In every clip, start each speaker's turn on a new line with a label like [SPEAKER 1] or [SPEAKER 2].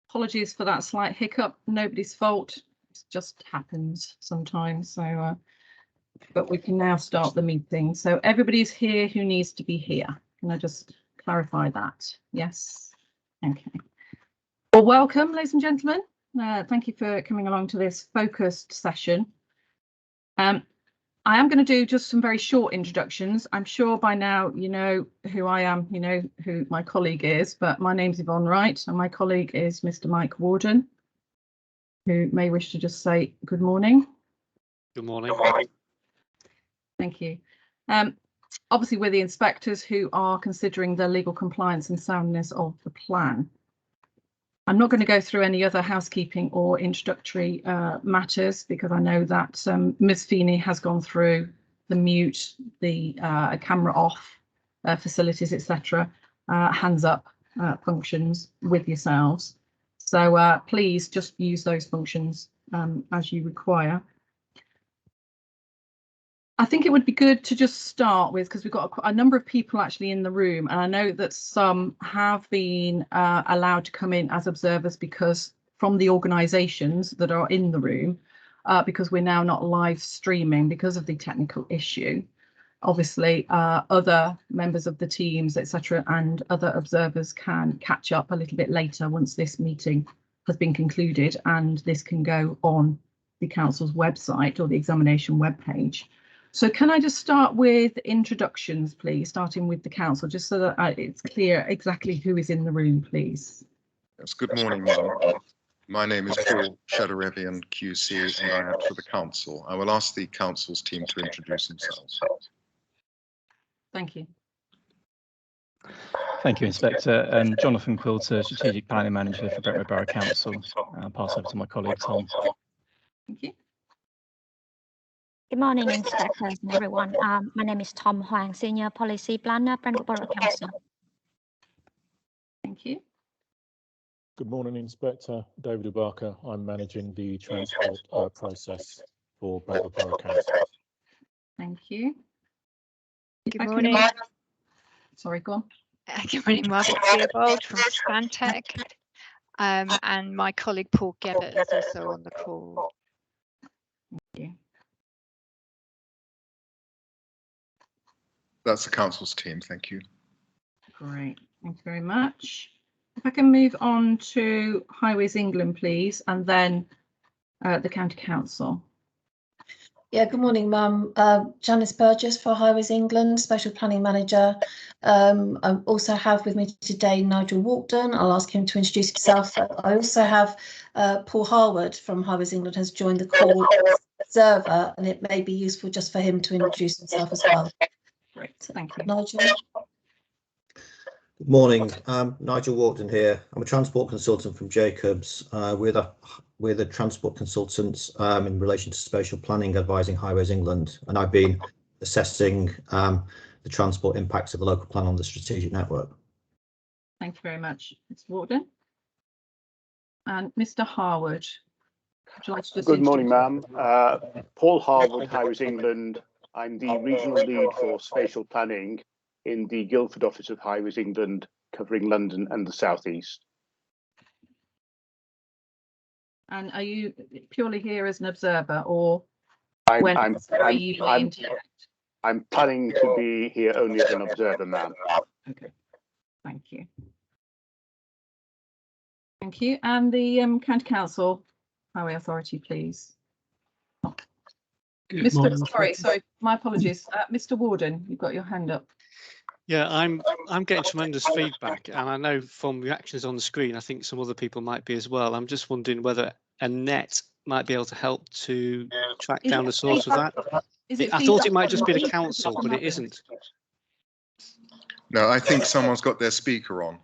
[SPEAKER 1] Apologies for that slight hiccup. Nobody's fault. It just happens sometimes. So, but we can now start the meeting. So everybody's here who needs to be here. Can I just clarify that? Yes. Okay. Well, welcome, ladies and gentlemen. Thank you for coming along to this focused session. I am going to do just some very short introductions. I'm sure by now you know who I am, you know who my colleague is, but my name's Yvonne Wright and my colleague is Mr. Mike Warden, who may wish to just say good morning.
[SPEAKER 2] Good morning.
[SPEAKER 1] Thank you. Obviously, we're the inspectors who are considering the legal compliance and soundness of the plan. I'm not going to go through any other housekeeping or introductory matters because I know that Ms. Feeney has gone through the mute, the camera off facilities, etc., hands up functions with yourselves. So please just use those functions as you require. I think it would be good to just start with, because we've got a number of people actually in the room, and I know that some have been allowed to come in as observers because from the organisations that are in the room, because we're now not live streaming because of the technical issue. Obviously, other members of the teams, etc., and other observers can catch up a little bit later once this meeting has been concluded, and this can go on the council's website or the examination webpage. So can I just start with introductions, please, starting with the council, just so that it's clear exactly who is in the room, please.
[SPEAKER 3] Yes, good morning, Mum. My name is Paul Shadorevian, QC, and I act for the council. I will ask the council's team to introduce themselves.
[SPEAKER 1] Thank you.
[SPEAKER 4] Thank you, Inspector. Jonathan Quilter, Strategic Planning Manager for Brentwood Borough Council. I'll pass over to my colleague, Tom.
[SPEAKER 1] Thank you.
[SPEAKER 5] Good morning, inspectors and everyone. My name is Tom Huang, Senior Policy Planner, Brentwood Borough Council.
[SPEAKER 1] Thank you.
[SPEAKER 6] Good morning, Inspector. David Ubaka. I'm managing the transport process for Brentwood Borough Council.
[SPEAKER 1] Thank you.
[SPEAKER 7] Good morning.
[SPEAKER 1] Sorry, go on.
[SPEAKER 7] Good morning, Margaret Theobald from Stantec. And my colleague Paul Gebbert is also on the call.
[SPEAKER 1] Thank you.
[SPEAKER 3] That's the council's team, thank you.
[SPEAKER 1] Great, thank you very much. If I can move on to Highways England, please, and then the County Council.
[SPEAKER 8] Yeah, good morning, Mum. Janice Burgess for Highways England, Special Planning Manager. I also have with me today Nigel Walkden. I'll ask him to introduce himself. I also have Paul Harwood from Highways England has joined the call as observer, and it may be useful just for him to introduce himself as well.
[SPEAKER 1] Great, thank you.
[SPEAKER 8] Nigel.
[SPEAKER 9] Good morning, Nigel Walkden here. I'm a transport consultant from Jacobs. We're the transport consultants in relation to spatial planning advising Highways England, and I've been assessing the transport impacts of the local plan on the strategic network.
[SPEAKER 1] Thank you very much, Mr. Walkden. And Mr. Harwood, would you like to just
[SPEAKER 10] Good morning, ma'am. Paul Harwood, Highways England. I'm the regional lead for spatial planning in the Guildford office of Highways England, covering London and the South East.
[SPEAKER 1] And are you purely here as an observer, or
[SPEAKER 10] I'm planning to be here only as an observer, ma'am.
[SPEAKER 1] Okay, thank you. Thank you. And the County Council Highway Authority, please. Sorry, my apologies. Mr. Warden, you've got your hand up.
[SPEAKER 2] Yeah, I'm getting tremendous feedback, and I know from reactions on the screen, I think some other people might be as well. I'm just wondering whether a net might be able to help to track down the source of that. I thought it might just be the council, but it isn't.
[SPEAKER 3] No, I think someone's got their speaker on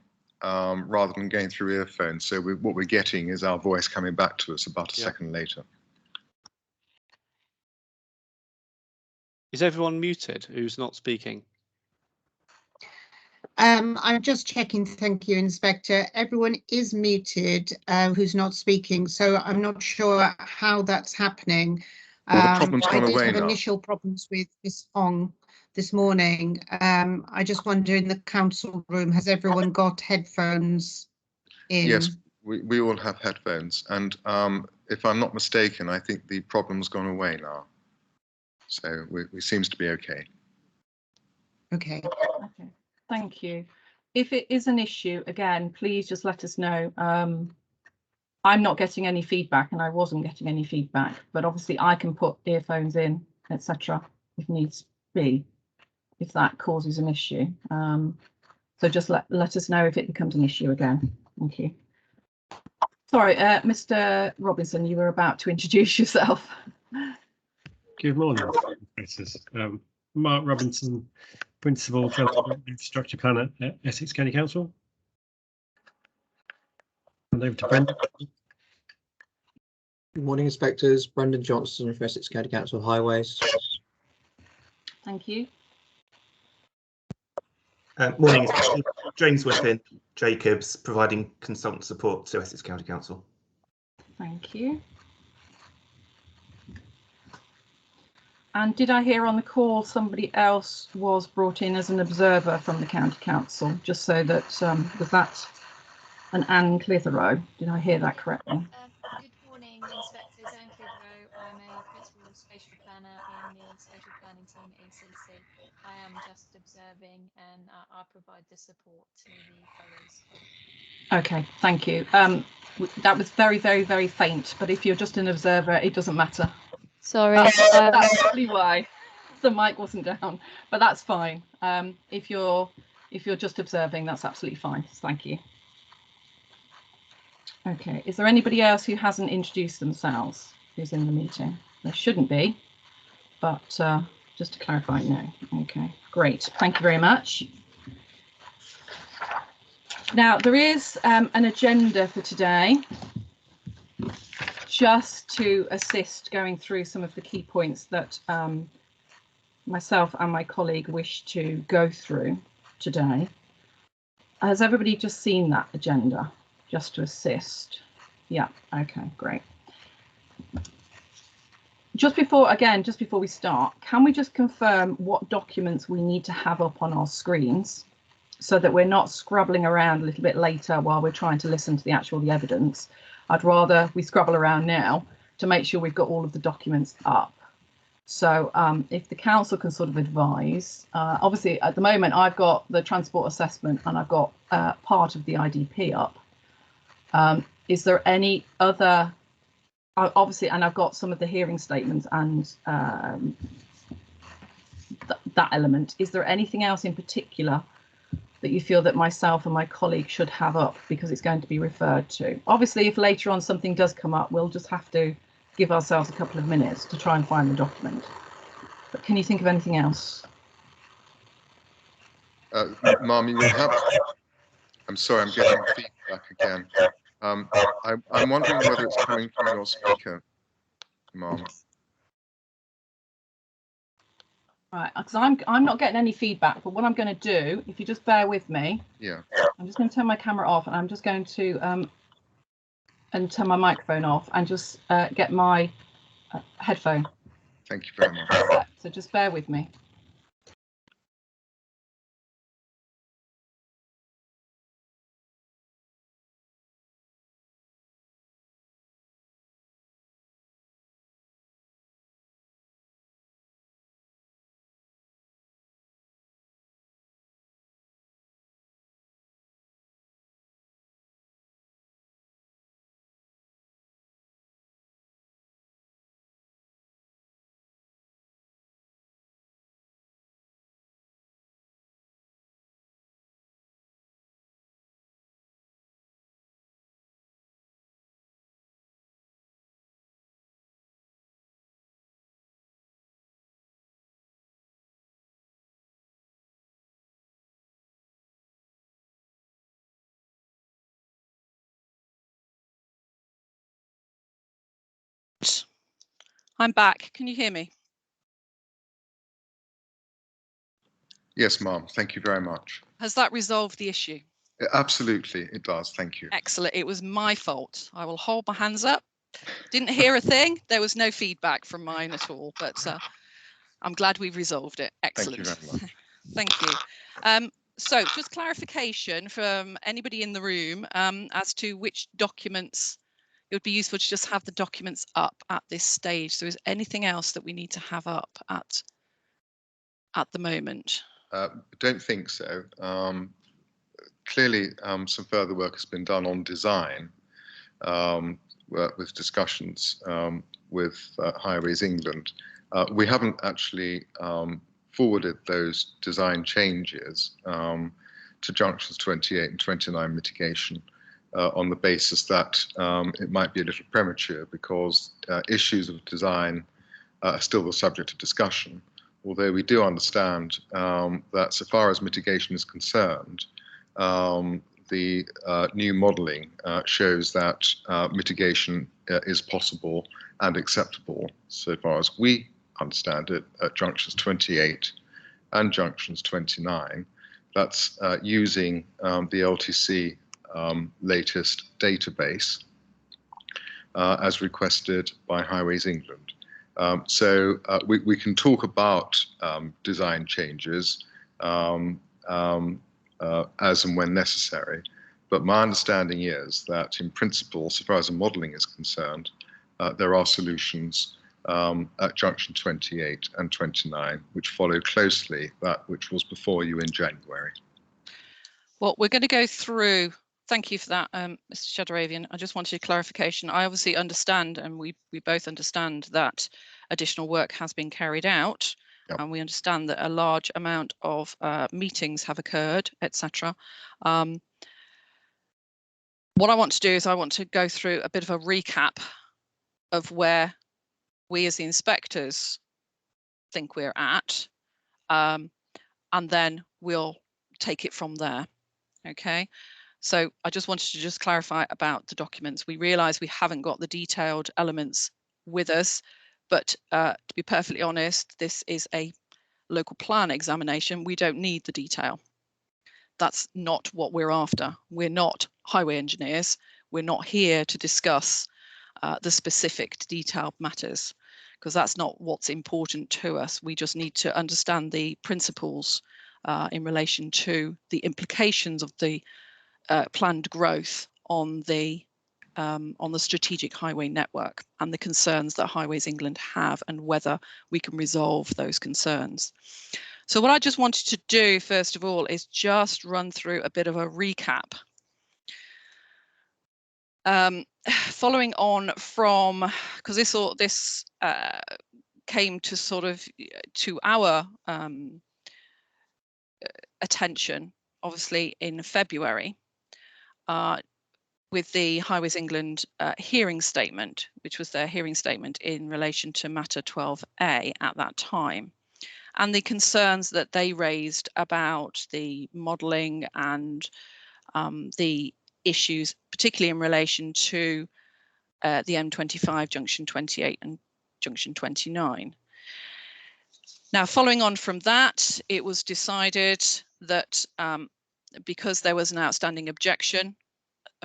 [SPEAKER 3] rather than going through earphones. So what we're getting is our voice coming back to us about a second later.
[SPEAKER 2] Is everyone muted who's not speaking?
[SPEAKER 11] I'm just checking. Thank you, Inspector. Everyone is muted who's not speaking, so I'm not sure how that's happening.
[SPEAKER 3] Well, the problem's gone
[SPEAKER 11] I did
[SPEAKER 3] away
[SPEAKER 11] have
[SPEAKER 3] now.
[SPEAKER 11] initial problems with Ms. Hong this morning. I just wonder in the council room, has everyone got headphones? in?
[SPEAKER 3] Yes, we all have headphones, and if I'm not mistaken, I think the problem's gone away now. So we seems to be okay.
[SPEAKER 11] Okay.
[SPEAKER 1] Okay, thank you. If it is an issue, again, please just let us know. I'm not getting any feedback, and I wasn't getting any feedback, but obviously I can put earphones in, etc. if needs be, if that causes an issue. So just let us know if it becomes an issue again. Thank you. Sorry, Mr. Robinson, you were about to introduce yourself.
[SPEAKER 12] Good morning, Professors. Mark Robinson, Principal Transport Infrastructure Planner at Essex County Council. And over to Brendan.
[SPEAKER 9] Good morning, inspectors. Brendan Johnson from Essex County Council Highways.
[SPEAKER 1] Thank you.
[SPEAKER 13] Morning, James Whippin, Jacobs, providing consultant support to Essex County Council.
[SPEAKER 1] Thank you. And did I hear on the call somebody else was brought in as an observer from the County Council, just so that, was that an Anne Clitheroe? Did I hear that correctly?
[SPEAKER 14] Good morning, Inspectors. Anne Clitheroe. I'm a Principal Spatial Planner in the Spatial Planning team at ECC. I am just observing, and I provide the support to the boroughs.
[SPEAKER 1] Okay, thank you. That was very, very, very faint, but if you're just an observer, it doesn't matter.
[SPEAKER 14] Sorry,
[SPEAKER 1] that's probably why the mic wasn't down, but that's fine. If you're just observing, that's absolutely fine. Thank you. Okay, is there anybody else who hasn't introduced themselves who's in the meeting? There shouldn't be, but just to clarify, no. Okay, great. Thank you very much. Now, there is an agenda for today, just to assist going through some of the key points that myself and my colleague wish to go through today. Has everybody just seen that agenda, just to assist? Yeah, okay, great. Just before we start, can we just confirm what documents we need to have up on our screens so that we're not scrabbling around a little bit later while we're trying to listen to the evidence? I'd rather we scrabble around now to make sure we've got all of the documents up. So if the council can sort of advise, obviously at the moment I've got the transport assessment and I've got part of the IDP up. Is there any other, obviously, and I've got some of the hearing statements and that element. Is there anything else in particular that you feel that myself and my colleague should have up because it's going to be referred to? Obviously, if later on something does come up, we'll just have to give ourselves a couple of minutes to try and find the document. But can you think of anything else?
[SPEAKER 3] Ma'am, you will have. I'm sorry, I'm getting feedback again. I'm wondering whether it's coming from your speaker, Ma'am.
[SPEAKER 1] Right, because I'm not getting any feedback, but what I'm going to do, if you just bear with me,
[SPEAKER 3] yeah,
[SPEAKER 1] I'm just going to turn my camera off, and I'm just going to and turn my microphone off, and just get my headphone.
[SPEAKER 3] Thank you very much.
[SPEAKER 1] So just bear with me. I'm back. Can you hear me?
[SPEAKER 3] Yes, ma'am. Thank you very much.
[SPEAKER 1] Has that resolved the issue?
[SPEAKER 3] Absolutely, it does. Thank you.
[SPEAKER 1] Excellent. It was my fault. I will hold my hands up. Didn't hear a thing. There was no feedback from mine at all, but I'm glad we've resolved it. Excellent.
[SPEAKER 3] Thank you very much.
[SPEAKER 1] Thank you.
[SPEAKER 15] So just clarification from anybody in the room as to which documents it would be useful to just have the documents up at this stage. So is anything else that we need to have up at the moment?
[SPEAKER 3] Don't think so. Clearly, some further work has been done on design with discussions with Highways England. We haven't actually forwarded those design changes to junctions 28 and 29 mitigation on the basis that it might be a little premature because issues of design are still the subject of discussion. Although we do understand that so far as mitigation is concerned, the new modelling shows that mitigation is possible and acceptable so far as we understand it at junctions 28 and junctions 29. That's using the LTC latest database as requested by Highways England. So we can talk about design changes as and when necessary, but my understanding is that in principle, so far as the modelling is concerned, there are solutions at junction 28 and 29 which follow closely that which was before you in January.
[SPEAKER 15] Well, we're going to go through. Thank you for that, Mr. Shadoravian. I just wanted a clarification. I obviously understand, and we both understand that additional work has been carried out, and we understand that a large amount of meetings have occurred, etc. What I want to do is I want to go through a bit of a recap of where we as the inspectors think we're at, and then we'll take it from there. Okay. So I just wanted to just clarify about the documents. We realise we haven't got the detailed elements with us, but to be perfectly honest, this is a local plan examination. We don't need the detail. That's not what we're after. We're not highway engineers. We're not here to discuss the specific detailed matters, because that's not what's important to us. We just need to understand the principles in relation to the implications of the planned growth on the strategic highway network and the concerns that Highways England have and whether we can resolve those concerns. So what I just wanted to do first of all is just run through a bit of a recap. Following on from, because this came to sort of to our attention obviously in February, with the Highways England hearing statement, which was their hearing statement in relation to matter 12A at that time, and the concerns that they raised about the modelling and the issues, particularly in relation to the M25 junction 28 and junction 29. Now, following on from that, it was decided that because there was an outstanding objection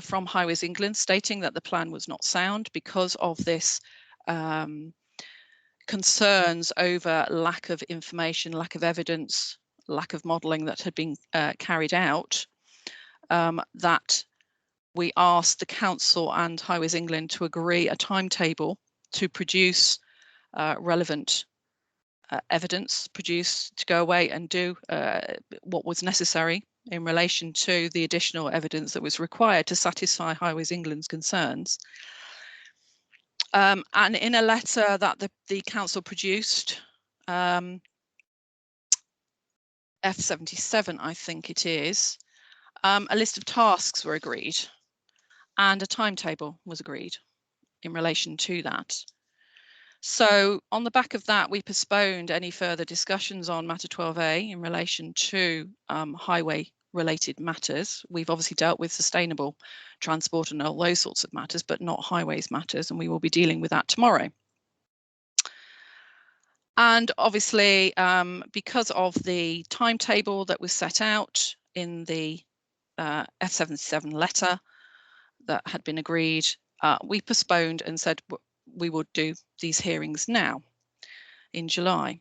[SPEAKER 15] from Highways England stating that the plan was not sound because of this concerns over lack of information, lack of evidence, lack of modelling that had been carried out, that we asked the council and Highways England to agree a timetable to produce relevant evidence, to go away and do what was necessary in relation to the additional evidence that was required to satisfy Highways England's concerns. And in a letter that the council produced, F77, I think it is, a list of tasks were agreed and a timetable was agreed in relation to that. So on the back of that, we postponed any further discussions on matter 12A in relation to highway related matters. We've obviously dealt with sustainable transport and all those sorts of matters, but not highways matters, and we will be dealing with that tomorrow. And obviously, because of the timetable that was set out in the F77 letter that had been agreed, we postponed and said we would do these hearings now in July.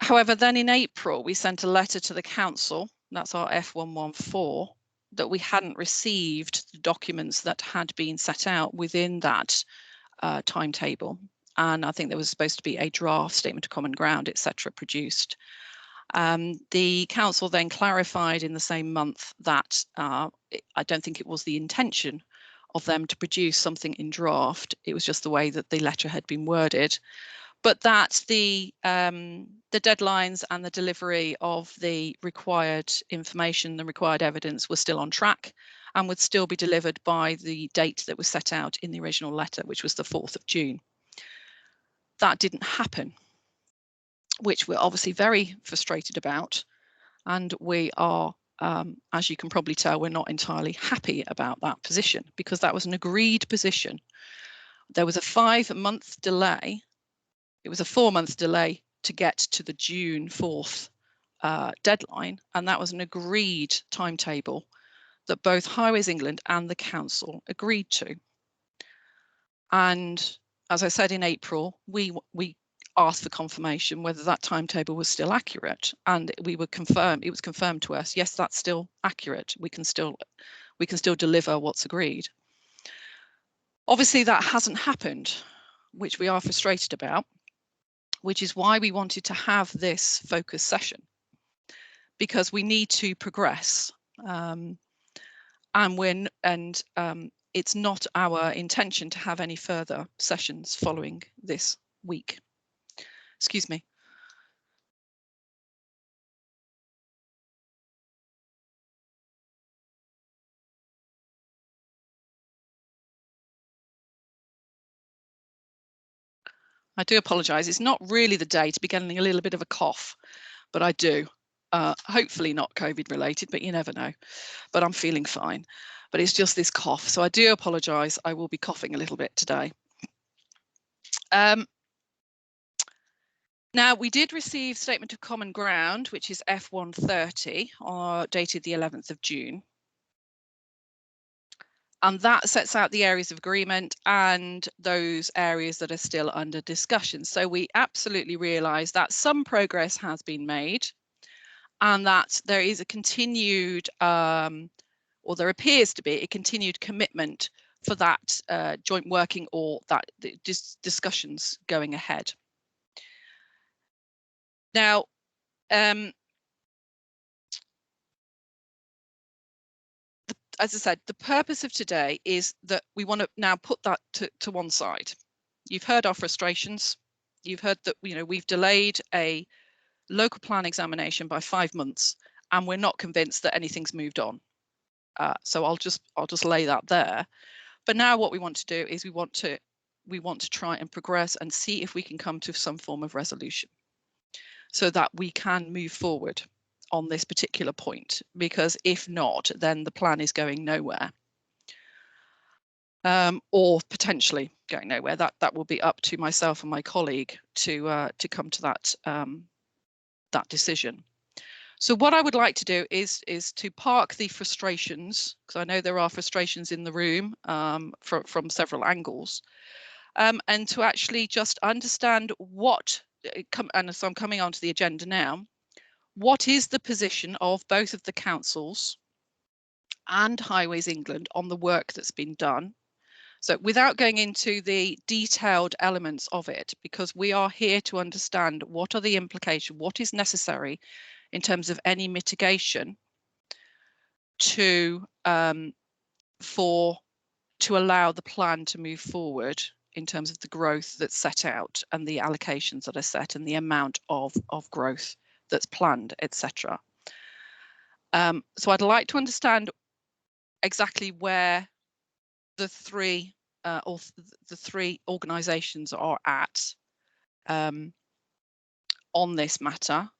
[SPEAKER 15] However, then in April, we sent a letter to the council, that's our F114, that we hadn't received the documents that had been set out within that timetable. And I think there was supposed to be a draft statement of common ground, etc., produced. The council then clarified in the same month that I don't think it was the intention of them to produce something in draft. It was just the way that the letter had been worded, but that the deadlines and the delivery of the required information, the required evidence, was still on track and would still be delivered by the date that was set out in the original letter, which was the 4th of June. That didn't happen, which we're obviously very frustrated about, and we are, as you can probably tell, we're not entirely happy about that position, because that was an agreed position. There was a 5-month delay. It was a 4-month delay to get to the June 4th deadline, and that was an agreed timetable that both Highways England and the council agreed to. And as I said in April, we asked for confirmation whether that timetable was still accurate, and it was confirmed to us, yes, that's still accurate. We can still deliver what's agreed. Obviously, that hasn't happened, which we are frustrated about, which is why we wanted to have this focus session, because we need to progress, and it's not our intention to have any further sessions following this week. Excuse me. I do apologise. It's not really the day to be getting a little bit of a cough, but I do. Hopefully not COVID related, but you never know. But I'm feeling fine. But it's just this cough. So I do apologise. I will be coughing a little bit today. Now, we did receive Statement of Common Ground, which is F130, dated the 11th of June. And that sets out the areas of agreement and those areas that are still under discussion. So we absolutely realise that some progress has been made, and that there is a continued, or there appears to be a continued commitment for that joint working or that discussions going ahead. Now, as I said, the purpose of today is that we want to now put that to one side. You've heard our frustrations. You've heard that, you know, we've delayed a local plan examination by 5 months, and we're not convinced that anything's moved on. So I'll just lay that there. But now what we want to do is we want to try and progress and see if we can come to some form of resolution, so that we can move forward on this particular point, because if not, then the plan is going nowhere, or potentially going nowhere. That will be up to myself and my colleague to come to that that decision. So what I would like to do is to park the frustrations, because I know there are frustrations in the room from several angles, and to actually just understand what, and so I'm coming onto the agenda now, what is the position of both of the councils and Highways England on the work that's been done. So without going into the detailed elements of it, because we are here to understand what are the implications, what is necessary in terms of any mitigation to allow the plan to move forward in terms of the growth that's set out and the allocations that are set and the amount of growth that's planned, etc. So I'd like to understand exactly where the three organisations are at on this matter,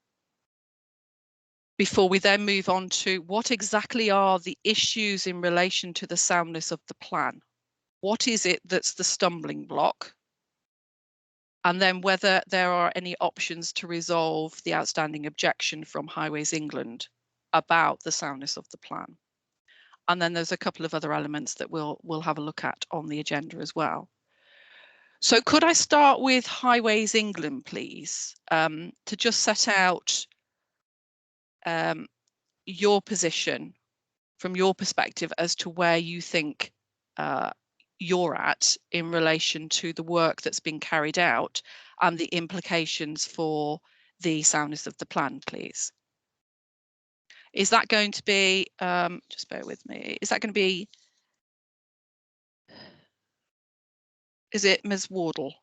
[SPEAKER 15] before we then move on to what exactly are the issues in relation to the soundness of the plan. What is it that's the stumbling block? And then whether there are any options to resolve the outstanding objection from Highways England about the soundness of the plan. And then there's a couple of other elements that we'll have a look at on the agenda as well. So could I start with Highways England, please, to just set out your position from your perspective as to where you think you're at in relation to the work that's been carried out and the implications for the soundness of the plan, please. Is that going to be, just bear with me, is that going to be, is it Ms. Wardle?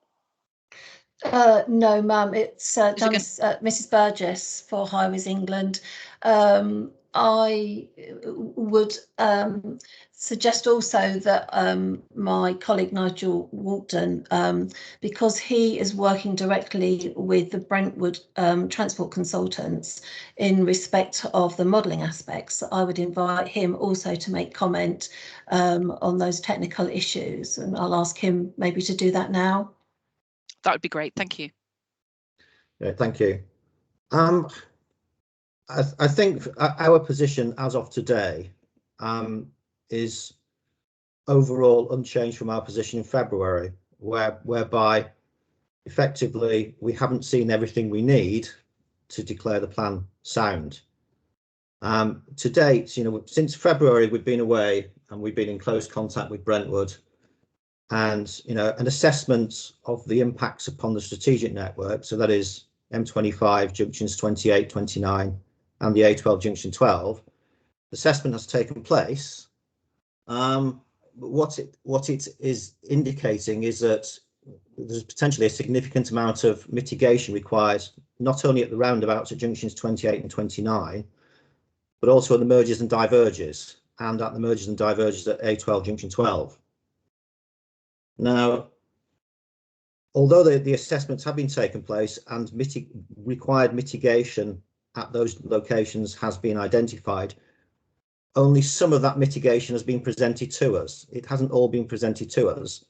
[SPEAKER 8] No, ma'am, it's Mrs. Burgess for Highways England. I would suggest also that my colleague Nigel Walton, because he is working directly with the Brentwood transport consultants in respect of the modelling aspects, I would invite him also to make comment on those technical issues, and I'll ask him maybe to do that now.
[SPEAKER 15] That would be great. Thank you.
[SPEAKER 9] Yeah, thank you. I think our position as of today is overall unchanged from our position in February, whereby effectively we haven't seen everything we need to declare the plan sound. To date, since February, we've been away and we've been in close contact with Brentwood, and an assessment of the impacts upon the strategic network, so that is M25 junctions 28, 29 and the A12 junction 12, assessment has taken place. What it is indicating is that there's potentially a significant amount of mitigation required, not only at the roundabouts at junctions 28 and 29, but also at the mergers and diverges, and at the mergers and diverges at A12 junction 12. Now, although the assessments have been taken place and required mitigation at those locations has been identified, only some of that mitigation has been presented to us. It hasn't all been presented to us.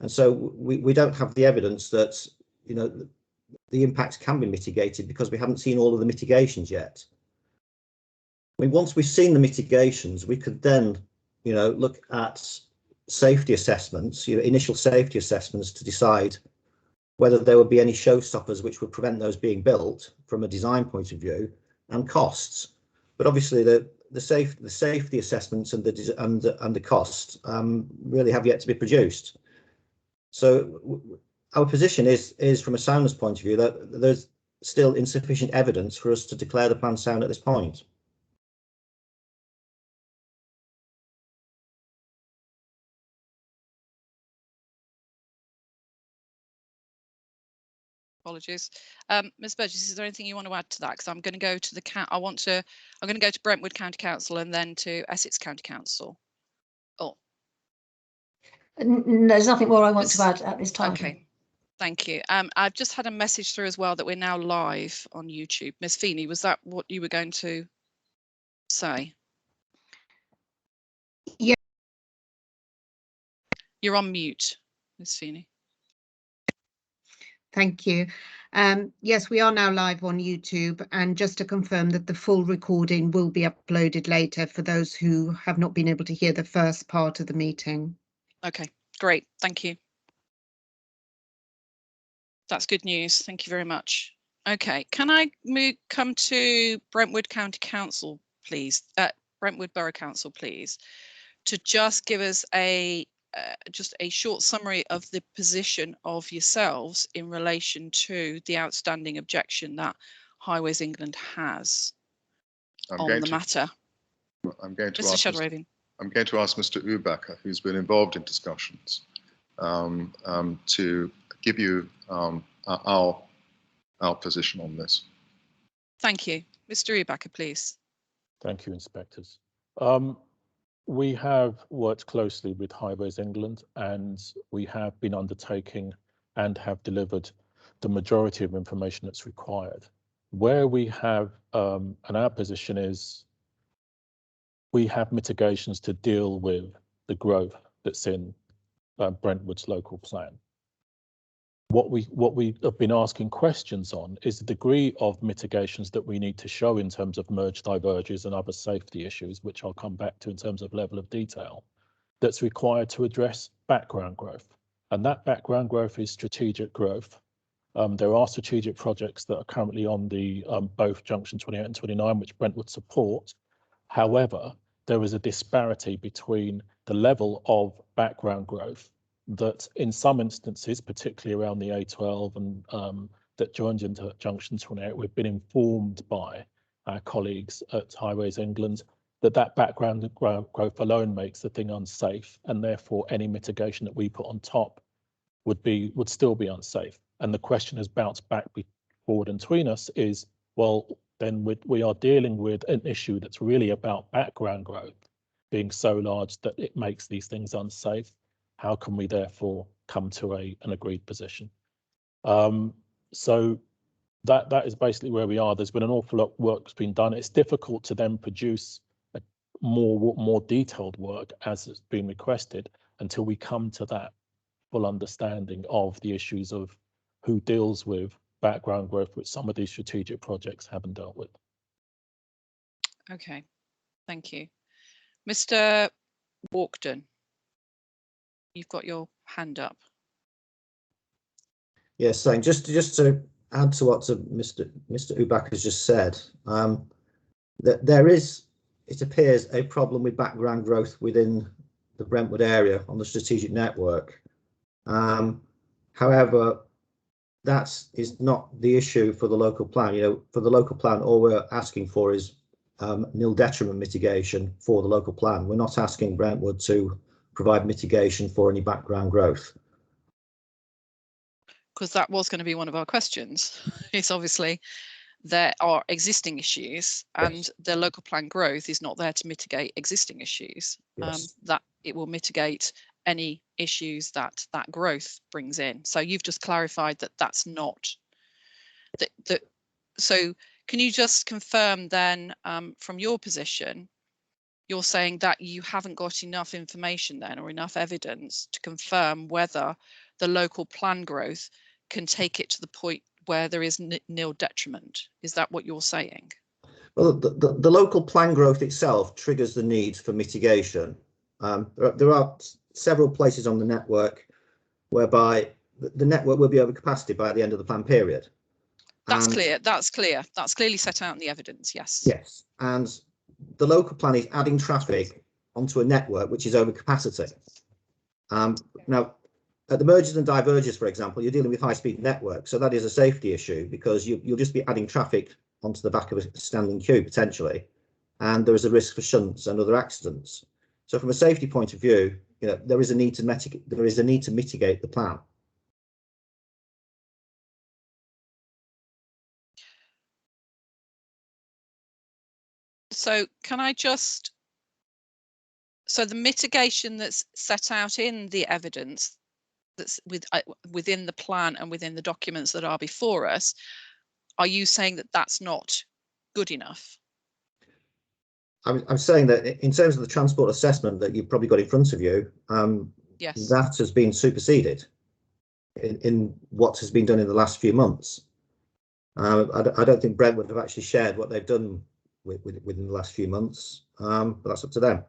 [SPEAKER 9] And so we don't have the evidence that, the impacts can be mitigated because we haven't seen all of the mitigations yet. I mean, once we've seen the mitigations, we could then, look at safety assessments, initial safety assessments to decide whether there would be any showstoppers which would prevent those being built from a design point of view, and costs. But obviously the safety assessments and the costs really have yet to be produced. So our position is from a soundness point of view that there's still insufficient evidence for us to declare the plan sound at this point.
[SPEAKER 15] Apologies. Ms. Burgess, is there anything you want to add to that? Because I'm going to go to I'm going to go to Brentwood County Council and then to Essex County Council. Oh.
[SPEAKER 8] No, there's nothing more I want to add at this time.
[SPEAKER 15] Okay, thank you. I've just had a message through as well that we're now live on YouTube. Ms. Feeney, was that what you were going to say?
[SPEAKER 11] Yeah.
[SPEAKER 15] You're on mute, Ms. Feeney.
[SPEAKER 11] Thank you. Yes, we are now live on YouTube, and just to confirm that the full recording will be uploaded later for those who have not been able to hear the first part of the meeting.
[SPEAKER 15] Okay, great. Thank you. That's good news. Thank you very much. Okay, can I come to Brentwood County Council, please? Brentwood Borough Council, please, to just give us just a short summary of the position of yourselves in relation to the outstanding objection that Highways England has on the matter.
[SPEAKER 3] I'm going to
[SPEAKER 15] Mr.
[SPEAKER 3] ask
[SPEAKER 15] Shadowraven.
[SPEAKER 3] I'm going to ask Mr. Ubacker, who's been involved in discussions, to give you our position on this.
[SPEAKER 15] Thank you. Mr. Ubacker, please.
[SPEAKER 6] Thank you, inspectors. We have worked closely with Highways England, and we have been undertaking and have delivered the majority of information that's required. Where we have, and our position is, we have mitigations to deal with the growth that's in Brentwood's local plan. What we have been asking questions on is the degree of mitigations that we need to show in terms of merge diverges and other safety issues, which I'll come back to in terms of level of detail, that's required to address background growth. and that background growth is strategic growth. There are strategic projects that are currently on the both junction 28 and 29, which Brent would support. However, there is a disparity between the level of background growth that in some instances, particularly around the A12 and that joins into junction 28, we've been informed by our colleagues at Highways England that background growth alone makes the thing unsafe, and therefore any mitigation that we put on top would still be unsafe. And the question has bounced back forward and between us is, well, then we are dealing with an issue that's really about background growth being so large that it makes these things unsafe. How can we therefore come to an agreed position? So that is basically where we are. There's been an awful lot of work that's been done. It's difficult to then produce more detailed work as has been requested until we come to that full understanding of the issues of who deals with background growth, which some of these strategic projects haven't dealt with.
[SPEAKER 15] Okay, thank you. Mr. Walkden, you've got your hand up.
[SPEAKER 9] Yes, so just to add to what Mr. Ubach has just said, that there is, it appears, a problem with background growth within the Brentwood area on the strategic network. However, that is not the issue for the local plan. You know, for the local plan, all we're asking for is nil detriment mitigation for the local plan. We're not asking Brentwood to provide mitigation for any background growth.
[SPEAKER 15] Because that was going to be one of our questions. It's obviously there are existing issues, and yes, the local plan growth is not there to mitigate existing issues. Yes. That it will mitigate any issues that growth brings in. So you've just clarified that that's not that. So can you just confirm then, from your position, you're saying that you haven't got enough information then, or enough evidence to confirm whether the local plan growth can take it to the point where there is nil detriment? Is that what you're saying?
[SPEAKER 9] Well, the local plan growth itself triggers the need for mitigation. There are several places on the network whereby the network will be over capacity by the end of the plan period.
[SPEAKER 15] That's clear. That's clear. That's clearly set out in the evidence. Yes.
[SPEAKER 9] Yes, and the local plan is adding traffic onto a network which is over capacity. Now, at the mergers and divergers, for example, you're dealing with high-speed networks, so that is a safety issue because you'll just be adding traffic onto the back of a standing queue potentially, and there is a risk for shunts and other accidents. So, from a safety point of view, you know, there is a need to mitigate the plan.
[SPEAKER 15] So can I just, so the mitigation that's set out in the evidence that's within the plan and within the documents that are before us, are you saying that that's not good enough?
[SPEAKER 9] I'm saying that in terms of the transport assessment that you've probably got in front of you, yes, that has been superseded in what has been done in the last few months. I don't think Brentwood have actually shared what they've done within the last few months, but that's up to them.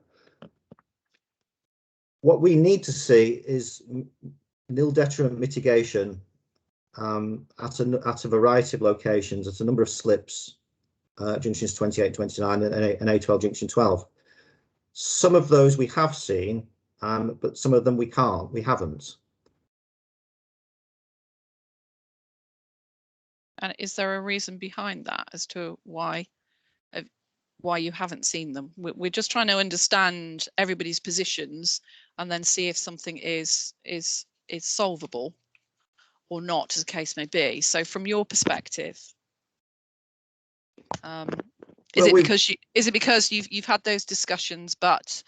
[SPEAKER 9] What we need to see is nil detriment mitigation at a variety of locations, at a number of slips, junctions 28, 29 and A12 junction 12. Some of those we have seen, but some of them we haven't.
[SPEAKER 15] And is there a reason behind that as to why you haven't seen them? We're just trying to understand everybody's positions and then see if something is solvable or not, as the case may be. So from your perspective, is it because you've had those discussions but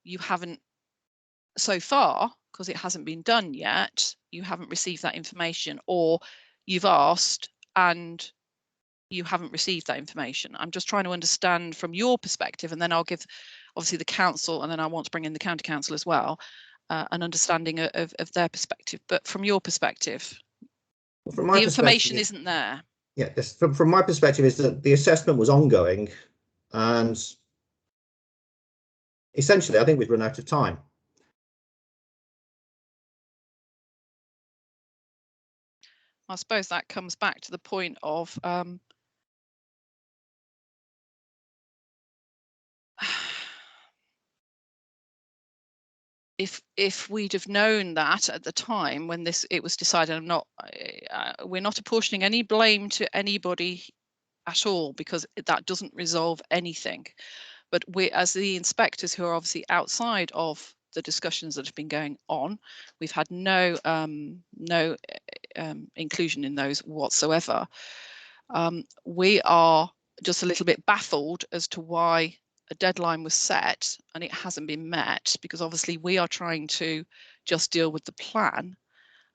[SPEAKER 15] you haven't so far, because it hasn't been done yet, you haven't received that information, or you've asked and you haven't received that information? I'm just trying to understand from your perspective, and then I'll give obviously the council, and then I want to bring in the county council as well, an understanding of their perspective. But from your perspective,
[SPEAKER 9] from my
[SPEAKER 15] the information isn't there.
[SPEAKER 9] Yeah, from my perspective is that the assessment was ongoing, and essentially I think we've run out of time.
[SPEAKER 15] I suppose that comes back to the point of if we'd have known that at the time when it was decided, we're not apportioning any blame to anybody at all, because that doesn't resolve anything. But we, as the inspectors who are obviously outside of the discussions that have been going on, we've had no inclusion in those whatsoever. We are just a little bit baffled as to why a deadline was set and it hasn't been met, because obviously we are trying to just deal with the plan,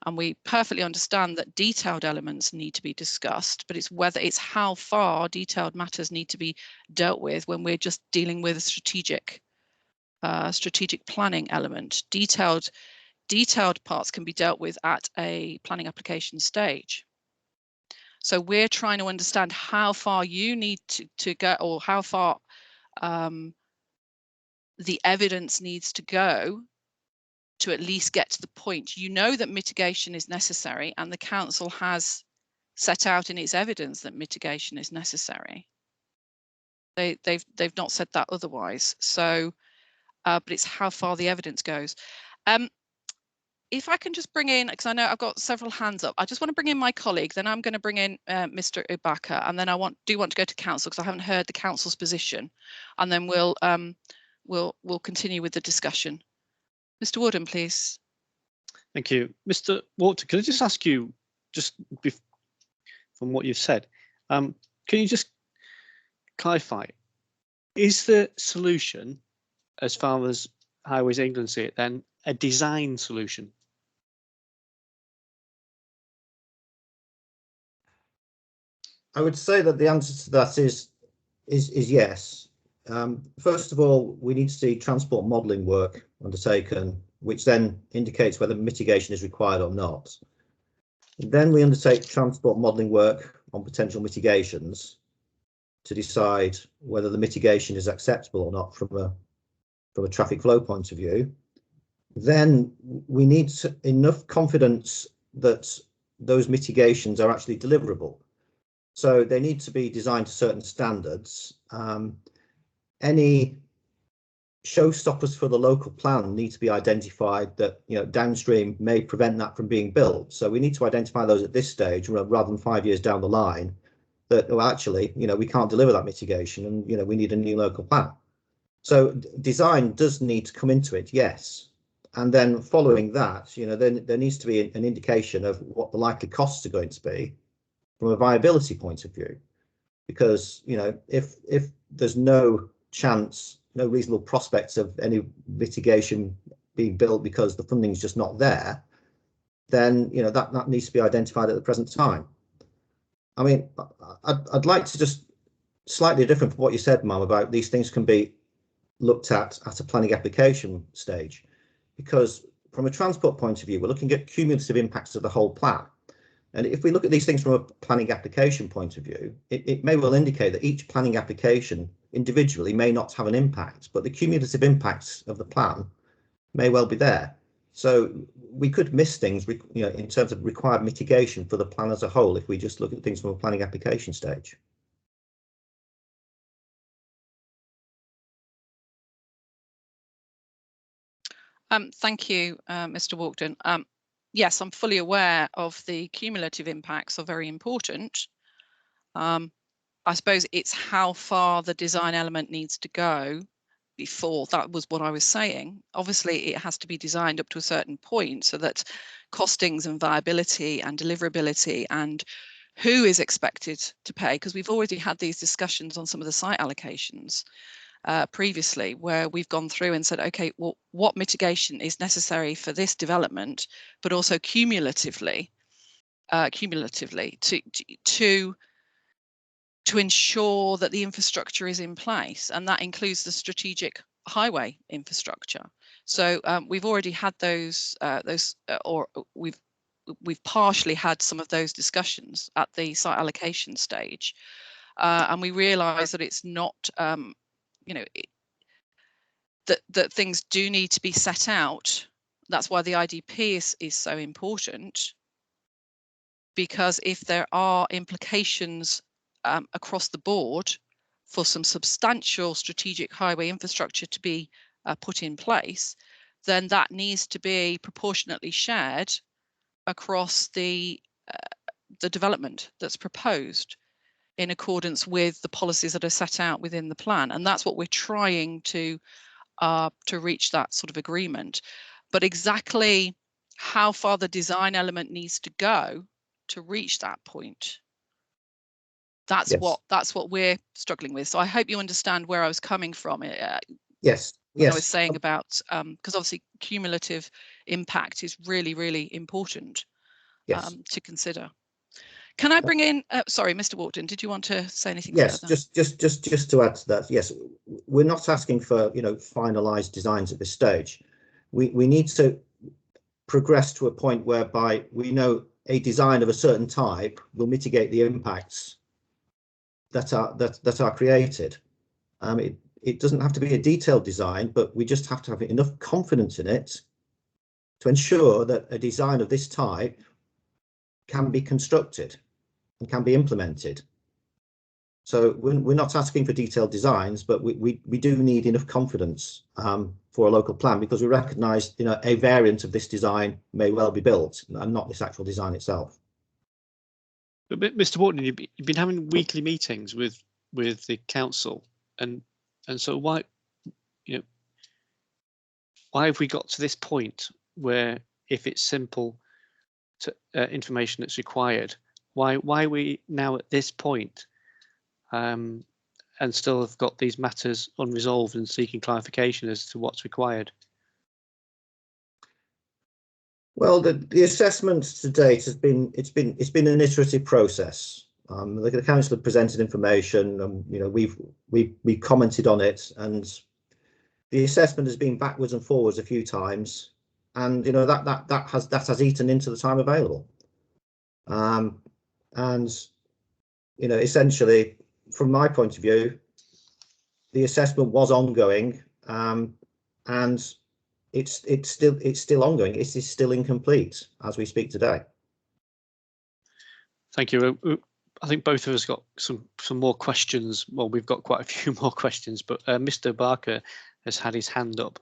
[SPEAKER 15] and we perfectly understand that detailed elements need to be discussed, but it's how far detailed matters need to be dealt with when we're just dealing with a strategic planning element. Detailed parts can be dealt with at a planning application stage. So we're trying to understand how far you need to go, or how far the evidence needs to go to at least get to the point. You know that mitigation is necessary, and the council has set out in its evidence that mitigation is necessary. They've not said that otherwise. So, but it's how far the evidence goes. If I can just bring in, because I know I've got several hands up, I just want to bring in my colleague, then I'm going to bring in Mr. Ubaka, and then I do want to go to council because I haven't heard the council's position, and then we'll continue with the discussion. Mr. Warden, please.
[SPEAKER 2] Thank you. Mr. Walter, can I just ask you, from what you've said, can you just clarify, is the solution, as far as Highways England see it, then a design solution?
[SPEAKER 9] I would say that the answer to that is yes. First of all, we need to see transport modelling work undertaken, which then indicates whether mitigation is required or not. Then we undertake transport modelling work on potential mitigations to decide whether the mitigation is acceptable or not from a traffic flow point of view. Then we need enough confidence that those mitigations are actually deliverable. So they need to be designed to certain standards. Any showstoppers for the local plan need to be identified that, you know, downstream may prevent that from being built. So we need to identify those at this stage rather than 5 years down the line, that, well, actually, you know, we can't deliver that mitigation and, you know, we need a new local plan. So design does need to come into it, yes. And then following that, you know, then there needs to be an indication of what the likely costs are going to be from a viability point of view. Because, you know, if there's no chance, no reasonable prospects of any mitigation being built because the funding is just not there, then, you know, that needs to be identified at the present time. I mean, I'd like to just slightly different from what you said, Mum, about these things can be looked at a planning application stage, because from a transport point of view, we're looking at cumulative impacts of the whole plan. And if we look at these things from a planning application point of view, it may well indicate that each planning application individually may not have an impact, but the cumulative impacts of the plan may well be there. So we could miss things, you know, in terms of required mitigation for the plan as a whole if we just look at things from a planning application stage.
[SPEAKER 15] Thank you, Mr. Walkden. Yes, I'm fully aware of the cumulative impacts are very important. I suppose it's how far the design element needs to go before. That was what I was saying. Obviously, it has to be designed up to a certain point so that costings and viability and deliverability and who is expected to pay, because we've already had these discussions on some of the site allocations previously, where we've gone through and said, okay, well, what mitigation is necessary for this development, but also cumulatively to ensure that the infrastructure is in place, and that includes the strategic highway infrastructure. So we've already had or we've partially had some of those discussions at the site allocation stage, and we realise that it's not, you know, that things do need to be set out. That's why the IDP is so important. because if there are implications across the board for some substantial strategic highway infrastructure to be put in place, then that needs to be proportionately shared across the development that's proposed in accordance with the policies that are set out within the plan. And that's what we're trying to reach, that sort of agreement. But exactly how far the design element needs to go to reach that point, that's what we're struggling with. So I hope you understand where I was coming from.
[SPEAKER 9] Yes.
[SPEAKER 15] I was saying about, because obviously cumulative impact is really, really important to consider. Can I bring in, sorry, Mr. Walkden, did you want to say anything
[SPEAKER 9] yes,
[SPEAKER 15] further?
[SPEAKER 9] just to add to that, yes, we're not asking for, finalised designs at this stage. We need to progress to a point whereby we know a design of a certain type will mitigate the impacts that are created. It doesn't have to be a detailed design, but we just have to have enough confidence in it to ensure that a design of this type can be constructed and can be implemented. So we're not asking for detailed designs, but we do need enough confidence for a local plan, because we recognise, a variant of this design may well be built and not this actual design itself.
[SPEAKER 2] But Mr. Walkden, you've been having weekly meetings with the council, and so why have we got to this point where, if it's simple information that's required, why are we now at this point and still have got these matters unresolved and seeking clarification as to what's required?
[SPEAKER 9] Well, the assessment to date has been it's been an iterative process. The council have presented information, and we've commented on it, and the assessment has been backwards and forwards a few times, and that has eaten into the time available. And essentially, from my point of view, the assessment was ongoing, and it's still ongoing. It is still incomplete as we speak today.
[SPEAKER 2] Thank you. I think both of us got some more questions. Well, we've got quite a few more questions, but Mr. Barker has had his hand up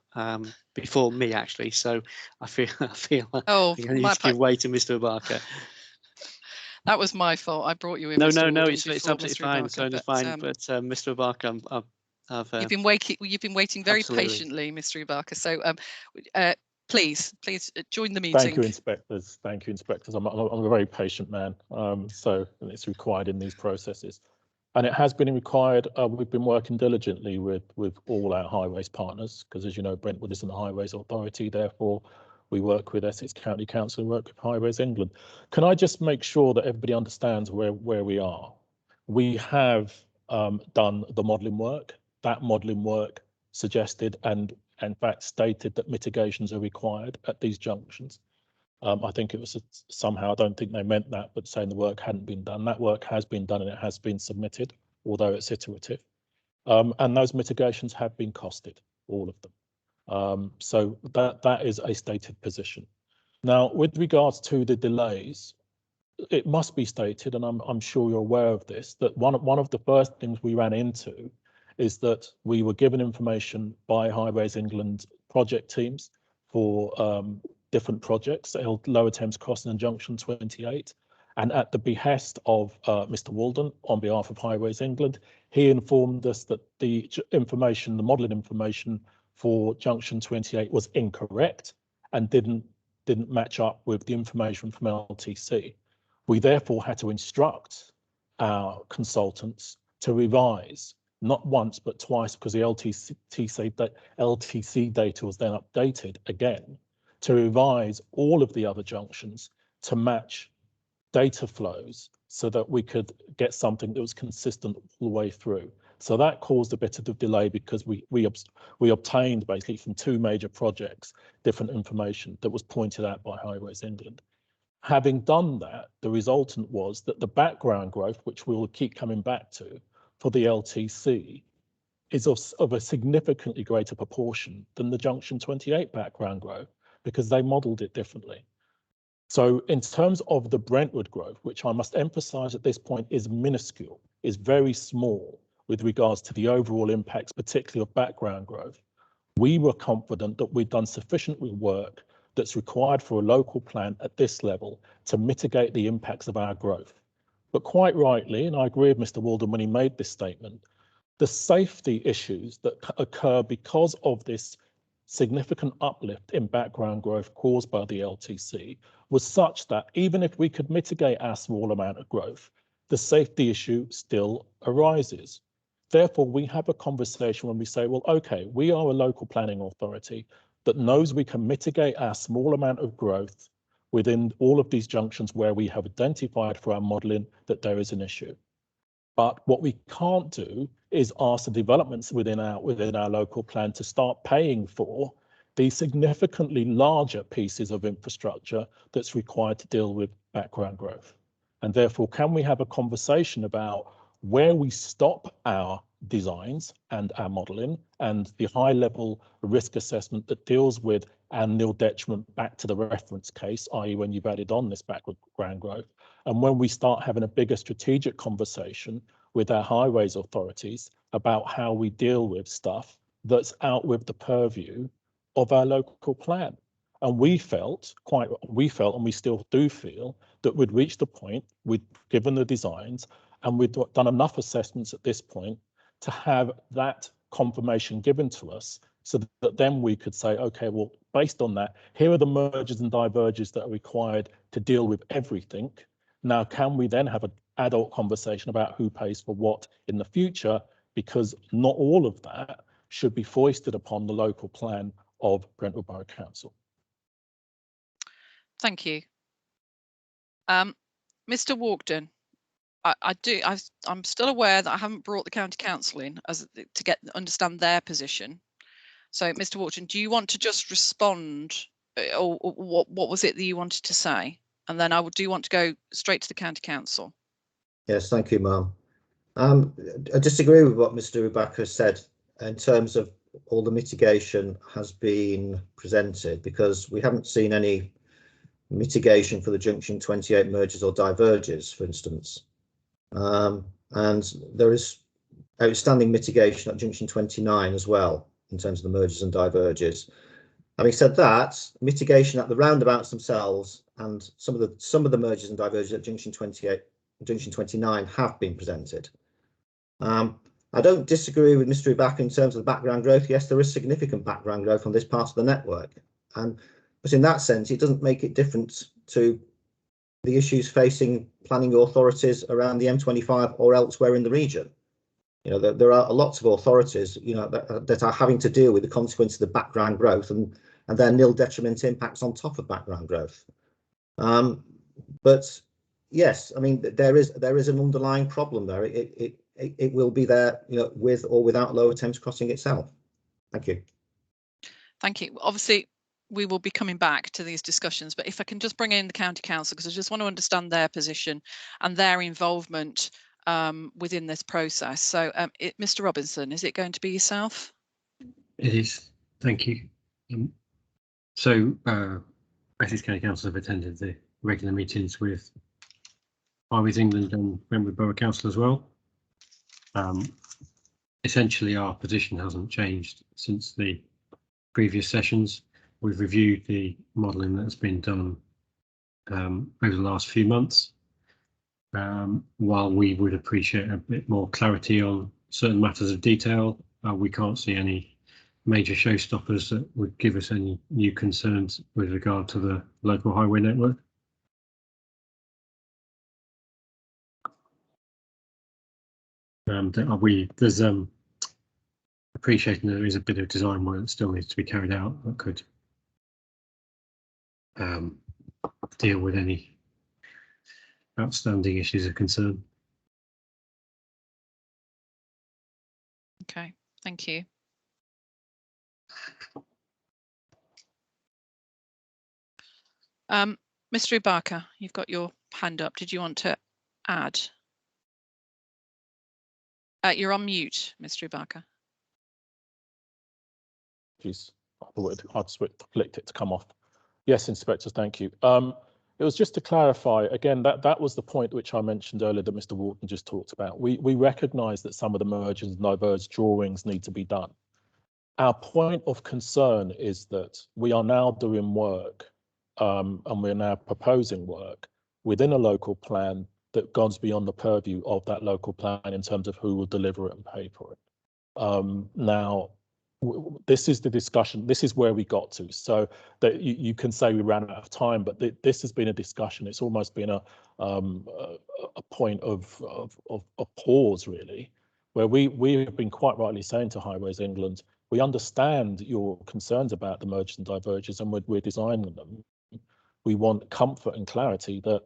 [SPEAKER 2] before me, actually. So I feel I need to give way to Mr. Barker.
[SPEAKER 15] That was my fault. I brought you in.
[SPEAKER 2] No,
[SPEAKER 15] Mr.
[SPEAKER 2] no,
[SPEAKER 15] Walkden,
[SPEAKER 2] it's absolutely fine. So it's fine. But Mr. Barker,
[SPEAKER 15] you've been waiting very patiently, Mr. Barker. So please join the meeting.
[SPEAKER 6] Thank you, inspectors. Thank you, inspectors. I'm a very patient man. So it's required in these processes, and it has been required. We've been working diligently with all our highways partners, because, as you know, Brentwood isn't a highways authority. Therefore, we work with Essex County Council and work with Highways England. Can I just make sure that everybody understands where we are? We have done the modelling work. That modelling work suggested and in fact stated that mitigations are required at these junctions. I think it was somehow, I don't think they meant that, but saying the work hadn't been done. That work has been done and it has been submitted, although it's iterative. And those mitigations have been costed, all of them. So that is a stated position. Now, with regards to the delays, it must be stated, and I'm sure you're aware of this, that one of the first things we ran into is that we were given information by Highways England project teams for different projects, Lower Thames Crossing and Junction 28. And at the behest of Mr. Walden, on behalf of Highways England, he informed us that the information, the modelling information for Junction 28 was incorrect and didn't match up with the information from LTC. We therefore had to instruct our consultants to revise, not once but twice, because the LTC data was then updated again, to revise all of the other junctions to match data flows so that we could get something that was consistent all the way through. So that caused a bit of a delay, because we obtained basically from two major projects different information that was pointed out by Highways England. Having done that, the resultant was that the background growth, which we will keep coming back to for the LTC, is of a significantly greater proportion than the Junction 28 background growth, because they modelled it differently. So in terms of the Brentwood growth, which I must emphasize at this point is minuscule, is very small with regards to the overall impacts, particularly of background growth, we were confident that we'd done sufficient work that's required for a local plan at this level to mitigate the impacts of our growth. But quite rightly, and I agree with Mr. Walden when he made this statement, the safety issues that occur because of this significant uplift in background growth caused by the LTC was such that even if we could mitigate our small amount of growth, the safety issue still arises. Therefore, we have a conversation when we say, well, okay, we are a local planning authority that knows we can mitigate our small amount of growth within all of these junctions where we have identified for our modelling that there is an issue. But what we can't do is ask the developments within our local plan to start paying for the significantly larger pieces of infrastructure that's required to deal with background growth. And therefore, can we have a conversation about where we stop our designs and our modelling and the high level risk assessment that deals with our nil detriment back to the reference case, i.e. when you've added on this background growth, and when we start having a bigger strategic conversation with our highways authorities about how we deal with stuff that's out with the purview of our local plan. And we felt, and we still do feel, that we'd reached the point, we'd given the designs, and we'd done enough assessments at this point to have that confirmation given to us so that then we could say, okay, well, based on that, here are the mergers and diverges that are required to deal with everything. Now, can we then have an adult conversation about who pays for what in the future? Because not all of that should be foisted upon the local plan of Brentwood Borough Council.
[SPEAKER 15] Thank you. Mr. Walkden, I'm still aware that I haven't brought the County Council in to understand their position. So, Mr. Walkden, do you want to just respond, or what was it that you wanted to say? And then I do want to go straight to the County Council.
[SPEAKER 9] Yes, thank you, ma'am. I disagree with what Mr. Rubaka said in terms of all the mitigation has been presented, because we haven't seen any mitigation for the Junction 28 mergers or diverges, for instance. And there is outstanding mitigation at Junction 29 as well in terms of the mergers and diverges. Having said that, mitigation at the roundabouts themselves and some of the mergers and diverges at Junction 28, Junction 29 have been presented. I don't disagree with Mr. Rubaka in terms of the background growth. Yes, there is significant background growth on this part of the network, but in that sense, it doesn't make it different to the issues facing planning authorities around the M25 or elsewhere in the region. You know, there are lots of authorities, you know, that are having to deal with the consequences of the background growth and their nil detriment impacts on top of background growth. But yes, I mean, there is an underlying problem there. It will be there, you know, with or without Lower Thames Crossing itself. Thank you.
[SPEAKER 15] Thank you. Obviously, we will be coming back to these discussions, but if I can just bring in the County Council, because I just want to understand their position and their involvement within this process. So, Mr. Robinson, is it going to be yourself?
[SPEAKER 12] It is. Thank you. So, Essex County Council have attended the regular meetings with Highways England and Brentwood Borough Council as well. Essentially, our position hasn't changed since the previous sessions. We've reviewed the modelling that's been done over the last few months. While we would appreciate a bit more clarity on certain matters of detail, we can't see any major showstoppers that would give us any new concerns with regard to the local highway network. There's appreciating that there is a bit of design work that still needs to be carried out that could deal with any outstanding issues of concern.
[SPEAKER 15] Okay, thank you. Mr. Rubaka, you've got your hand up. Did you want to add? You're on mute, Mr. Rubaka.
[SPEAKER 6] Please, I'd clicked it to come off. Yes, inspectors, thank you. It was just to clarify again that was the point which I mentioned earlier that Mr. Wharton just talked about. We recognise that some of the merge and diverge drawings need to be done. Our point of concern is that we are now doing work and we're now proposing work within a local plan that goes beyond the purview of that local plan in terms of who will deliver it and pay for it. Now, this is the discussion. This is where we got to. So that you can say we ran out of time, but this has been a discussion. It's almost been a point of pause, really, where we have been quite rightly saying to Highways England, we understand your concerns about the mergers and diverges, and we're designing them. We want comfort and clarity that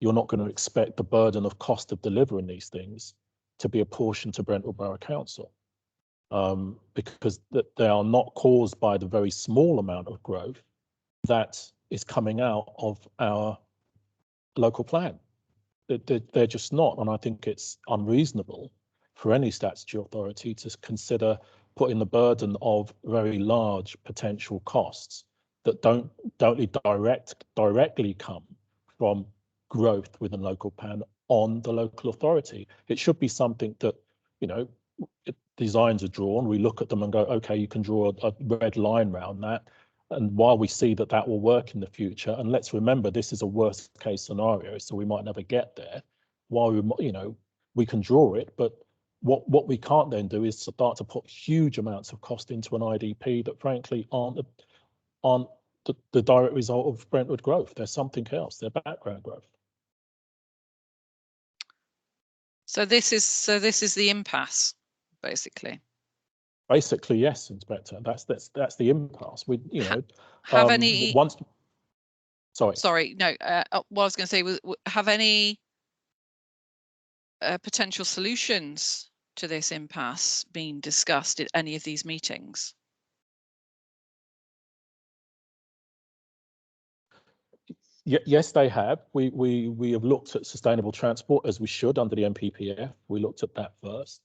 [SPEAKER 6] you're not going to expect the burden of cost of delivering these things to be apportioned to Brentwood Borough Council. Because they are not caused by the very small amount of growth that is coming out of our local plan. They're just not, and I think it's unreasonable for any statutory authority to consider putting the burden of very large potential costs that don't directly come from growth within local plan on the local authority. It should be something that, you know, designs are drawn, we look at them and go, okay, you can draw a red line around that. And while we see that that will work in the future, and let's remember, this is a worst case scenario, so we might never get there. While we, you know, we can draw it, but what we can't then do is start to put huge amounts of cost into an IDP that frankly aren't the direct result of Brentwood growth. They're something else, they're background growth.
[SPEAKER 15] So this is the impasse, basically.
[SPEAKER 6] Basically, yes, Inspector. That's the impasse. We, you know,
[SPEAKER 15] have any
[SPEAKER 6] once.
[SPEAKER 15] Sorry, no. What I was going to say was, have any potential solutions to this impasse been discussed at any of these meetings?
[SPEAKER 6] Yes, they have. We have looked at sustainable transport as we should under the NPPF. We looked at that first.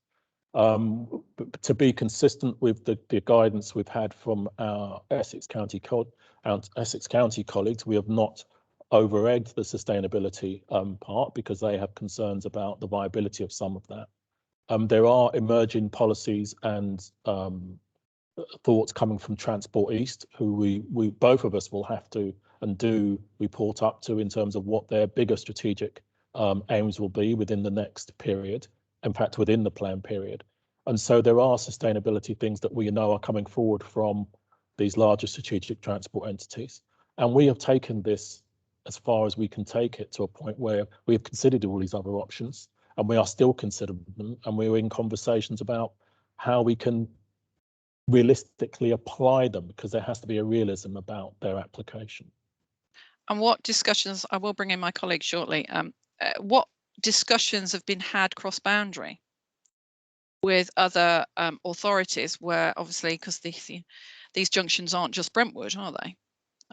[SPEAKER 6] But to be consistent with the guidance we've had from our Essex County colleagues, we have not over-egged the sustainability part because they have concerns about the viability of some of that. There are emerging policies and thoughts coming from Transport East, who we both of us will have to and do report up to in terms of what their bigger strategic aims will be within the next period, in fact, within the plan period. And so there are sustainability things that we know are coming forward from these larger strategic transport entities. And we have taken this as far as we can take it to a point where we have considered all these other options, and we are still considering them, and we're in conversations about how we can realistically apply them, because there has to be a realism about their application.
[SPEAKER 15] And what discussions, I will bring in my colleague shortly, what discussions have been had cross-boundary with other authorities, where obviously, because these junctions aren't just Brentwood, are they?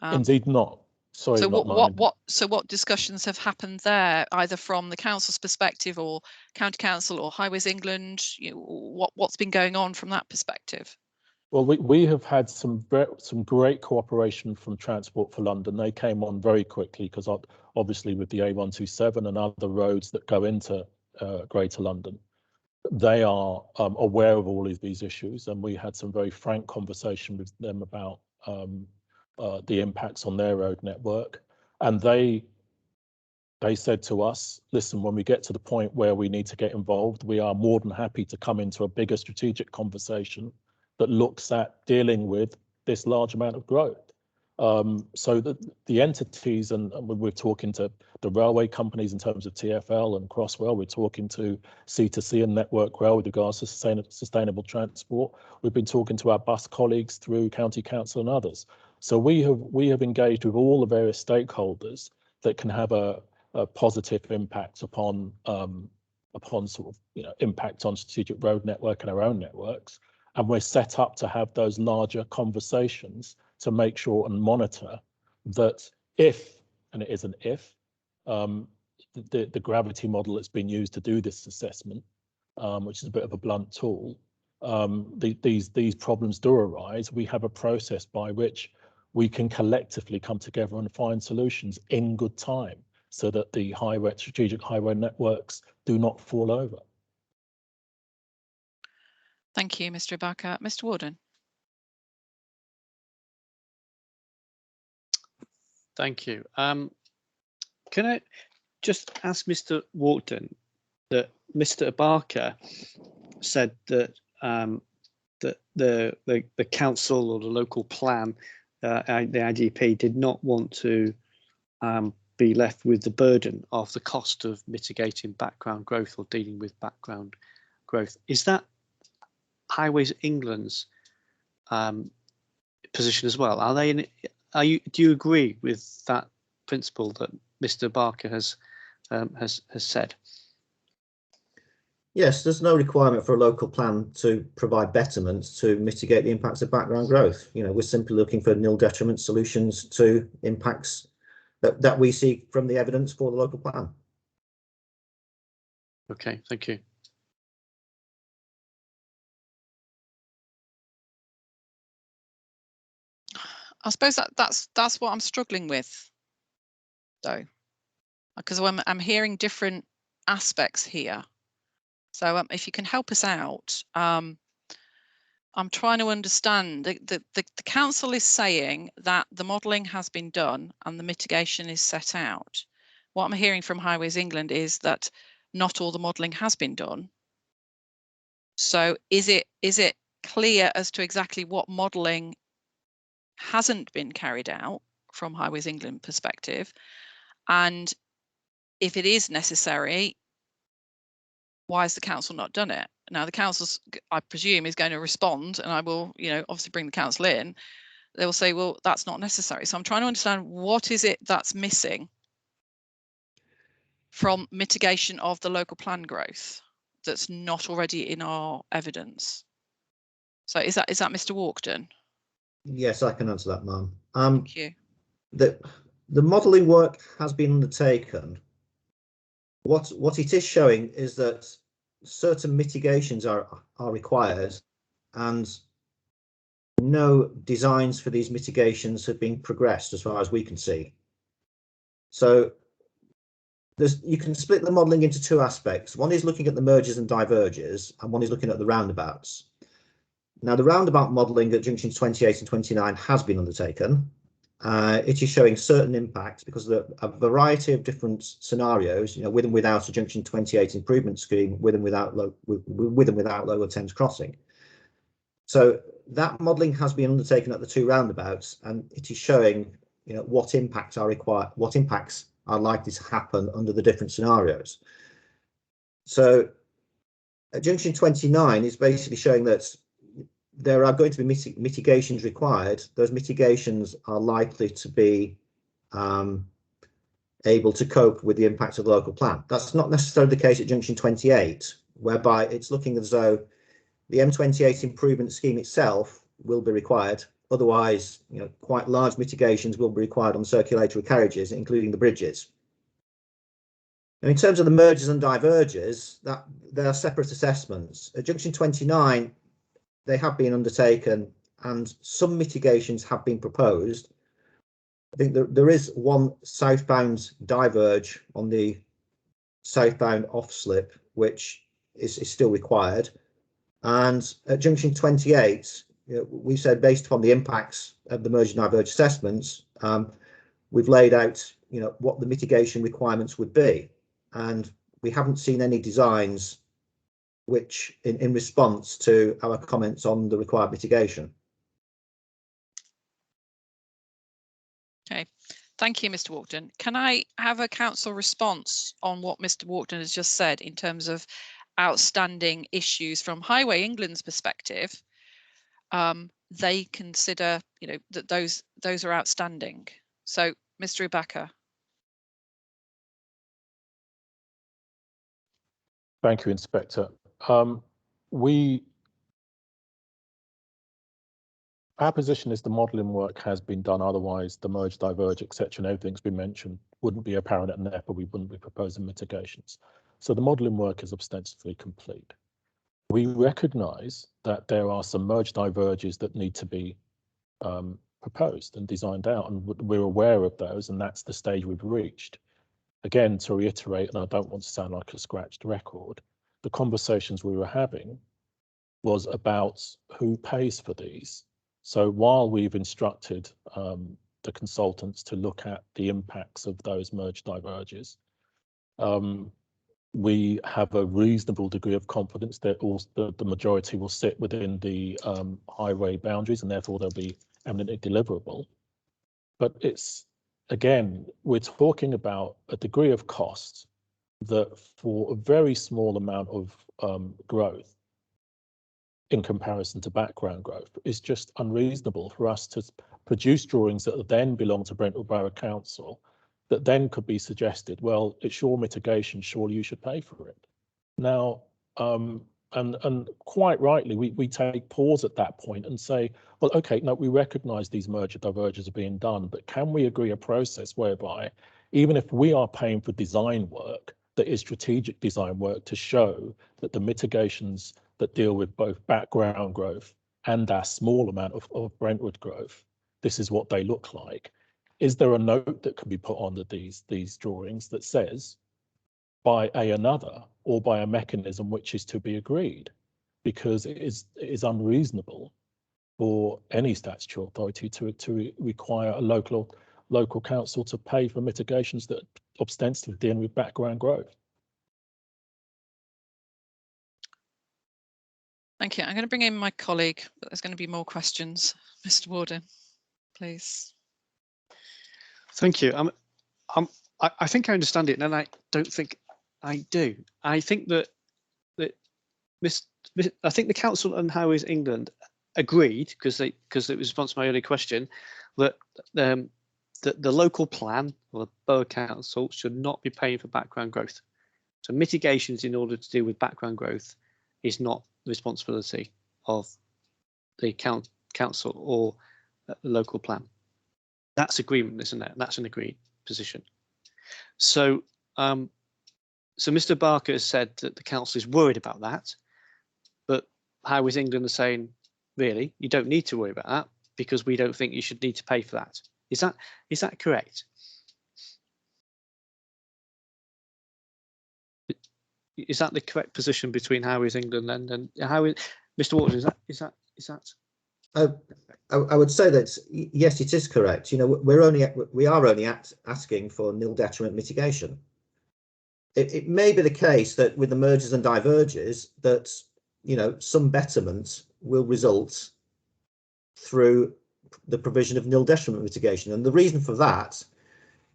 [SPEAKER 6] Indeed not. Sorry,
[SPEAKER 15] so
[SPEAKER 6] not
[SPEAKER 15] what discussions have happened there, either from the council's perspective or County Council or Highways England? You know, what's been going on from that perspective?
[SPEAKER 6] Well, we have had some great cooperation from Transport for London. They came on very quickly because obviously with the A127 and other roads that go into Greater London, they are aware of all of these issues, and we had some very frank conversation with them about the impacts on their road network. And they said to us, listen, when we get to the point where we need to get involved, we are more than happy to come into a bigger strategic conversation that looks at dealing with this large amount of growth. So the entities, and we're talking to the railway companies in terms of TfL and Crossrail, we're talking to C2C and Network Rail with regards to sustainable transport. We've been talking to our bus colleagues through County Council and others. So we have engaged with all the various stakeholders that can have a positive impact upon sort of, you know, impact on strategic road network and our own networks. And we're set up to have those larger conversations to make sure and monitor that if, and it is an if, the gravity model that's been used to do this assessment, which is a bit of a blunt tool, these problems do arise. We have a process by which we can collectively come together and find solutions in good time so that the strategic highway networks do not fall over.
[SPEAKER 15] Thank you, Mr. Ibaka. Mr. Warden.
[SPEAKER 2] Thank you. Can I just ask Mr. Walkden that Mr. Ibaka said that that the council or the local plan, the IDP, did not want to be left with the burden of the cost of mitigating background growth or dealing with background growth. Is that Highways England's position as well? Are they? Do you agree with that principle that Mr. Barker has said?
[SPEAKER 9] Yes, there's no requirement for a local plan to provide betterments to mitigate the impacts of background growth. You know, we're simply looking for nil detriment solutions to impacts that we see from the evidence for the local plan.
[SPEAKER 2] Okay, thank you.
[SPEAKER 15] I suppose that's what I'm struggling with, though, because I'm hearing different aspects here. So if you can help us out, I'm trying to understand. The council is saying that the modelling has been done and the mitigation is set out. What I'm hearing from Highways England is that not all the modelling has been done. So is it clear as to exactly what modelling hasn't been carried out from Highways England perspective? And if it is necessary, why has the council not done it? Now, the council, I presume, is going to respond, and I will, obviously bring the council in. They will say, well, that's not necessary. So I'm trying to understand, what is it that's missing from mitigation of the local plan growth that's not already in our evidence? So is that Mr. Walkden?
[SPEAKER 9] Yes, I can answer that, ma'am.
[SPEAKER 15] Thank you.
[SPEAKER 9] The modelling work has been undertaken. What it is showing is that certain mitigations are required, and no designs for these mitigations have been progressed as far as we can see. So you can split the modelling into two aspects. One is looking at the mergers and diverges, and one is looking at the roundabouts. Now, the roundabout modelling at junctions 28 and 29 has been undertaken. It is showing certain impacts because of a variety of different scenarios, with and without a junction 28 improvement scheme, with and without Lower Thames crossing. So that modelling has been undertaken at the two roundabouts, and it is showing, what impacts are required, what impacts are likely to happen under the different scenarios. So at junction 29 is basically showing that there are going to be mitigations required. Those mitigations are likely to be able to cope with the impact of the local plan. That's not necessarily the case at junction 28, whereby it's looking as though the M28 improvement scheme itself will be required. Otherwise, quite large mitigations will be required on circulatory carriages, including the bridges. And in terms of the mergers and diverges, that there are separate assessments. At junction 29, they have been undertaken and some mitigations have been proposed. I think there is one southbound diverge on the southbound off slip, which is still required. And at junction 28, we said, based upon the impacts of the merge and diverge assessments, we've laid out, what the mitigation requirements would be. And we haven't seen any designs which in response to our comments on the required mitigation.
[SPEAKER 15] Okay, thank you, Mr. Walkden. Can I have a council response on what Mr. Walkden has just said in terms of outstanding issues from Highway England's perspective? They consider, that those are outstanding. So, Mr. Ibaka.
[SPEAKER 6] Thank you, Inspector. Our position is the modelling work has been done, otherwise the merge, diverge, etc., and everything's been mentioned wouldn't be apparent, and therefore we wouldn't be proposing mitigations. So the modelling work is ostensibly complete. We recognise that there are some merge diverges that need to be proposed and designed out, and we're aware of those, and that's the stage we've reached. Again, to reiterate, and I don't want to sound like a scratched record, the conversations we were having was about who pays for these. So while we've instructed the consultants to look at the impacts of those merge diverges, we have a reasonable degree of confidence that the majority will sit within the highway boundaries, and therefore they'll be eminently deliverable. But it's, again, we're talking about a degree of cost that for a very small amount of growth in comparison to background growth is just unreasonable for us to produce drawings that then belong to Brentwood Borough Council that then could be suggested, well, it's your mitigation, surely you should pay for it. Now, and quite rightly, we take pause at that point and say, well, okay, no, we recognise these merger diverges are being done, but can we agree a process whereby even if we are paying for design work, that is strategic design work to show that the mitigations that deal with both background growth and our small amount of Brentwood growth, this is what they look like. Is there a note that can be put on these drawings that says by another or by a mechanism which is to be agreed? Because it is unreasonable for any statutory authority to require a local council to pay for mitigations that ostensibly deal with background growth.
[SPEAKER 15] Thank you. I'm going to bring in my colleague, but there's going to be more questions. Mr. Warden, please.
[SPEAKER 2] Thank you. I think I understand it, and I don't think I do. I think that I think the Council and Highways England agreed, because it was response to my earlier question, that the local plan or the borough council should not be paying for background growth. So mitigations in order to deal with background growth is not the responsibility of the council or the local plan. That's agreement, isn't it? That's an agreed position. So, so Mr. Barker has said that the council is worried about that, but Highways England are saying, really, you don't need to worry about that because we don't think you should need to pay for that. Is that correct? Is that the correct position between Highways England and Highways? Mr. Waters, is that?
[SPEAKER 9] I would say that yes, it is correct. You know, we are only asking for nil detriment mitigation. It may be the case that with the mergers and diverges that, you know, some betterment will result through the provision of nil detriment mitigation. And the reason for that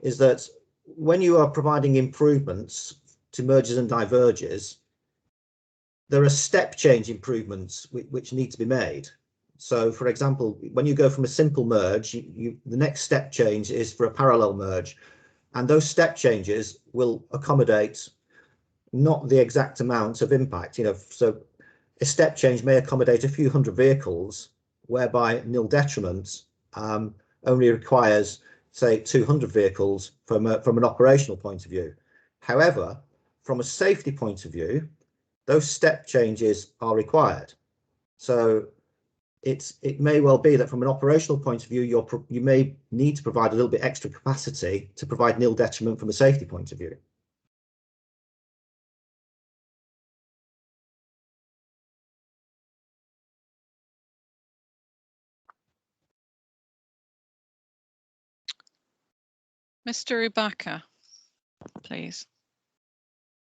[SPEAKER 9] is that when you are providing improvements to mergers and diverges, there are step change improvements which need to be made. So, for example, when you go from a simple merge, the next step change is for a parallel merge, and those step changes will accommodate not the exact amount of impact. You know, so a step change may accommodate a few hundred vehicles, whereby nil detriment only requires, say, 200 vehicles from an operational point of view. However, from a safety point of view, those step changes are required. So it may well be that from an operational point of view, you may need to provide a little bit extra capacity to provide nil detriment from a safety point of view.
[SPEAKER 15] Mr. Ubaka, please.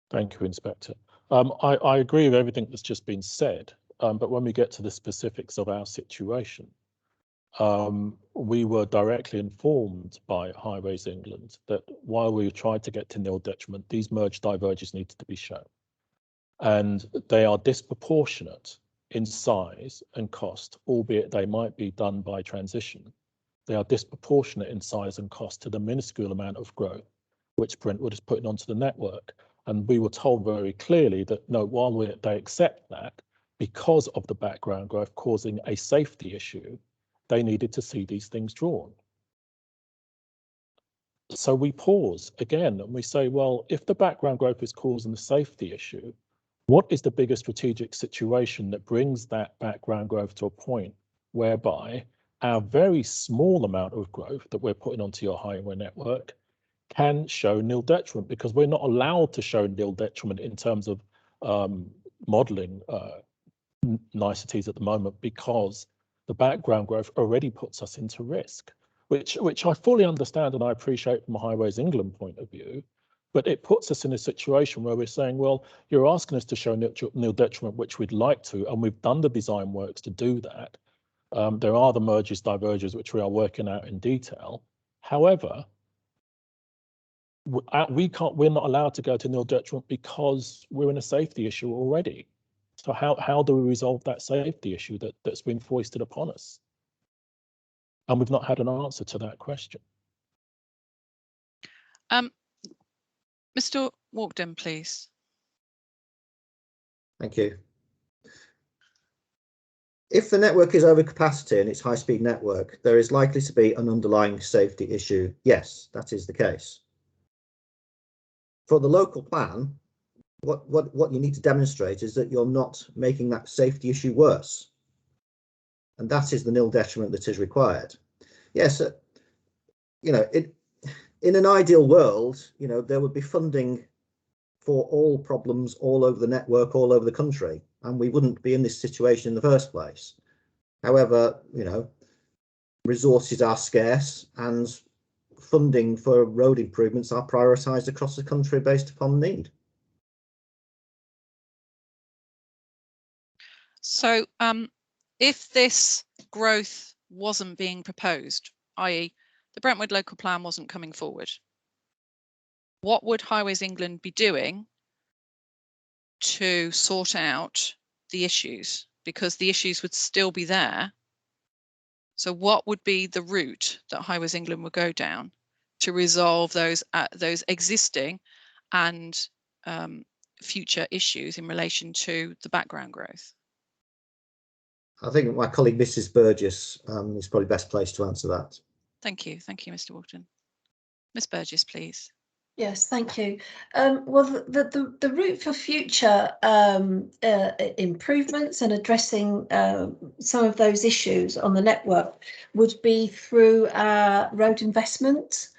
[SPEAKER 6] Thank you, Inspector. I agree with everything that's just been said, but when we get to the specifics of our situation, we were directly informed by Highways England that while we tried to get to nil detriment, these merge diverges needed to be shown. And they are disproportionate in size and cost, albeit they might be done by transition. They are disproportionate in size and cost to the minuscule amount of growth which Brentwood is putting onto the network. And we were told very clearly that no, while they accept that, because of the background growth causing a safety issue, they needed to see these things drawn. So we pause again and we say, well, if the background growth is causing the safety issue, what is the bigger strategic situation that brings that background growth to a point whereby our very small amount of growth that we're putting onto your highway network can show nil detriment, because we're not allowed to show nil detriment in terms of modelling niceties at the moment, because the background growth already puts us into risk, which I fully understand and I appreciate from a Highways England point of view, but it puts us in a situation where we're saying, well, you're asking us to show nil detriment, which we'd like to, and we've done the design works to do that. There are the mergers, divergers, which we are working out in detail. However, we're not allowed to go to nil detriment because we're in a safety issue already. So how do we resolve that safety issue that's been foisted upon us? And we've not had an answer to that question.
[SPEAKER 15] Mr. Walkden, please.
[SPEAKER 9] Thank you. If the network is over capacity and it's high-speed network, there is likely to be an underlying safety issue. Yes, that is the case. For the local plan, what you need to demonstrate is that you're not making that safety issue worse. And that is the nil detriment that is required. Yes, you know, in an ideal world, you know, there would be funding for all problems all over the network, all over the country, and we wouldn't be in this situation in the first place. However, you know, resources are scarce and funding for road improvements are prioritised across the country based upon need.
[SPEAKER 15] So if this growth wasn't being proposed, i.e. the Brentwood local plan wasn't coming forward, what would Highways England be doing to sort out the issues? Because the issues would still be there. So what would be the route that Highways England would go down to resolve those existing and future issues in relation to the background growth?
[SPEAKER 9] I think my colleague Mrs. Burgess is probably best placed to answer that.
[SPEAKER 15] Thank you, Mr. Walton. Ms. Burgess, please.
[SPEAKER 8] Yes, thank you. Well, the route for future improvements and addressing some of those issues on the network would be through road investment,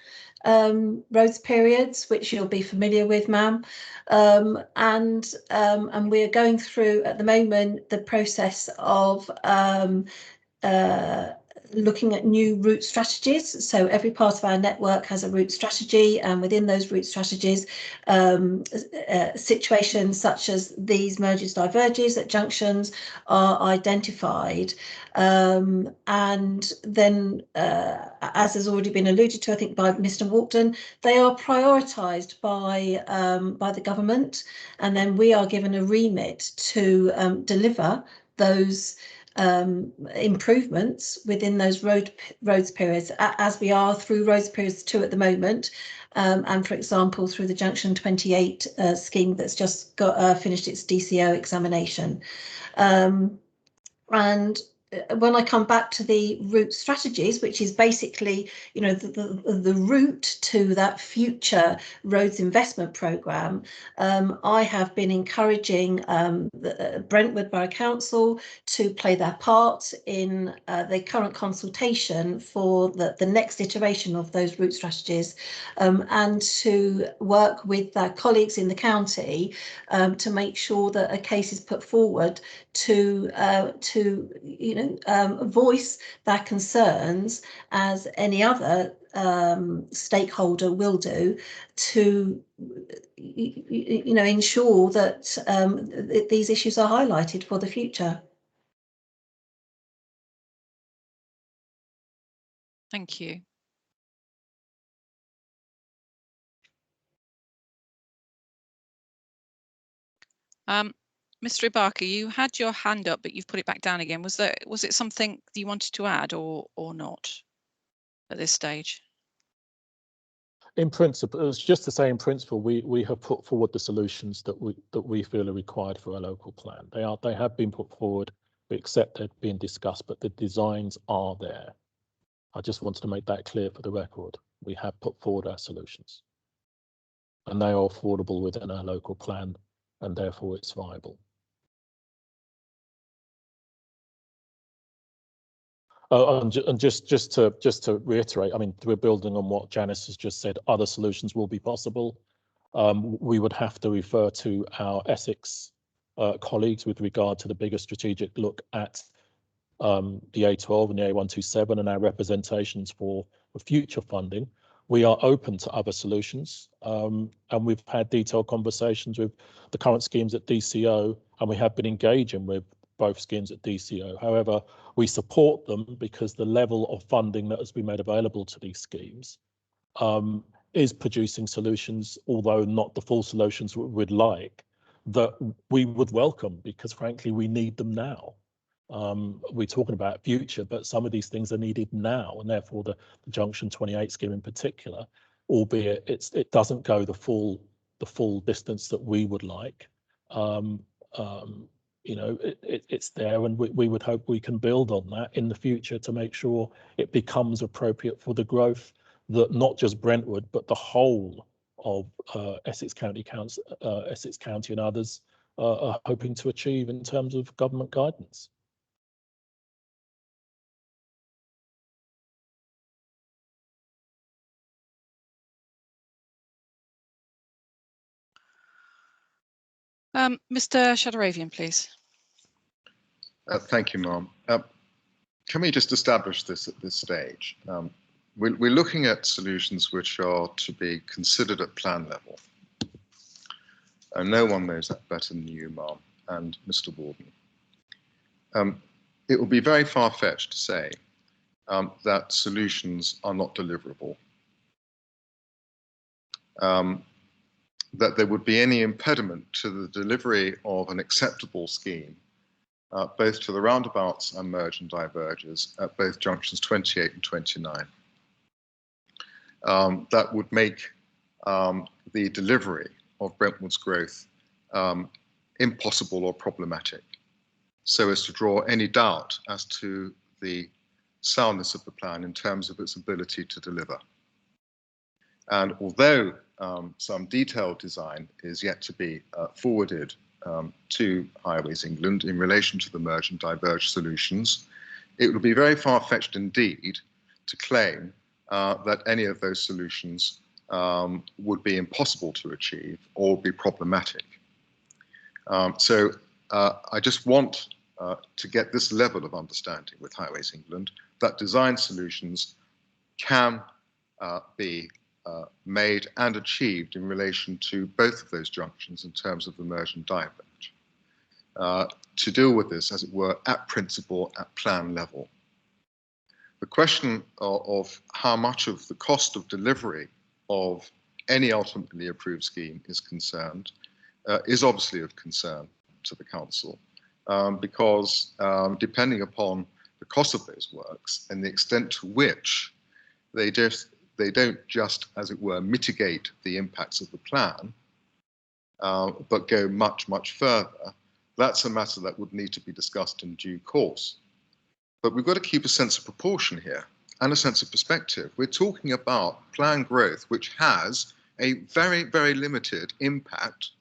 [SPEAKER 8] roads periods, which you'll be familiar with, ma'am. And we're going through at the moment the process of looking at new route strategies. So every part of our network has a route strategy, and within those route strategies, situations such as these merges, diverges at junctions are identified. And then, as has already been alluded to, I think by Mr. Walkden, they are prioritised by the government, and then we are given a remit to deliver those improvements within those roads periods, as we are through roads periods 2 at the moment, and for example through the Junction 28 scheme that's just got finished its DCO examination. And when I come back to the route strategies, which is basically, you know, the route to that future roads investment programme, I have been encouraging the Brentwood Borough Council to play their part in the current consultation for the next iteration of those route strategies, and to work with their colleagues in the county to make sure that a case is put forward to voice their concerns, as any other stakeholder will do, to ensure that these issues are highlighted for the future.
[SPEAKER 15] Thank you. Mr. Ibaka, you had your hand up, but you've put it back down again. Was it something that you wanted to add or not at this stage?
[SPEAKER 6] In principle, it's just to say, in principle, we have put forward the solutions that we feel are required for a local plan. They have been put forward. We accept they're being discussed, but the designs are there. I just wanted to make that clear for the record. We have put forward our solutions, and they are affordable within our local plan, and therefore it's viable. And just to reiterate, I mean, we're building on what Janice has just said. Other solutions will be possible. We would have to refer to our Essex colleagues with regard to the bigger strategic look at the A12 and the A127 and our representations for future funding. We are open to other solutions, and we've had detailed conversations with the current schemes at DCO, and we have been engaging with both schemes at DCO. However, we support them because the level of funding that has been made available to these schemes is producing solutions, although not the full solutions we'd like, that we would welcome, because frankly, we need them now. We're talking about future, but some of these things are needed now, and therefore the Junction 28 scheme in particular, albeit it doesn't go the full distance that we would like. You know, it's there, and we would hope we can build on that in the future to make sure it becomes appropriate for the growth that not just Brentwood, but the whole of Essex County and others are hoping to achieve in terms of government guidance.
[SPEAKER 15] Mr. Shadaravian, please.
[SPEAKER 3] Thank you, Ma'am. Can we just establish this at this stage? We're looking at solutions which are to be considered at plan level. And no one knows that better than you, Ma'am, and Mr. Warden. It will be very far-fetched to say that solutions are not deliverable. That there would be any impediment to the delivery of an acceptable scheme, both to the roundabouts and merge and diverges at both junctions 28 and 29. That would make the delivery of Brentwood's growth impossible or problematic, so as to draw any doubt as to the soundness of the plan in terms of its ability to deliver. And although some detailed design is yet to be forwarded to Highways England in relation to the merge and diverge solutions, it would be very far-fetched indeed to claim that any of those solutions would be impossible to achieve or be problematic. So I just want to get this level of understanding with Highways England that design solutions can be made and achieved in relation to both of those junctions in terms of the merge and diverge, to deal with this, as it were, at principle, at plan level. The question of how much of the cost of delivery of any ultimately approved scheme is concerned is obviously of concern to the Council, because depending upon the cost of those works and the extent to which they don't just, as it were, mitigate the impacts of the plan, but go much, much further, that's a matter that would need to be discussed in due course. But we've got to keep a sense of proportion here and a sense of perspective. We're talking about plan growth, which has a very, very limited impact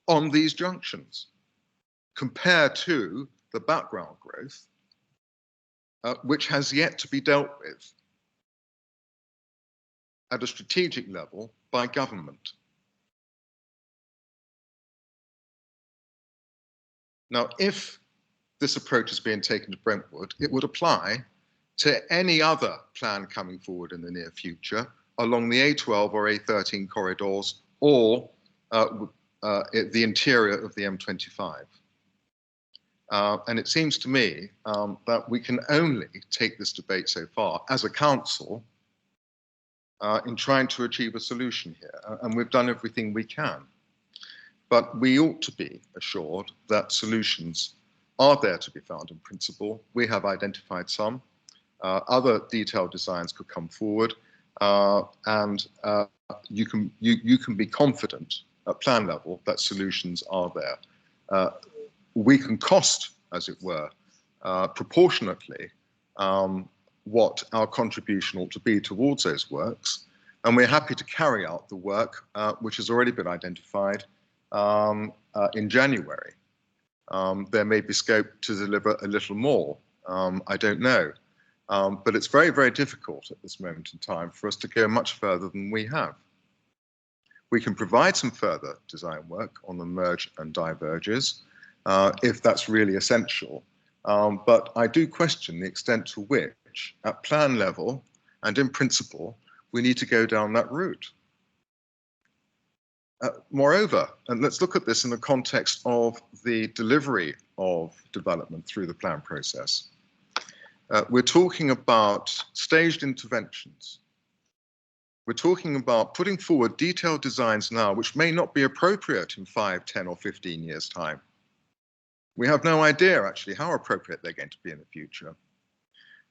[SPEAKER 3] on these junctions compared to the background growth, which has yet to be dealt with at a strategic level by government. Now, if this approach is being taken to Brentwood, it would apply to any other plan coming forward in the near future along the A12 or A13 corridors or the interior of the M25. And it seems to me that we can only take this debate so far as a council in trying to achieve a solution here, and we've done everything we can. But we ought to be assured that solutions are there to be found in principle. We have identified some. Other detailed designs could come forward, and you can be confident at plan level that solutions are there. We can cost, as it were, proportionately what our contribution ought to be towards those works, and we're happy to carry out the work which has already been identified in January. There may be scope to deliver a little more, I don't know. But it's very, very difficult at this moment in time for us to go much further than we have. We can provide some further design work on the merge and diverges if that's really essential. But I do question the extent to which, at plan level and in principle, we need to go down that route. Moreover, and let's look at this in the context of the delivery of development through the plan process. We're talking about staged interventions. We're talking about putting forward detailed designs now, which may not be appropriate in 5, 10, or 15 years' time. We have no idea, actually, how appropriate they're going to be in the future.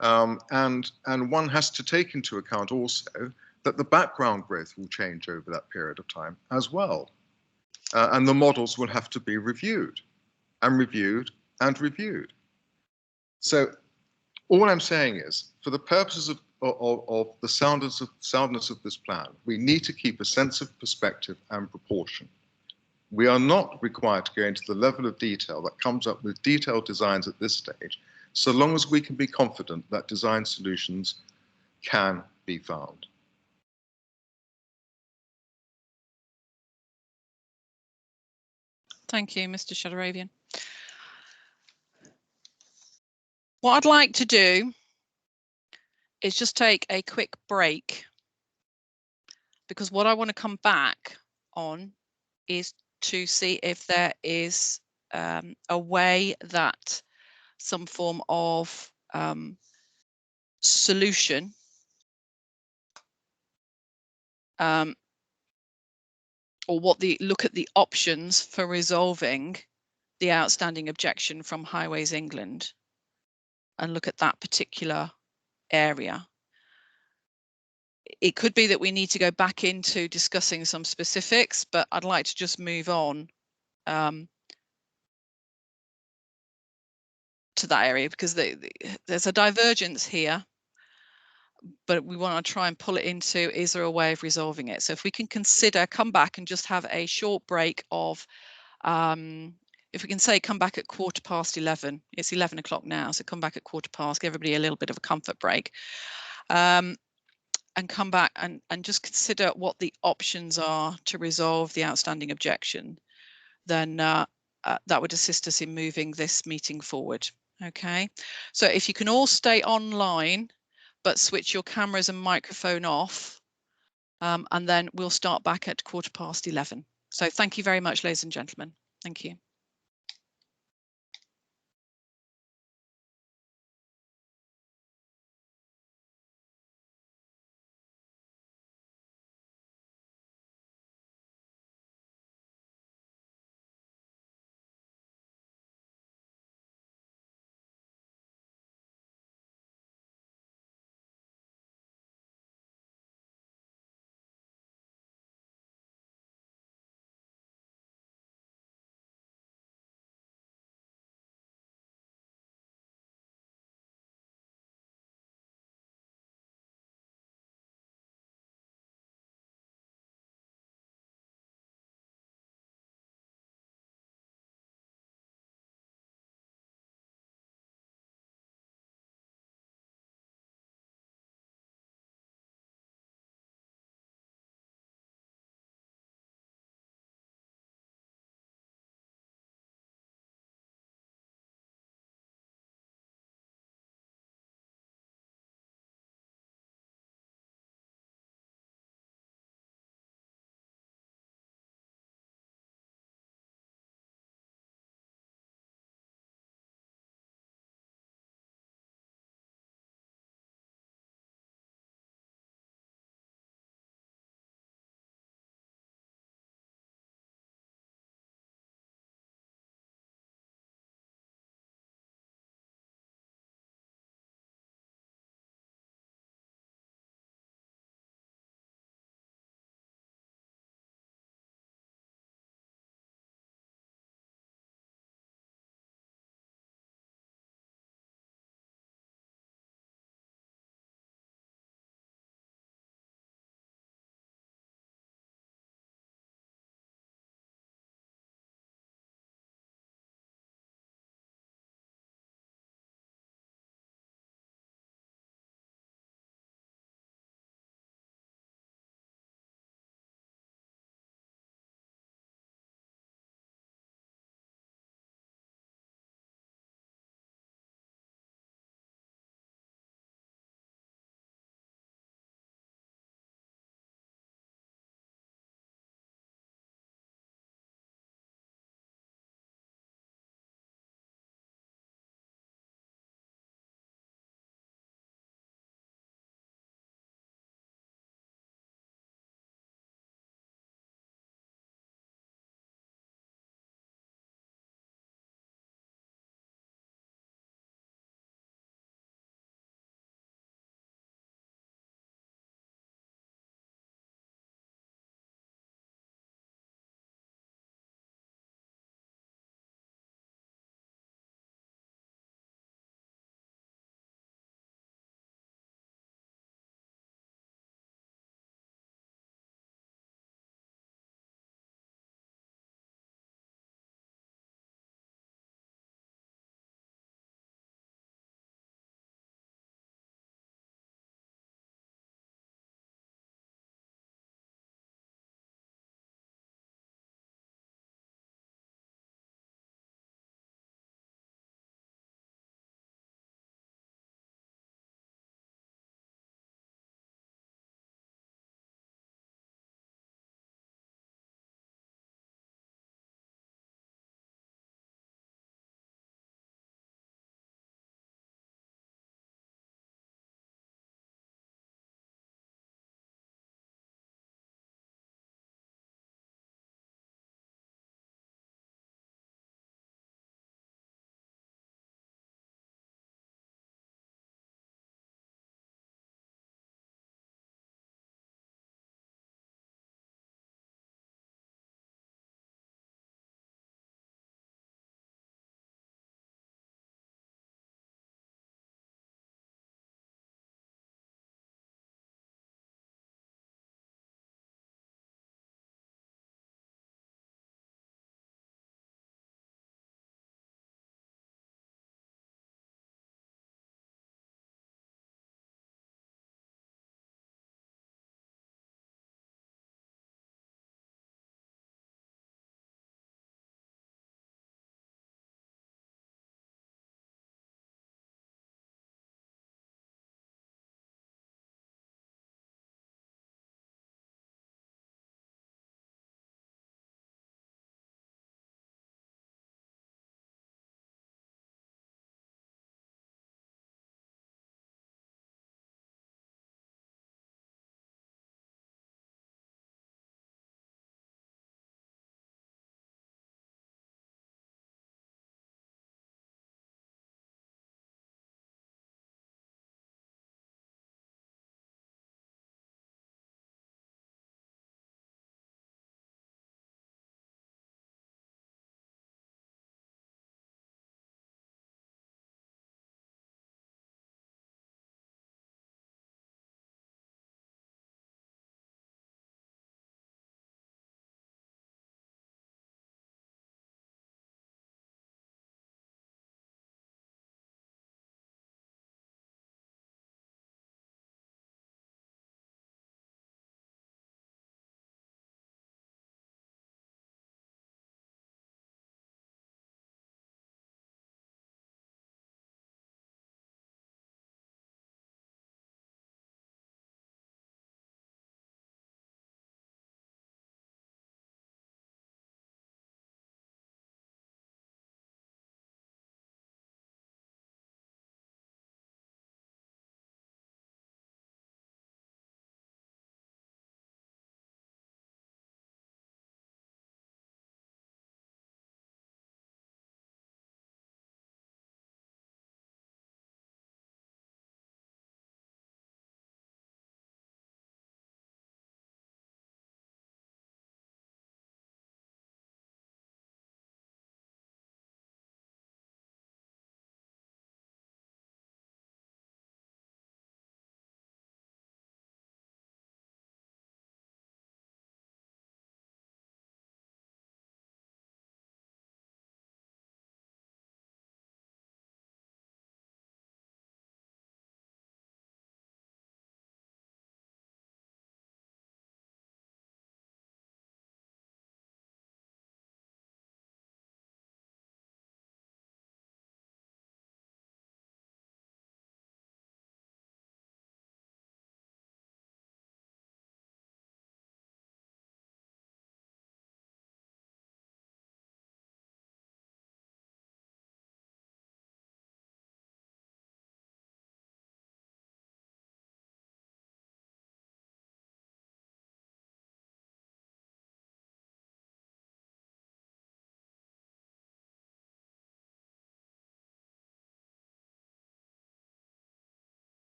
[SPEAKER 3] And one has to take into account also that the background growth will change over that period of time as well. And the models will have to be reviewed and reviewed and reviewed. So all I'm saying is, for the purposes of the soundness of this plan, we need to keep a sense of perspective and proportion. We are not required to go into the level of detail that comes up with detailed designs at this stage, so long as we can be confident that design solutions can be found.
[SPEAKER 15] Thank you, Mr. Shadaravian. What I'd like to do is just take a quick break, because what I want to come back on is to see if there is a way that some form of solution or look at the options for resolving the outstanding objection from Highways England and look at that particular area. It could be that we need to go back into discussing some specifics, but I'd like to just move on to that area, because there's a divergence here, but we want to try and pull it into, is there a way of resolving it? So if we can come back and just have a short break of, if we can say come back at 11:15, it's 11 o'clock now, so come back at 11:15, give everybody a little bit of a comfort break. And come back and just consider what the options are to resolve the outstanding objection, then that would assist us in moving this meeting forward. Okay, so if you can all stay online, but switch your cameras and microphone off, and then we'll start back at 11:15. So thank you very much, ladies and gentlemen. Thank you.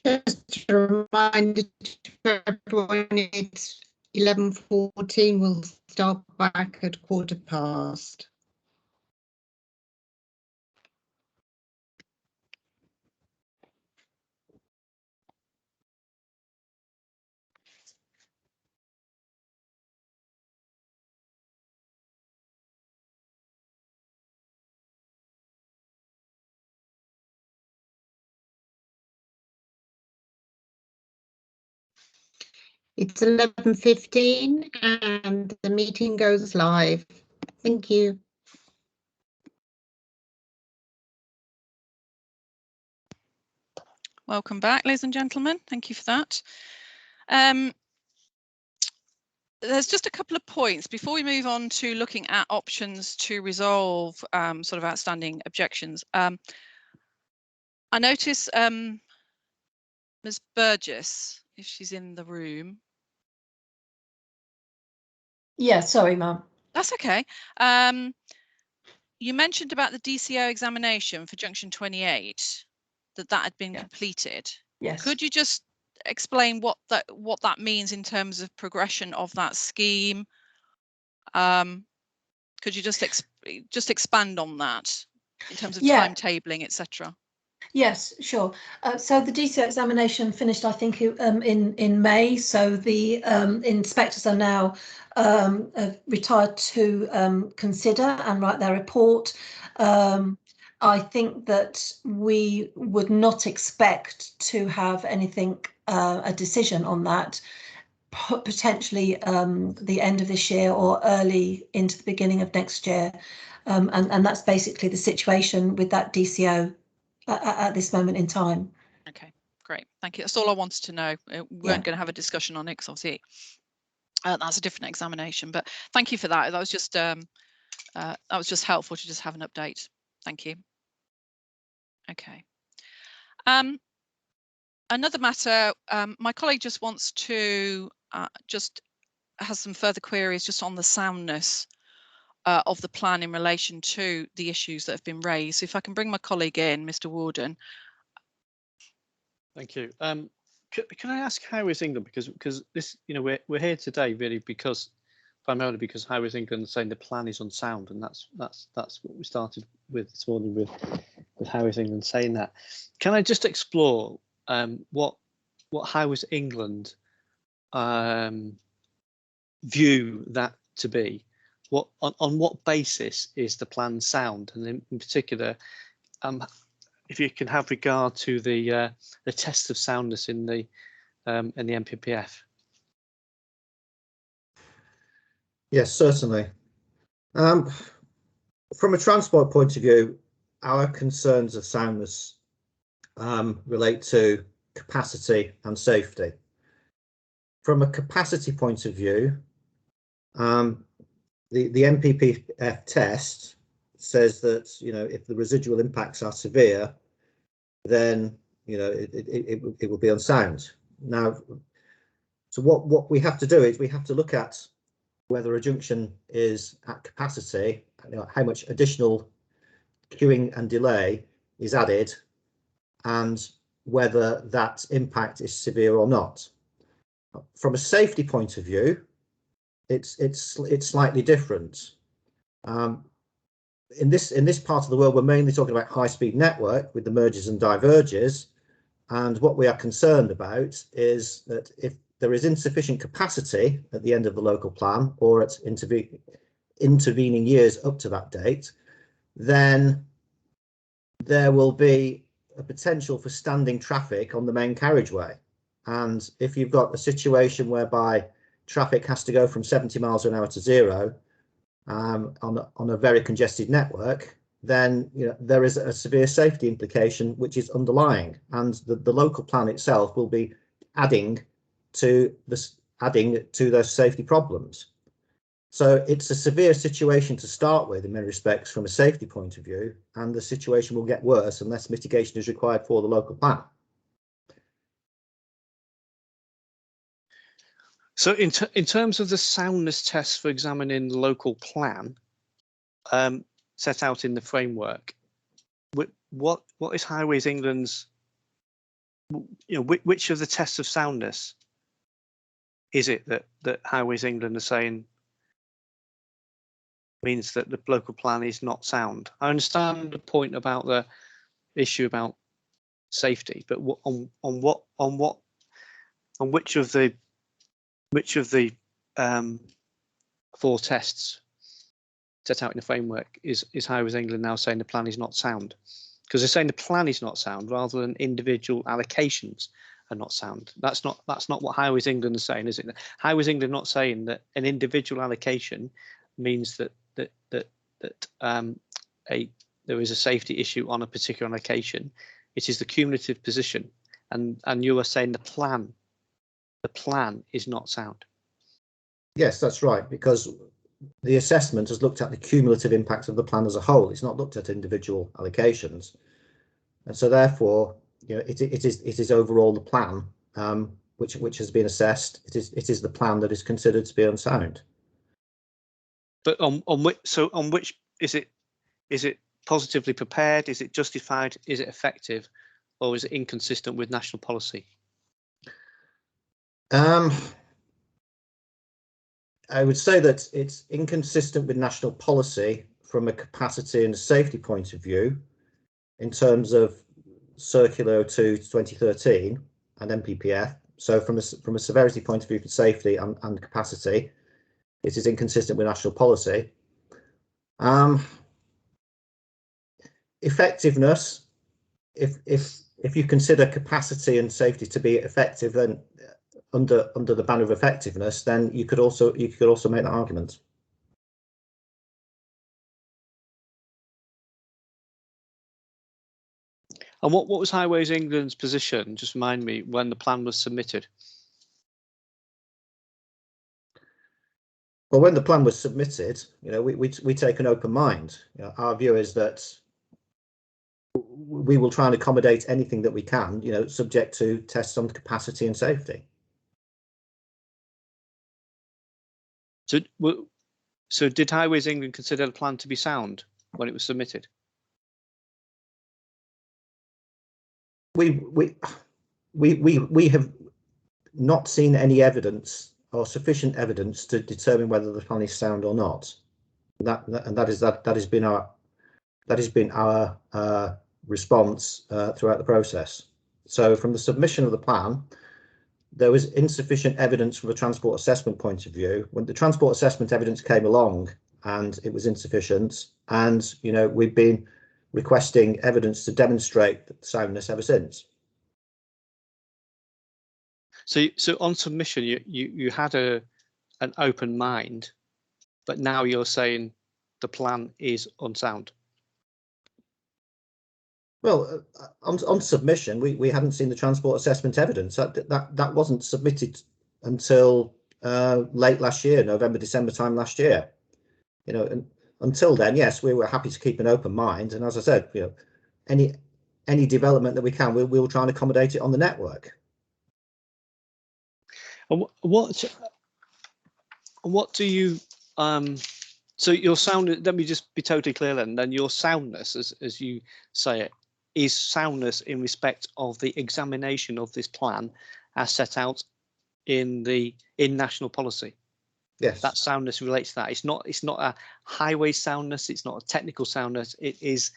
[SPEAKER 11] Just a reminder to everyone, it's 11:14. We'll start back at 15:15. It's 11:15 and the meeting goes live. Thank you.
[SPEAKER 15] Welcome back, ladies and gentlemen. Thank you for that. There's just a couple of points before we move on to looking at options to resolve sort of outstanding objections. I notice Ms. Burgess, if she's in the room.
[SPEAKER 8] Yeah, sorry, Mum.
[SPEAKER 15] That's okay. You mentioned about the DCO examination for Junction 28, that had been completed.
[SPEAKER 8] Yes.
[SPEAKER 15] Could you just explain what that means in terms of progression of that scheme? Could you just expand on that in terms of timetabling, etc.?
[SPEAKER 8] Yes, sure. So the DCO examination finished, I think, in May. So the inspectors are now retired to consider and write their report. I think that we would not expect to have anything, a decision on that, potentially the end of this year or early into the beginning of next year. And that's basically the situation with that DCO at this moment in time.
[SPEAKER 15] Okay, great, thank you. That's all I wanted to know. We weren't going to have a discussion on it because obviously that's a different examination, but thank you for that. That was just helpful to just have an update. Thank you. Okay. Another matter, my colleague just wants to has some further queries just on the soundness of the plan in relation to the issues that have been raised. So if I can bring my colleague in, Mr. Warden.
[SPEAKER 2] Thank you. Can I ask Highways England, because this, we're here today really primarily because Highways England is saying the plan is unsound, and that's what we started with this morning with Highways England saying that. Can I just explore what Highways England view that to be? On what basis is the plan sound, and in particular, if you can have regard to the test of soundness in the NPPF?
[SPEAKER 9] Yes, certainly. From a transport point of view, our concerns of soundness relate to capacity and safety. From a capacity point of view, the NPPF test says that if the residual impacts are severe, then it will be unsound. Now, so what we have to do is we have to look at whether a junction is at capacity, how much additional queuing and delay is added, and whether that impact is severe or not. From a safety point of view, it's slightly different. In this part of the world, we're mainly talking about high-speed network with the merges and diverges, and what we are concerned about is that if there is insufficient capacity at the end of the local plan or at intervening years up to that date, then there will be a potential for standing traffic on the main carriageway. And if you've got a situation whereby traffic has to go from 70 miles an hour to 0 on a very congested network, then there is a severe safety implication which is underlying, and the local plan itself will be adding to those safety problems. So it's a severe situation to start with in many respects from a safety point of view, and the situation will get worse unless mitigation is required for the local plan.
[SPEAKER 2] So in terms of the soundness test for examining the local plan set out in the framework, what is Highways England's you know, which of the tests of soundness is it that Highways England are saying means that the local plan is not sound? I understand the point about the issue about safety, but on which of the 4 tests set out in the framework is Highways England now saying the plan is not sound? Because they're saying the plan is not sound rather than individual allocations are not sound. That's not what Highways England is saying, is it? Highways England not saying that an individual allocation means that there is a safety issue on a particular allocation. It is the cumulative position, and you are saying the plan is not sound.
[SPEAKER 9] Yes, that's right, because the assessment has looked at the cumulative impact of the plan as a whole. It's not looked at individual allocations, and so therefore, you know, it is overall the plan which has been assessed. It is the plan that is considered to be unsound.
[SPEAKER 2] But on which is it positively prepared? Is it justified? Is it effective, or is it inconsistent with national policy?
[SPEAKER 9] I would say that it's inconsistent with national policy from a capacity and a safety point of view, in terms of Circular 02 to 2013 and NPPF. So from a severity point of view for safety and capacity, it is inconsistent with national policy. Effectiveness, if you consider capacity and safety to be effective, then under the banner of effectiveness, then you could also make that argument.
[SPEAKER 2] And what was Highways England's position? Just remind me, when the plan was submitted.
[SPEAKER 9] Well, when the plan was submitted, you know, we take an open mind. You know, our view is that we will try and accommodate anything that we can, you know, subject to tests on capacity and safety.
[SPEAKER 2] So did Highways England consider the plan to be sound when it was submitted?
[SPEAKER 9] We have not seen any evidence or sufficient evidence to determine whether the plan is sound or not. That has been our response throughout the process. So from the submission of the plan, there was insufficient evidence from a transport assessment point of view. When the transport assessment evidence came along, and it was insufficient, and you know, we've been requesting evidence to demonstrate soundness ever since.
[SPEAKER 2] So on submission, you had an open mind, but now you're saying the plan is unsound.
[SPEAKER 9] Well, on submission, we hadn't seen the transport assessment evidence. That wasn't submitted until late last year, November, December time last year. You know, and until then, yes, we were happy to keep an open mind. And as I said, you know, any development that we can, we'll try and accommodate it on the network.
[SPEAKER 2] And what do you so your sound? Let me just be totally clear then your soundness, as you say it, is soundness in respect of the examination of this plan as set out in national policy.
[SPEAKER 9] Yes,
[SPEAKER 2] that soundness relates to that. It's not a highway soundness. It's not a technical soundness. It is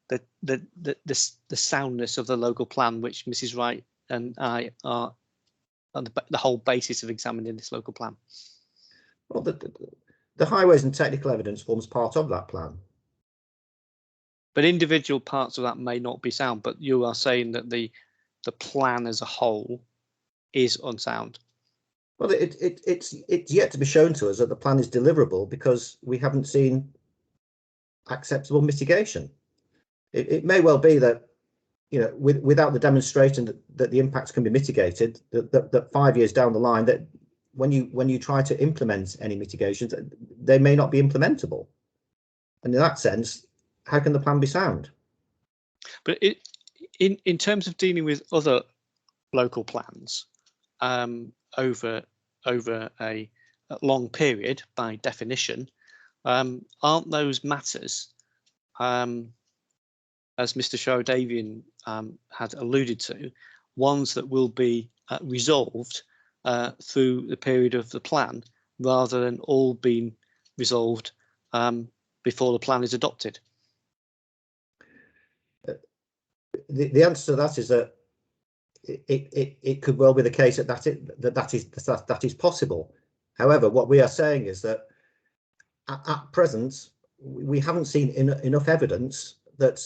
[SPEAKER 2] the soundness of the local plan, which Mrs. Wright and I are the whole basis of examining this local plan.
[SPEAKER 9] Well, the highways and technical evidence forms part of that plan.
[SPEAKER 2] But individual parts of that may not be sound, but you are saying that the plan as a whole is unsound.
[SPEAKER 9] Well, it's yet to be shown to us that the plan is deliverable because we haven't seen acceptable mitigation. It may well be that, you know, without the demonstration that the impacts can be mitigated, that 5 years down the line, that when you try to implement any mitigations, they may not be implementable. And in that sense, how can the plan be sound?
[SPEAKER 2] But in terms of dealing with other local plans over a long period, by definition, aren't those matters, as Mr. Sharadavian had alluded to, ones that will be resolved through the period of the plan, rather than all being resolved before the plan is adopted?
[SPEAKER 9] The answer to that is that it could well be the case that is possible. However, what we are saying is that at present we haven't seen enough evidence that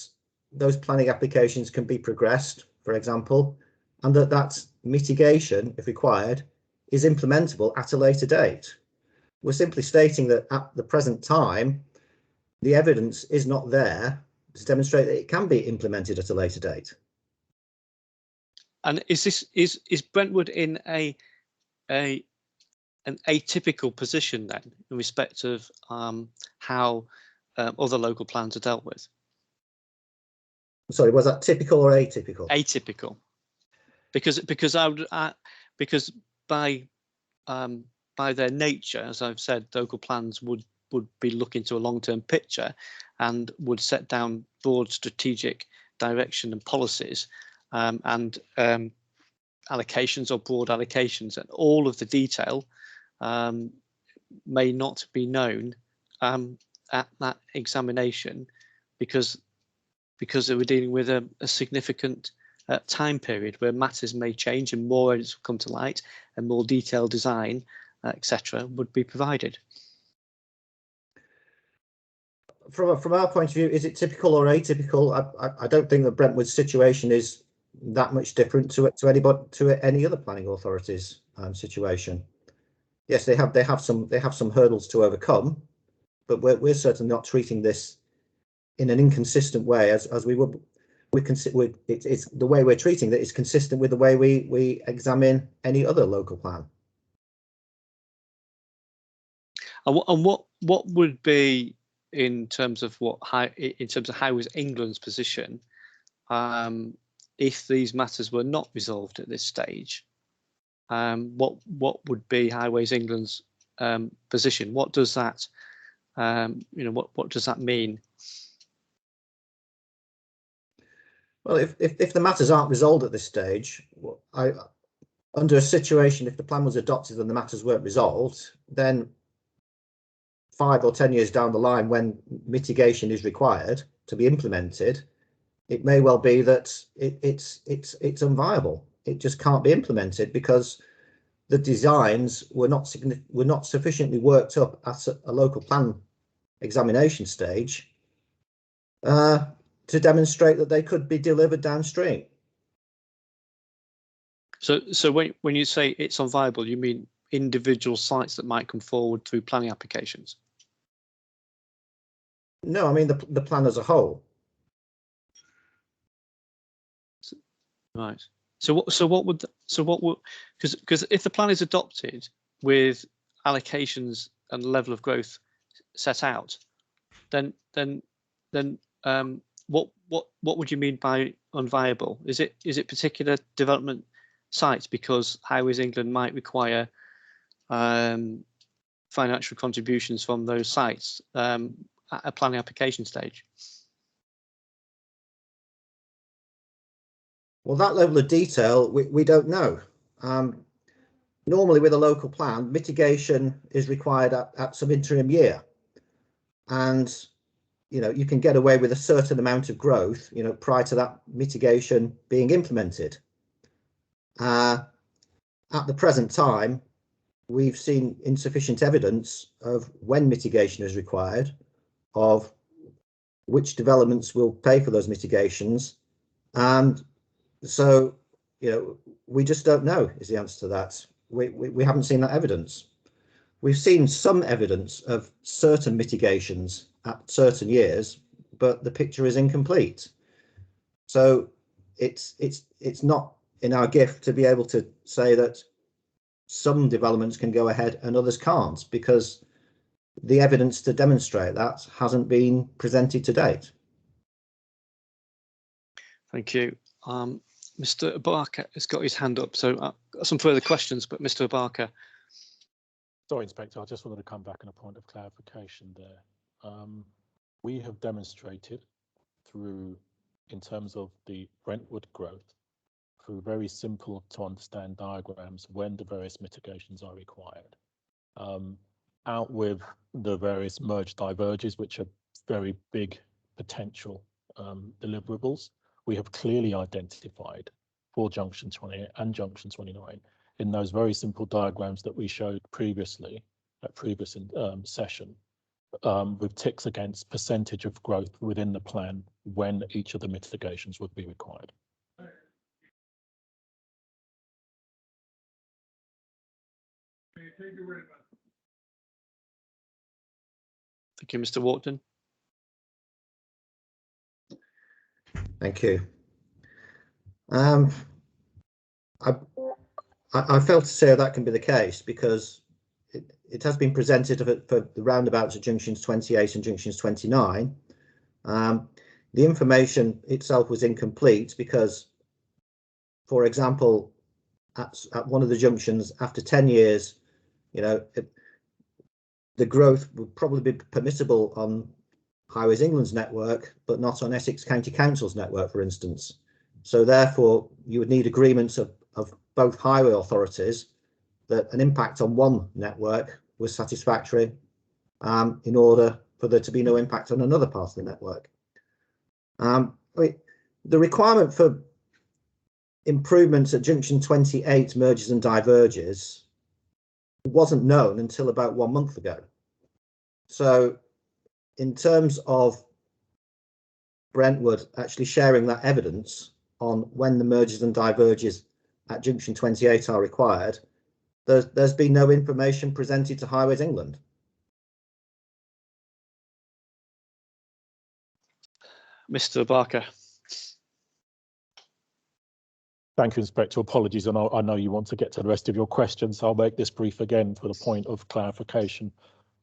[SPEAKER 9] those planning applications can be progressed, for example, and that mitigation, if required, is implementable at a later date. We're simply stating that at the present time, the evidence is not there to demonstrate that it can be implemented at a later date.
[SPEAKER 2] And is Brentwood in an atypical position then in respect of how other local plans are dealt with?
[SPEAKER 9] Sorry, was that typical or atypical?
[SPEAKER 2] Atypical, because by their nature, as I've said, local plans would be looking to a long-term picture and would set down broad strategic direction and policies, and allocations or broad allocations, and all of the detail may not be known at that examination because they were dealing with a significant time period where matters may change and more evidence will come to light and more detailed design, etc., would be provided.
[SPEAKER 9] From our point of view, is it typical or atypical? I don't think that Brentwood's situation is that much different to any other planning authority's situation. Yes, they have some hurdles to overcome, but we're certainly not treating this in an inconsistent way as we would. It's the way we're treating it is consistent with the way we examine any other local plan.
[SPEAKER 2] And what would be, in terms of Highways England's position, if these matters were not resolved at this stage? What would be Highways England's position? What does that what does that mean?
[SPEAKER 9] Well, if the matters aren't resolved at this stage, under a situation, if the plan was adopted and the matters weren't resolved, then 5 or 10 years down the line, when mitigation is required to be implemented, it may well be that it's unviable. It just can't be implemented because the designs were not sufficiently worked up at a local plan examination stage to demonstrate that they could be delivered downstream.
[SPEAKER 2] So when you say it's unviable, you mean individual sites that might come forward through planning applications?
[SPEAKER 9] No, I mean the plan as a whole.
[SPEAKER 2] Right. So what would because if the plan is adopted with allocations and level of growth set out, then what would you mean by unviable? Is it particular development sites, because Highways England might require financial contributions from those sites at a planning application stage?
[SPEAKER 9] Well, that level of detail we don't know. Normally with a local plan, mitigation is required at some interim year, and you can get away with a certain amount of growth prior to that mitigation being implemented. At the present time, we've seen insufficient evidence of when mitigation is required, of which developments will pay for those mitigations, and so we just don't know is the answer to that. We haven't seen that evidence. We've seen some evidence of certain mitigations at certain years, but the picture is incomplete. So it's not in our gift to be able to say that some developments can go ahead and others can't, because the evidence to demonstrate that hasn't been presented to date.
[SPEAKER 2] Thank you. Mr. Barker has got his hand up, so I've got some further questions, but Mr. Barker.
[SPEAKER 6] Sorry, Inspector, I just wanted to come back on a point of clarification there. We have demonstrated in terms of the Brentwood growth, through very simple to understand diagrams when the various mitigations are required. Out with the various merge diverges, which are very big potential deliverables. We have clearly identified for junction 28 and junction 29 in those very simple diagrams that we showed previously at previous session, with ticks against percentage of growth within the plan when each of the mitigations would be required.
[SPEAKER 2] Thank you, Mr. Walton.
[SPEAKER 9] Thank you. I fail to say that can be the case because it has been presented for the roundabouts at junctions 28 and junctions 29. The information itself was incomplete because, for example, at one of the junctions after 10 years, you know, the growth would probably be permissible on Highways England's network, but not on Essex County Council's network, for instance. So therefore, you would need agreements of both highway authorities that an impact on one network was satisfactory in order for there to be no impact on another part of the network. I mean, the requirement for improvements at junction 28 merges and diverges wasn't known until about 1 month ago. So in terms of Brentwood actually sharing that evidence on when the merges and diverges at junction 28 are required, there's been no information presented to Highways England.
[SPEAKER 2] Mr. Barker.
[SPEAKER 6] Thank you, Inspector. Apologies, and I know you want to get to the rest of your questions, so I'll make this brief again for the point of clarification.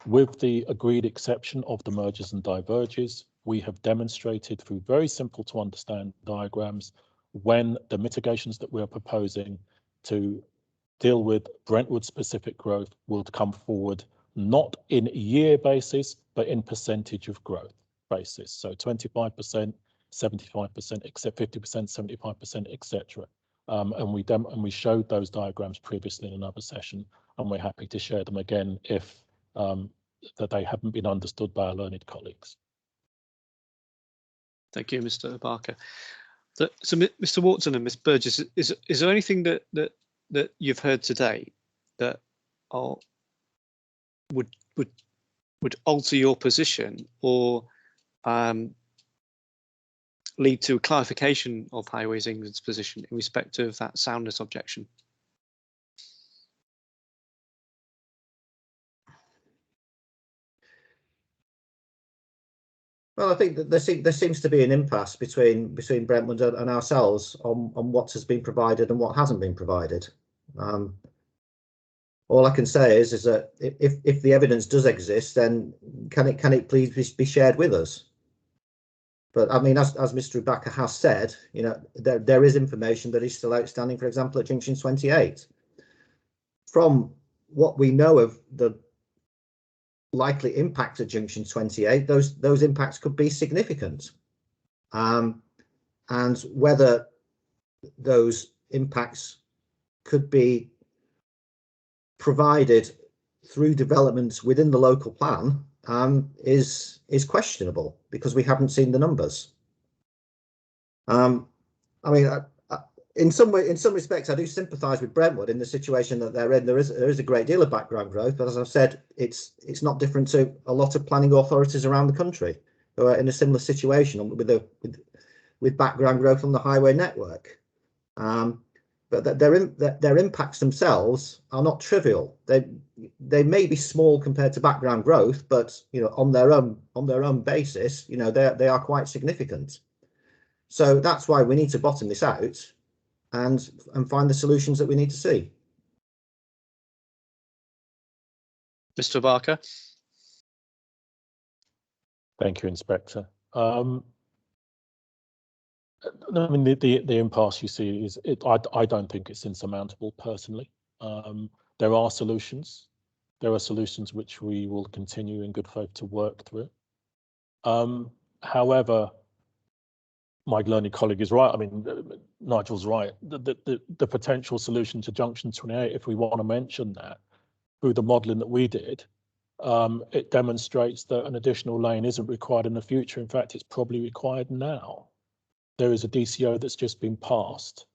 [SPEAKER 6] With the agreed exception of the mergers and diverges, we have demonstrated through very simple to understand diagrams when the mitigations that we are proposing to deal with Brentwood specific growth will come forward, not in year basis, but in percentage of growth basis. So 25%, 75%, except 50%, 75%, etc. And we showed those diagrams previously in another session, and we're happy to share them again if that they haven't been understood by our learned colleagues.
[SPEAKER 2] Thank you, Mr. Barker. So, Mr. Watson and Ms. Burgess, is there anything that you've heard today that would alter your position or lead to a clarification of Highways England's position in respect of that soundness objection?
[SPEAKER 9] Well, I think that there seems to be an impasse between Brentwood and ourselves on what has been provided and what hasn't been provided. All I can say is that if the evidence does exist, then can it please be shared with us? But I mean, as Mr. Barker has said, you know, there is information that is still outstanding, for example, at junction 28. From what we know of the likely impact at junction 28, those impacts could be significant. And whether those impacts could be provided through developments within the local plan is questionable because we haven't seen the numbers. I mean, in some respects, I do sympathise with Brentwood in the situation that they're in. There is a great deal of background growth, but as I've said, it's not different to a lot of planning authorities around the country who are in a similar situation with background growth on the highway network. But their impacts themselves are not trivial. They may be small compared to background growth, but you know, on their own basis, you know, they are quite significant. So that's why we need to bottom this out and find the solutions that we need to see.
[SPEAKER 2] Mr. Barker.
[SPEAKER 6] Thank you, Inspector. I mean, the impasse you see is I don't think it's insurmountable personally. There are solutions. There are solutions which we will continue in good faith to work through. However, my learned colleague is right. I mean, Nigel's right. The potential solution to junction 28, if we want to mention that, through the modelling that we did, it demonstrates that an additional lane isn't required in the future. In fact, it's probably required now. There is a DCO that's just been passed,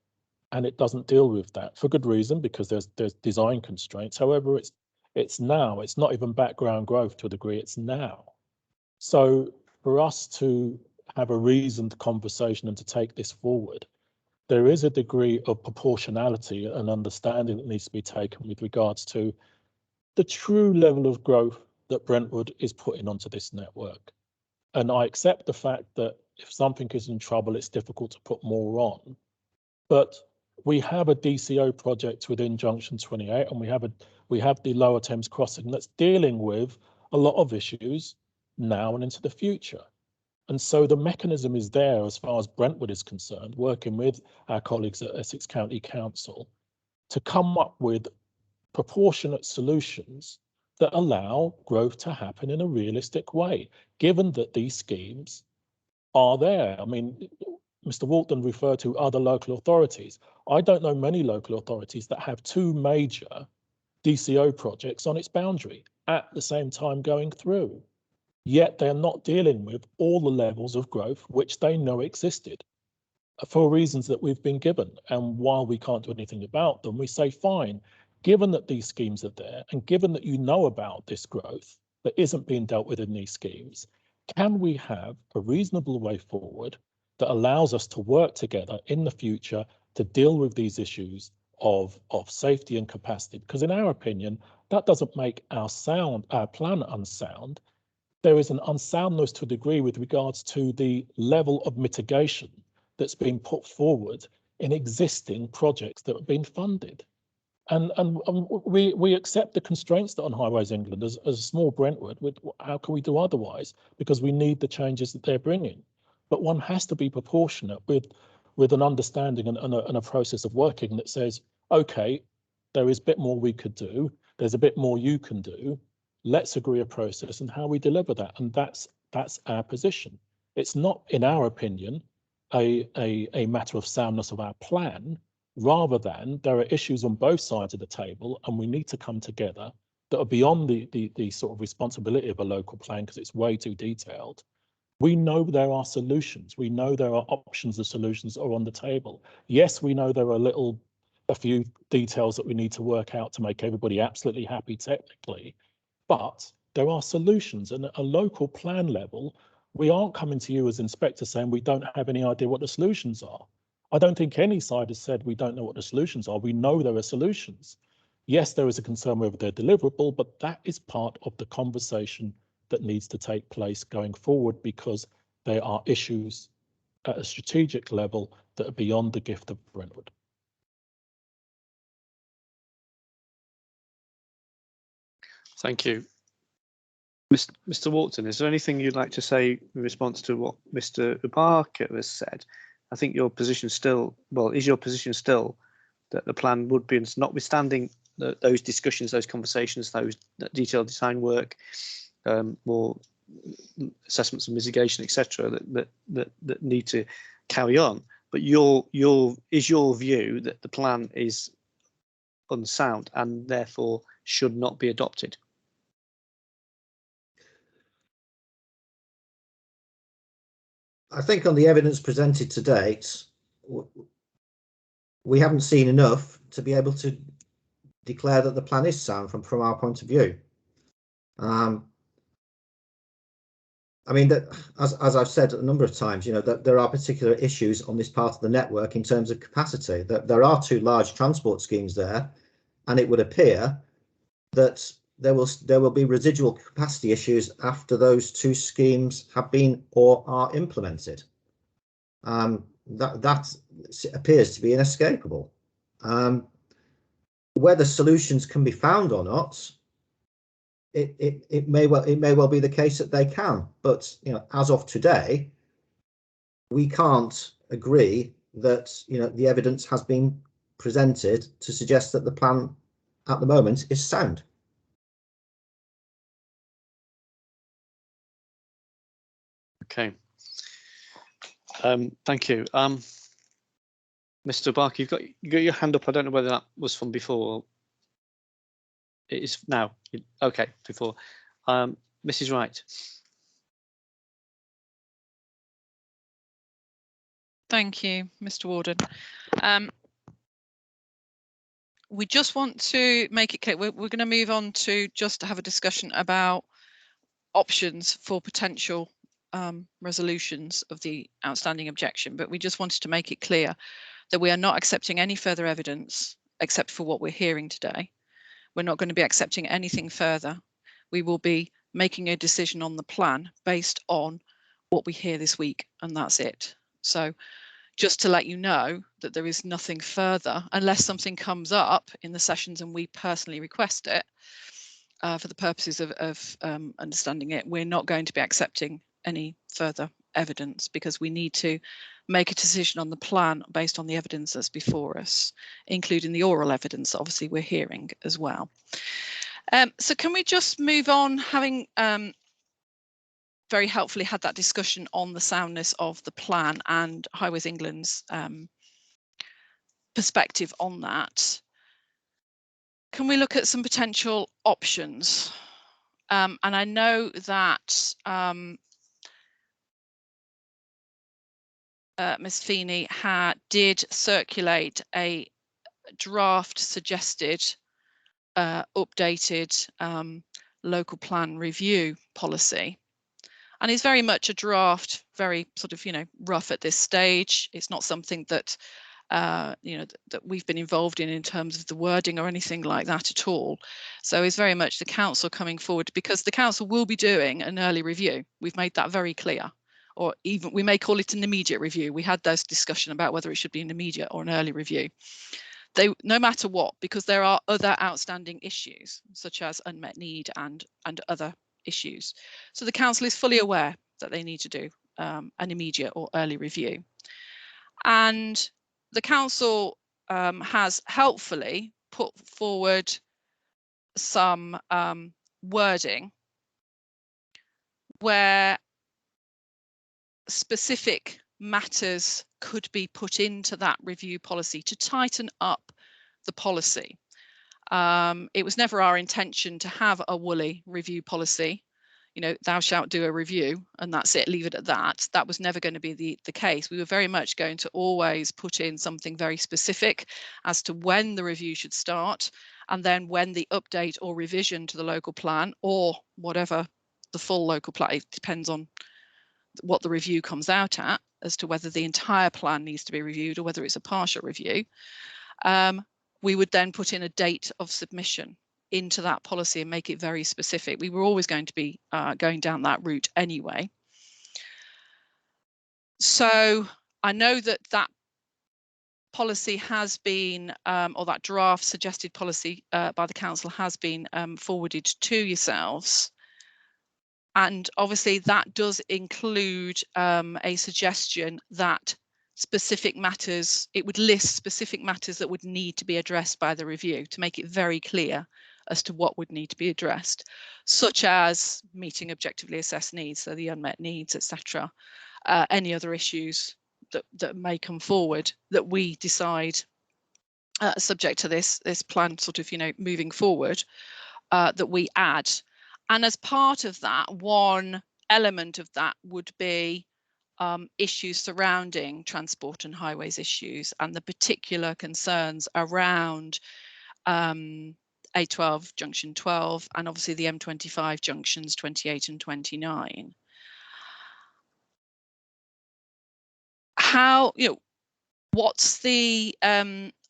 [SPEAKER 6] and it doesn't deal with that for good reason, because there's design constraints. However, it's now. It's not even background growth to a degree. It's now. So for us to have a reasoned conversation and to take this forward, there is a degree of proportionality and understanding that needs to be taken with regards to the true level of growth that Brentwood is putting onto this network. And I accept the fact that if something is in trouble, it's difficult to put more on. But we have a DCO project within Junction 28, and we have the Lower Thames Crossing that's dealing with a lot of issues now and into the future. And so the mechanism is there as far as Brentwood is concerned, working with our colleagues at Essex County Council to come up with proportionate solutions that allow growth to happen in a realistic way, given that these schemes are there. I mean, Mr. Walton referred to other local authorities. I don't know many local authorities that have two major DCO projects on its boundary at the same time going through. Yet they're not dealing with all the levels of growth which they know existed for reasons that we've been given. And while we can't do anything about them, we say, fine, given that these schemes are there and given that you know about this growth that isn't being dealt with in these schemes, can we have a reasonable way forward that allows us to work together in the future to deal with these issues of safety and capacity? Because in our opinion, that doesn't make our plan unsound. There is an unsoundness to a degree with regards to the level of mitigation that's being put forward in existing projects that have been funded. And we accept the constraints that on Highways England as a small Brentwood. How can we do otherwise? Because we need the changes that they're bringing. But one has to be proportionate with an understanding and a process of working that says, okay, there is a bit more we could do. There's a bit more you can do. Let's agree a process and how we deliver that. And that's our position. It's not, in our opinion, a matter of soundness of our plan, rather than there are issues on both sides of the table and we need to come together that are beyond the sort of responsibility of a local plan because it's way too detailed. We know there are solutions. We know there are options of solutions that are on the table. Yes, we know there are a few details that we need to work out to make everybody absolutely happy technically. But there are solutions, and at a local plan level, we aren't coming to you as inspectors saying we don't have any idea what the solutions are. I don't think any side has said we don't know what the solutions are. We know there are solutions. Yes, there is a concern whether they're deliverable, but that is part of the conversation that needs to take place going forward, because there are issues at a strategic level that are beyond the gift of Brentwood.
[SPEAKER 2] Thank you. Mr. Walton, is there anything you'd like to say in response to what Mr. Ubarka has said? I think your position still, well, is your position still that the plan would be, notwithstanding those discussions, those conversations, that detailed design work, more assessments of mitigation, etc., that need to carry on? But is your view that the plan is unsound and therefore should not be adopted?
[SPEAKER 9] I think on the evidence presented to date, we haven't seen enough to be able to declare that the plan is sound from our point of view. I mean, that as I've said a number of times, that there are particular issues on this part of the network in terms of capacity. That there are two large transport schemes there, and it would appear that there will be residual capacity issues after those two schemes have been or are implemented. That appears to be inescapable. Whether solutions can be found or not, it may well be the case that they can, but as of today, we can't agree that the evidence has been presented to suggest that the plan at the moment is sound.
[SPEAKER 2] Okay. Thank you. Mr. Barker, you got your hand up. I don't know whether that was from before. It is now. Okay, before. Mrs. Wright.
[SPEAKER 15] Thank you, Mr. Warden. We just want to make it clear, we're going to move on to just have a discussion about options for potential resolutions of the outstanding objection, but we just wanted to make it clear that we are not accepting any further evidence except for what we're hearing today. We're not going to be accepting anything further. We will be making a decision on the plan based on what we hear this week, and that's it. So just to let you know that there is nothing further, unless something comes up in the sessions and we personally request it for the purposes of understanding it. We're not going to be accepting any further evidence because we need to make a decision on the plan based on the evidence that's before us, including the oral evidence that obviously we're hearing as well. So can we just move on, having very helpfully had that discussion on the soundness of the plan and Highways England's perspective on that. Can we look at some potential options? And I know that Ms. Feeney did circulate a draft suggested updated local plan review policy. And it's very much a draft, very sort of, rough at this stage. It's not something that, that we've been involved in terms of the wording or anything like that at all. So it's very much the council coming forward, because the council will be doing an early review. We've made that very clear, or even we may call it an immediate review. We had those discussion about whether it should be an immediate or an early review. No matter what, because there are other outstanding issues such as unmet need and other issues. So the council is fully aware that they need to do an immediate or early review. And the council has helpfully put forward some wording where specific matters could be put into that review policy to tighten up the policy. It was never our intention to have a woolly review policy, thou shalt do a review and that's it, leave it at that. That was never going to be the case. We were very much going to always put in something very specific as to when the review should start, and then when the update or revision to the local plan, or whatever the full local plan, it depends on what the review comes out at as to whether the entire plan needs to be reviewed or whether it's a partial review. We would then put in a date of submission into that policy and make it very specific. We were always going to be going down that route anyway. So I know that policy has been, or that draft suggested policy by the council has been forwarded to yourselves. And obviously that does include a suggestion that specific matters, it would list specific matters that would need to be addressed by the review to make it very clear as to what would need to be addressed, such as meeting objectively assessed needs, so the unmet needs, etc. Any other issues that may come forward that we decide, subject to this plan sort of, moving forward, that we add. And as part of that, one element of that would be issues surrounding transport and highways issues and the particular concerns around A12 junction 12 and obviously the M25 junctions 28 and 29. How, what's the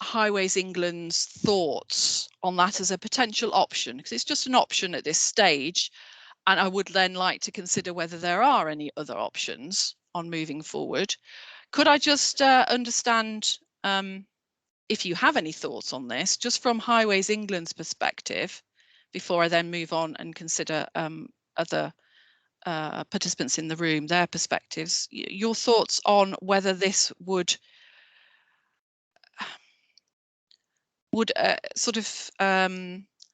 [SPEAKER 15] Highways England's thoughts on that as a potential option? Because it's just an option at this stage, and I would then like to consider whether there are any other options on moving forward. Could I just understand if you have any thoughts on this, just from Highways England's perspective, before I then move on and consider other participants in the room, their perspectives, your thoughts on whether this would sort of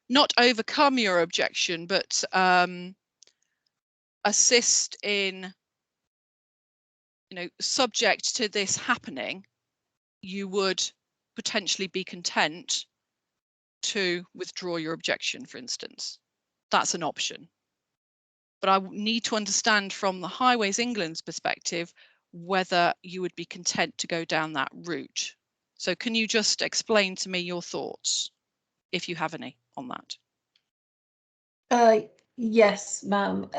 [SPEAKER 15] not overcome your objection, but assist in subject to this happening, you would potentially be content to withdraw your objection, for instance. That's an option. But I need to understand from the Highways England's perspective whether you would be content to go down that route. So can you just explain to me your thoughts, if you have any, on that?
[SPEAKER 8] Yes, ma'am.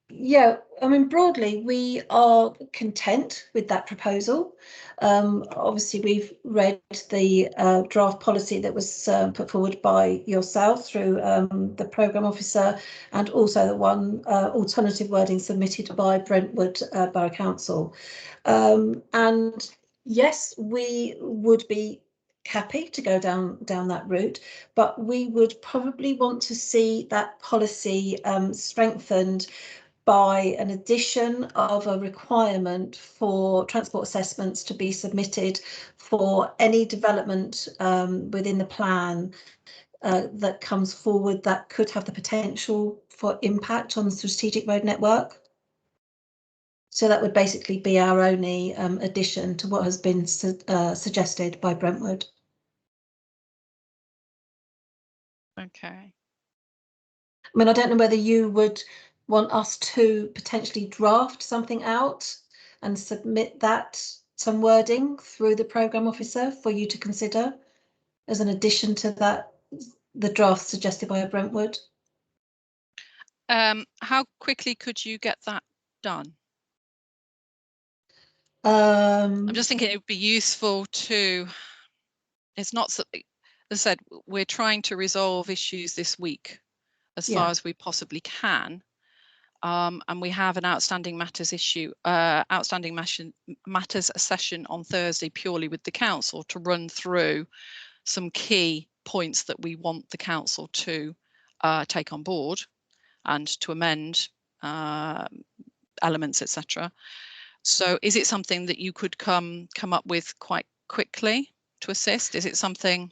[SPEAKER 8] Yeah, I mean, broadly, we are content with that proposal. Obviously, we've read the draft policy that was put forward by yourself through the programme officer, and also the one alternative wording submitted by Brentwood Borough Council. And yes, we would be happy to go down that route, but we would probably want to see that policy strengthened by an addition of a requirement for transport assessments to be submitted for any development within the plan that comes forward that could have the potential for impact on the strategic road network. So that would basically be our only addition to what has been suggested by Brentwood.
[SPEAKER 15] Okay.
[SPEAKER 8] I mean, I don't know whether you would want us to potentially draft something out and submit that, some wording through the programme officer for you to consider as an addition to that, the draft suggested by Brentwood.
[SPEAKER 15] How quickly could you get that done? I'm just thinking it would be useful to, it's not something, as I said, we're trying to resolve issues this week as far as we possibly can. And we have an outstanding matters issue, matters session on Thursday purely with the council to run through some key points that we want the council to take on board and to amend elements, etc. So is it something that you could come up with quite quickly to assist? Is it something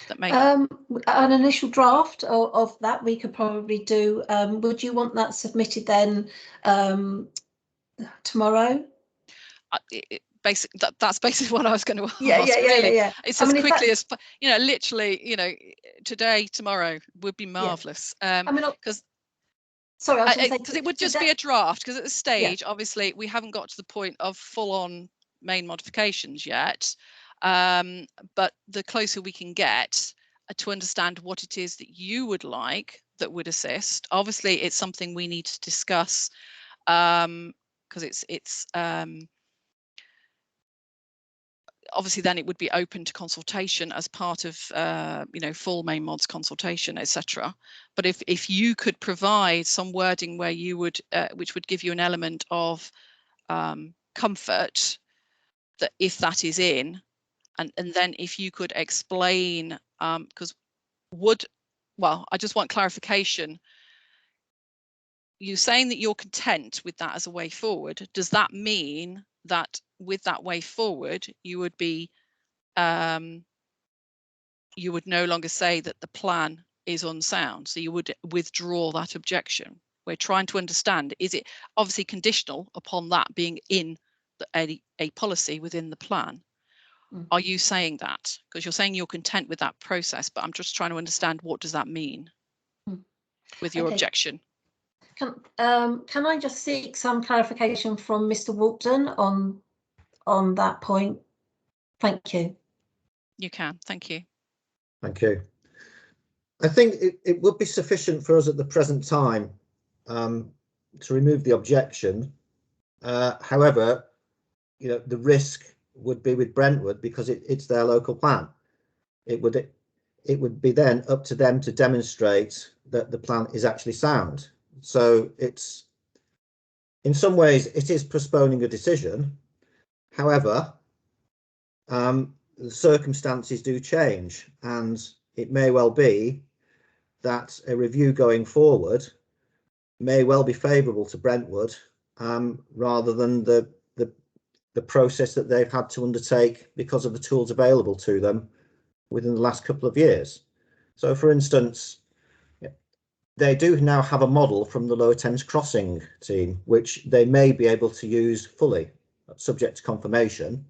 [SPEAKER 15] that may
[SPEAKER 8] an initial draft of that we could probably do? Would you want that submitted then tomorrow?
[SPEAKER 15] That's basically what I was going to ask.
[SPEAKER 8] Yeah.
[SPEAKER 15] It's as quickly as, literally, today, tomorrow would be marvelous. Because
[SPEAKER 8] sorry, I was going to say,
[SPEAKER 15] because it would just be a draft, because at this stage, obviously, we haven't got to the point of full-on main modifications yet. But the closer we can get to understand what it is that you would like that would assist, obviously, it's something we need to discuss, because it's obviously then it would be open to consultation as part of full main mods consultation, etc. But if you could provide some wording where you would which would give you an element of comfort that if that is in, and then if you could explain, because I just want clarification. You're saying that you're content with that as a way forward. Does that mean that with that way forward, you would be, you would no longer say that the plan is unsound? So you would withdraw that objection. We're trying to understand, is it obviously conditional upon that being in a policy within the plan? Are you saying that? Because you're saying you're content with that process, but I'm just trying to understand, what does that mean with your objection?
[SPEAKER 8] Can I just seek some clarification from Mr. Walton on that point? Thank you.
[SPEAKER 15] You can. Thank you.
[SPEAKER 9] Thank you. I think it would be sufficient for us at the present time to remove the objection. However, the risk would be with Brentwood, because it's their local plan. It would be then up to them to demonstrate that the plan is actually sound. So it's, in some ways, it is postponing a decision. However, the circumstances do change, and it may well be that a review going forward may well be favourable to Brentwood, rather than the process that they've had to undertake because of the tools available to them within the last couple of years. So, for instance, they do now have a model from the Lower Thames Crossing team, which they may be able to use fully, subject to confirmation.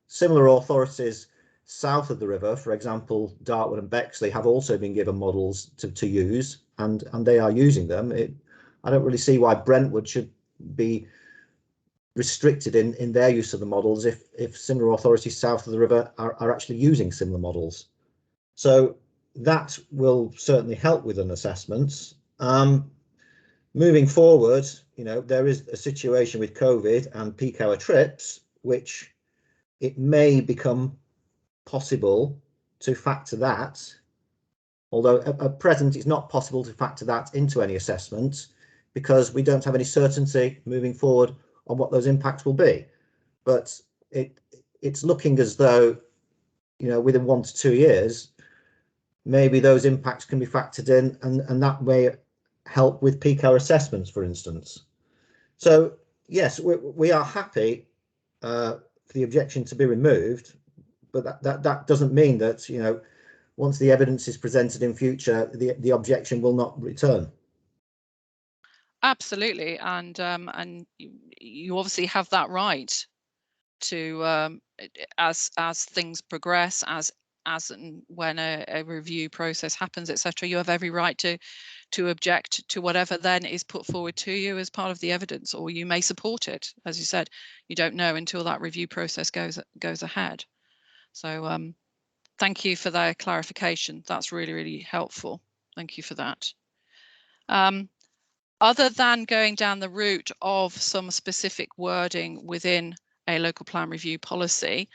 [SPEAKER 9] Similar authorities south of the river, for example, Dartwood and Bexley, have also been given models to use, and they are using them. I don't really see why Brentwood should be restricted in their use of the models if similar authorities south of the river are actually using similar models. So that will certainly help with an assessment. Moving forward, there is a situation with COVID and peak hour trips, which it may become possible to factor that, although at present it's not possible to factor that into any assessment because we don't have any certainty moving forward on what those impacts will be. But it's looking as though, within 1 to 2 years, maybe those impacts can be factored in, and that may help with peak hour assessments, for instance. So yes, we are happy for the objection to be removed, but that doesn't mean that once the evidence is presented in future, the objection will not return.
[SPEAKER 15] Absolutely, and you obviously have that right to as things progress, as and when a review process happens, etc. You have every right to object to whatever then is put forward to you as part of the evidence, or you may support it. As you said, you don't know until that review process goes ahead. So thank you for that clarification. That's really, really helpful. Thank you for that. Other than going down the route of some specific wording within a local plan review policy,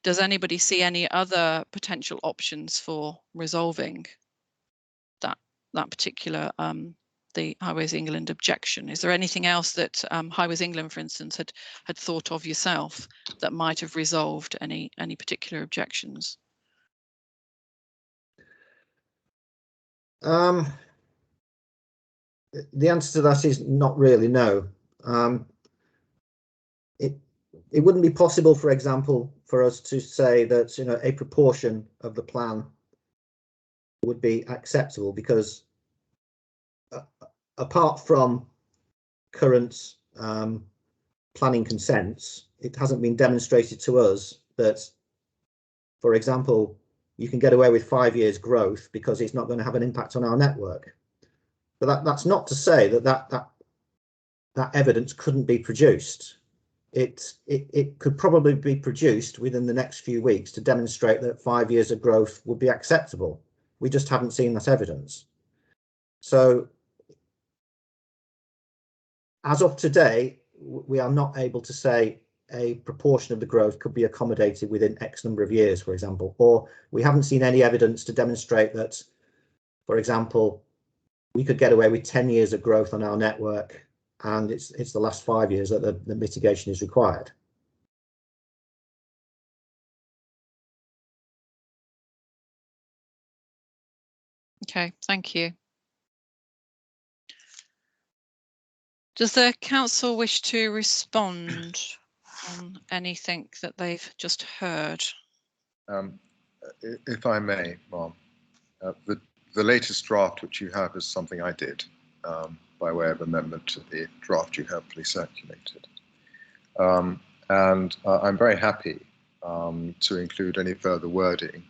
[SPEAKER 15] does anybody see any other potential options for resolving that particular the Highways England objection? Is there anything else that Highways England, for instance, had thought of yourself that might have resolved any particular objections?
[SPEAKER 9] The answer to that is not really, no. It wouldn't be possible, for example, for us to say that a proportion of the plan would be acceptable, because apart from current planning consents, it hasn't been demonstrated to us that, for example, you can get away with 5 years growth because it's not going to have an impact on our network. But that's not to say that evidence couldn't be produced. It could probably be produced within the next few weeks to demonstrate that 5 years of growth would be acceptable. We just haven't seen that evidence. So as of today, we are not able to say a proportion of the growth could be accommodated within X number of years, for example, or we haven't seen any evidence to demonstrate that, for example, we could get away with 10 years of growth on our network, and it's the last 5 years that the mitigation is required.
[SPEAKER 15] Okay, thank you. Does the council wish to respond on anything that they've just heard?
[SPEAKER 3] If I may, Ma'am, the latest draft which you have is something I did by way of amendment to the draft you have pre-circulated. And I'm very happy to include any further wording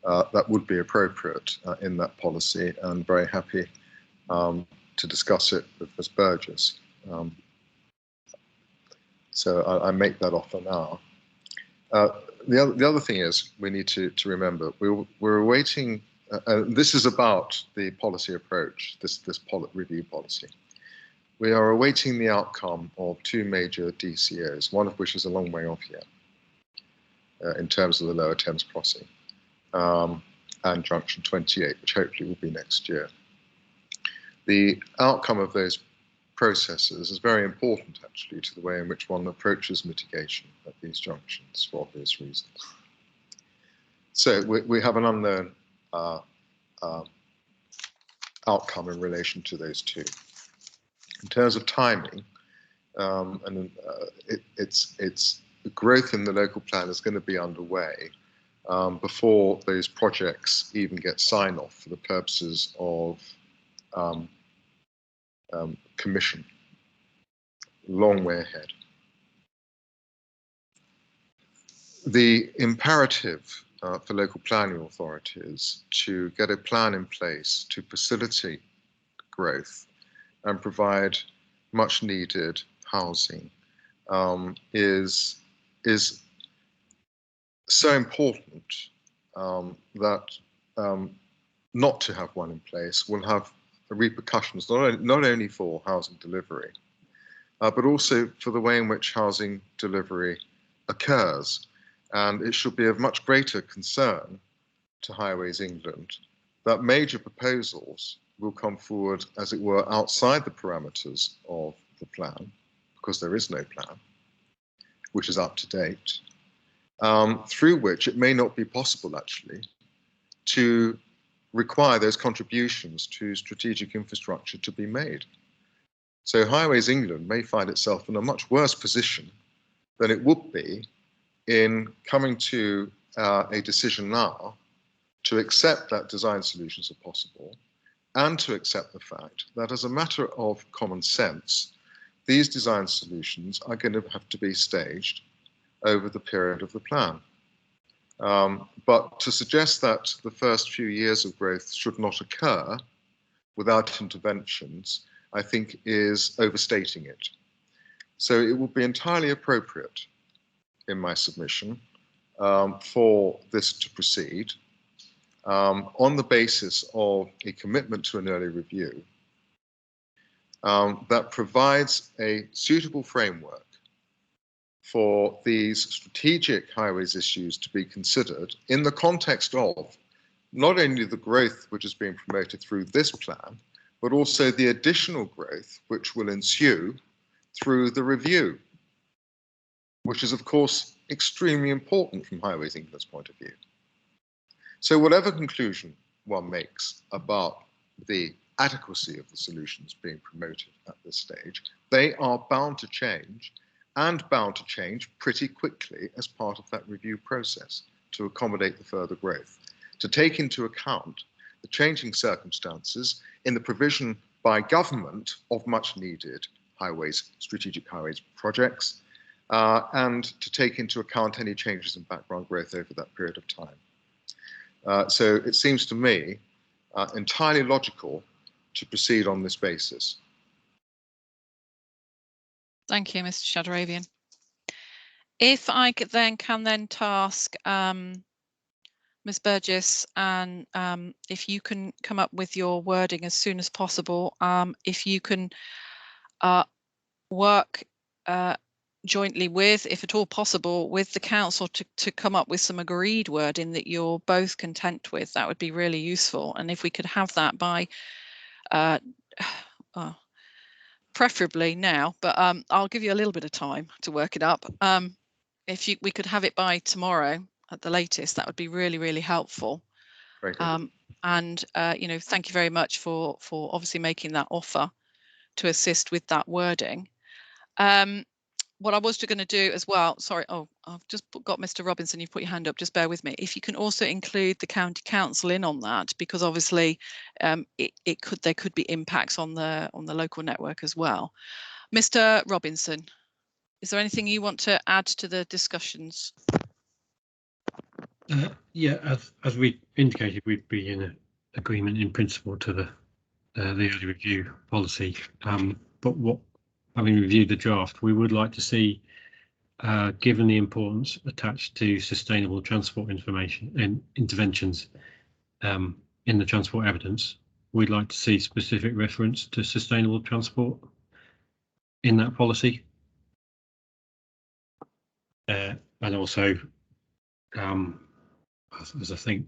[SPEAKER 3] that would be appropriate in that policy, and very happy to discuss it with Ms. Burgess. So I make that offer now. The other thing is, we need to remember, we're awaiting, this is about the policy approach, this review policy. We are awaiting the outcome of 2 major DCOs, one of which is a long way off yet, in terms of the Lower Thames Crossing, and Junction 28, which hopefully will be next year. The outcome of those processes is very important, actually, to the way in which one approaches mitigation at these junctions, for obvious reasons. So we have an unknown outcome in relation to those 2. In terms of timing, it's growth in the local plan is going to be underway before those projects even get sign-off for the purposes of Commission. Long way ahead. The imperative for local planning authorities to get a plan in place to facilitate growth and provide much needed housing is so important that not to have one in place will have repercussions not only for housing delivery, but also for the way in which housing delivery occurs. And it should be of much greater concern to Highways England that major proposals will come forward, as it were, outside the parameters of the plan, because there is no plan, which is up to date, through which it may not be possible, actually, to require those contributions to strategic infrastructure to be made. So Highways England may find itself in a much worse position than it would be in coming to a decision now to accept that design solutions are possible and to accept the fact that as a matter of common sense, these design solutions are going to have to be staged over the period of the plan. But to suggest that the first few years of growth should not occur without interventions, I think is overstating it. So it would be entirely appropriate in my submission for this to proceed on the basis of a commitment to an early review that provides a suitable framework for these strategic highways issues to be considered in the context of not only the growth which is being promoted through this plan, but also the additional growth which will ensue through the review, which is of course extremely important from Highways England's point of view. So whatever conclusion one makes about the adequacy of the solutions being promoted at this stage, they are bound to change, and bound to change pretty quickly as part of that review process to accommodate the further growth, to take into account the changing circumstances in the provision by government of much needed highways, strategic highways projects, and to take into account any changes in background growth over that period of time. So it seems to me entirely logical to proceed on this basis.
[SPEAKER 15] Thank you, Mr. Shadoravian. If I could then task Ms. Burgess, and if you can come up with your wording as soon as possible, if you can work jointly with, if at all possible, with the council to come up with some agreed wording that you're both content with, that would be really useful. And if we could have that by preferably now, but I'll give you a little bit of time to work it up. If we could have it by tomorrow at the latest, that would be really, really helpful. And you know, thank you very much for obviously making that offer to assist with that wording. What I was going to do as well, sorry, I've just got Mr. Robinson, you've put your hand up, just bear with me. If you can also include the county council in on that, because obviously there could be impacts on the local network as well. Mr. Robinson, is there anything you want to add to the discussions?
[SPEAKER 12] Yeah, as we indicated, we'd be in agreement in principle to the early review policy. But having reviewed the draft, we would like to see, given the importance attached to sustainable transport information and interventions in the transport evidence, we'd like to see specific reference to sustainable transport in that policy. And also, as I think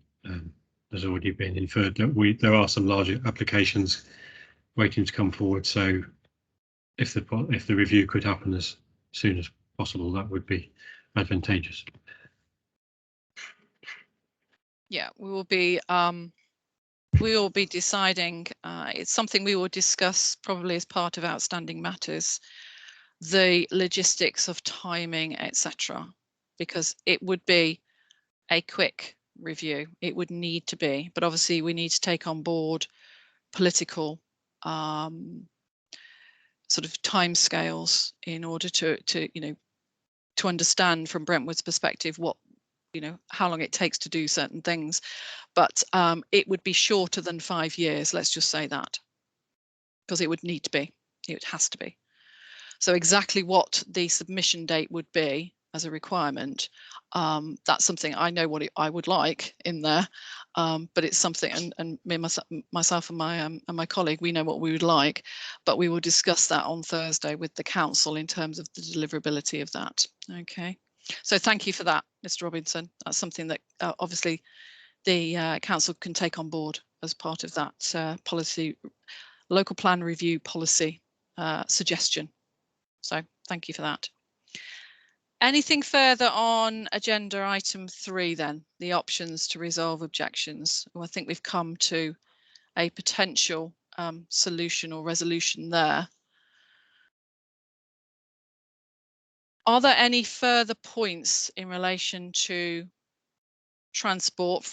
[SPEAKER 12] has already been inferred, that there are some larger applications waiting to come forward. So if the review could happen as soon as possible, that would be advantageous.
[SPEAKER 15] Yeah, we will be deciding. It's something we will discuss probably as part of outstanding matters, the logistics of timing, etc. Because it would be a quick review. It would need to be, but obviously we need to take on board political sort of timescales in order to understand from Brentwood's perspective what, how long it takes to do certain things. But it would be shorter than 5 years, let's just say that, because it would need to be, it has to be. So exactly what the submission date would be as a requirement, that's something I know what I would like in there, but it's something, and me, myself and my colleague, we know what we would like, but we will discuss that on Thursday with the council in terms of the deliverability of that. Okay, so thank you for that, Mr. Robinson. That's something that obviously the council can take on board as part of that policy, local plan review policy suggestion. So thank you for that. Anything further on agenda item 3 then, the options to resolve objections? Well, I think we've come to a potential solution or resolution there. Are there any further points in relation to transport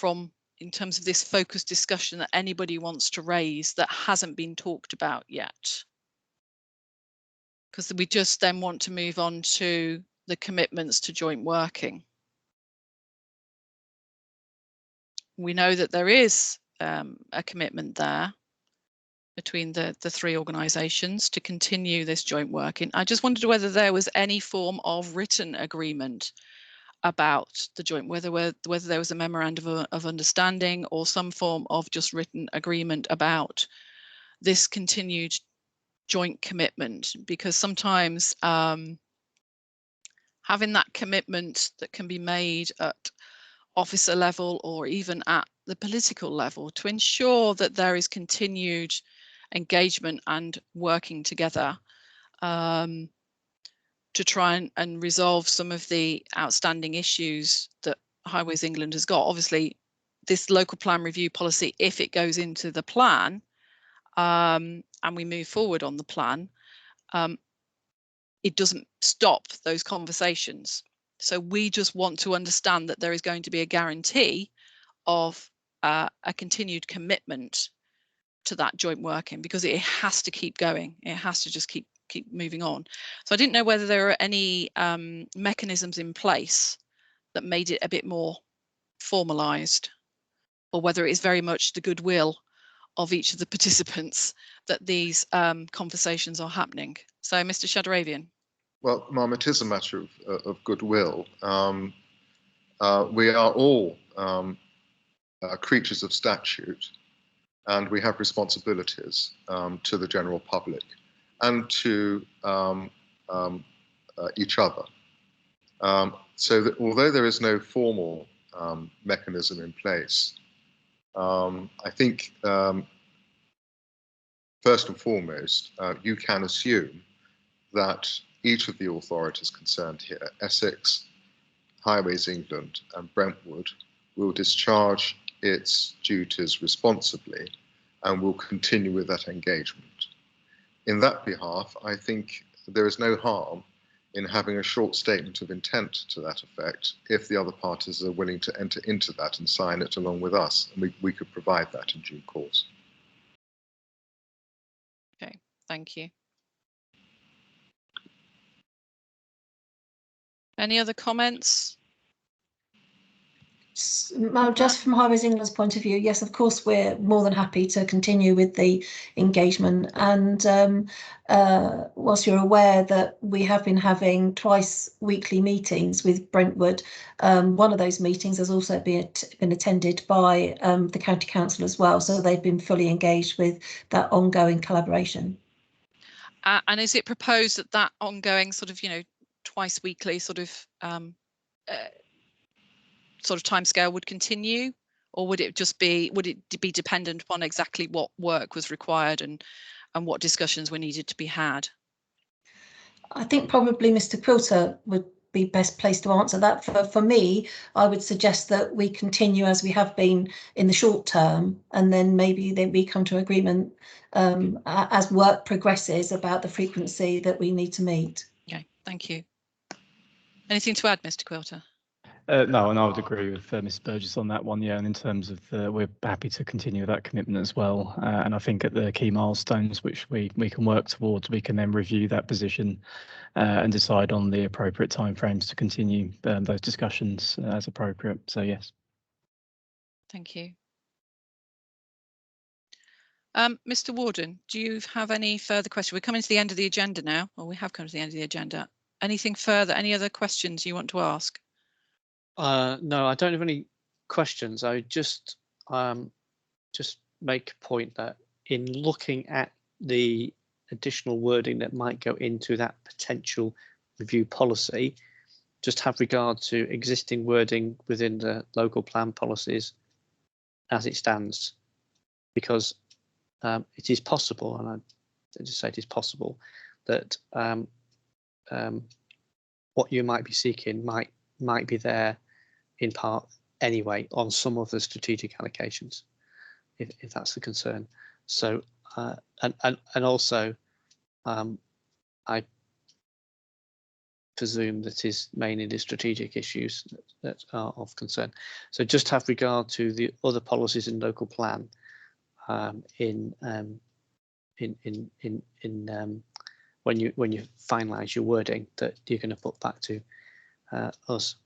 [SPEAKER 15] in terms of this focused discussion that anybody wants to raise that hasn't been talked about yet? Because we just then want to move on to the commitments to joint working. We know that there is a commitment there between the 3 organisations to continue this joint working. I just wondered whether there was any form of written agreement about the joint, whether there was a memorandum of understanding or some form of just written agreement about this continued joint commitment, because sometimes having that commitment that can be made at officer level or even at the political level to ensure that there is continued engagement and working together to try and resolve some of the outstanding issues that Highways England has got. Obviously, this local plan review policy, if it goes into the plan and we move forward on the plan, it doesn't stop those conversations. So we just want to understand that there is going to be a guarantee of a continued commitment to that joint working, because it has to keep going. It has to just keep moving on. So I didn't know whether there are any mechanisms in place that made it a bit more formalised, or whether it is very much the goodwill of each of the participants that these conversations are happening. So, Mr. Shadravian.
[SPEAKER 3] Well, Ma'am, it is a matter of goodwill. We are all creatures of statute, and we have responsibilities to the general public and to each other. So that although there is no formal mechanism in place, I think first and foremost, you can assume that each of the authorities concerned here, Essex, Highways England and Brentwood, will discharge its duties responsibly and will continue with that engagement. In that behalf, I think there is no harm in having a short statement of intent to that effect if the other parties are willing to enter into that and sign it along with us. And we could provide that in due course.
[SPEAKER 15] Okay, thank you. Any other comments?
[SPEAKER 8] Just from Highways England's point of view, yes, of course, we're more than happy to continue with the engagement. And whilst you're aware that we have been having twice weekly meetings with Brentwood, one of those meetings has also been attended by the County Council as well. So they've been fully engaged with that ongoing collaboration.
[SPEAKER 15] And is it proposed that that ongoing sort of, twice weekly sort of timescale would continue, or would it be dependent upon exactly what work was required and what discussions were needed to be had?
[SPEAKER 8] I think probably Mr. Quilter would be best placed to answer that. For me, I would suggest that we continue as we have been in the short term, and then maybe we come to agreement as work progresses about the frequency that we need to meet.
[SPEAKER 15] Okay, thank you. Anything to add, Mr. Quilter?
[SPEAKER 4] No, and I would agree with Ms. Burgess on that one. Yeah, and in terms of we're happy to continue that commitment as well. And I think at the key milestones which we can work towards, we can then review that position and decide on the appropriate timeframes to continue those discussions as appropriate. So yes.
[SPEAKER 15] Thank you. Mr. Warden, do you have any further questions? We're coming to the end of the agenda now, or we have come to the end of the agenda. Anything further? Any other questions you want to ask?
[SPEAKER 2] No, I don't have any questions. I just make a point that in looking at the additional wording that might go into that potential review policy, just have regard to existing wording within the local plan policies as it stands, because it is possible, and I just say it is possible, that what you might be seeking might be there in part anyway on some of the strategic allocations, if that's the concern. So and also I presume that is mainly the strategic issues that are of concern. So just have regard to the other policies in local plan when you finalise your wording that you're going to put back to us.